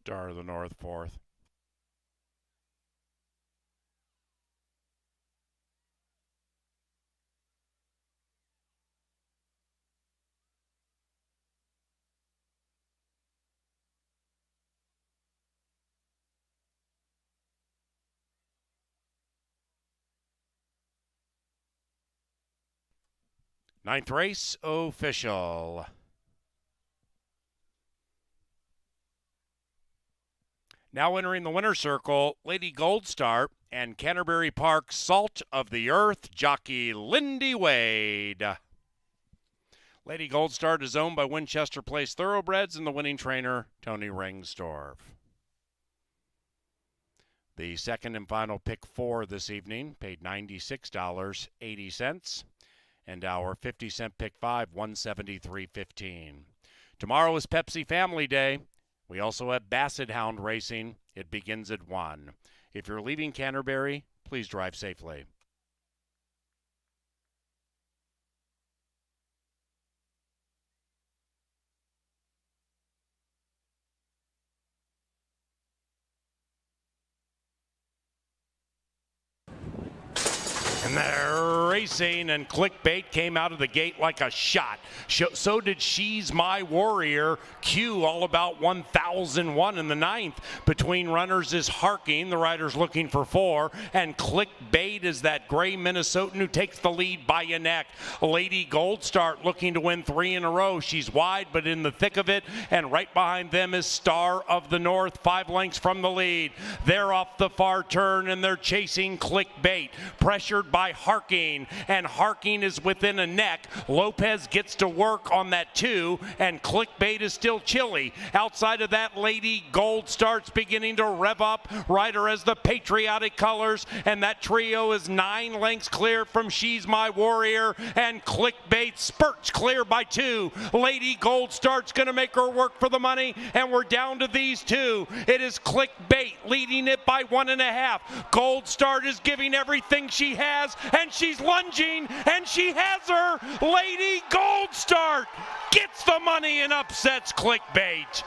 Star of the North, 4th. Ninth race official. Now entering the winner's circle, Lady Gold Start and Canterbury Park Salt of the Earth jockey Lindy Wade. Lady Gold Start is owned by Winchester Place Thoroughbreds and the winning trainer, Tony Rengstorff. The second and final pick 4 this evening paid $96.80. And our 50-cent pick 5, $173.15. Tomorrow is Pepsi Family Day. We also have Basset Hound racing. It begins at 1. If you're leaving Canterbury, please drive safely. And they're racing, and Clickbait came out of the gate like a shot. So did She's My Warrior. Q all about 1001 in the 9th. Between runners is Harking, the rider's looking for 4, and Clickbait is that gray Minnesotan who takes the lead by a neck. Lady Gold Start looking to win 3 in a row. She's wide but in the thick of it, and right behind them is Star of the North, 5 lengths from the lead. They're off the far turn and they're chasing Clickbait, pressured by Harking, and Harking is within a neck. Lopez gets to work on that 2, and Clickbait is still chilly. Outside of that, Lady Gold Start's beginning to rev up. Rider has the patriotic colors, and that trio is 9 lengths clear from She's My Warrior, and Clickbait spurts clear by 2. Lady Gold Start's gonna make her work for the money, and we're down to these 2. It is Clickbait leading it by 1.5. Gold Start is giving everything she has, and she's lunging, and she has her. Lady Gold Start gets the money and upsets Clickbait.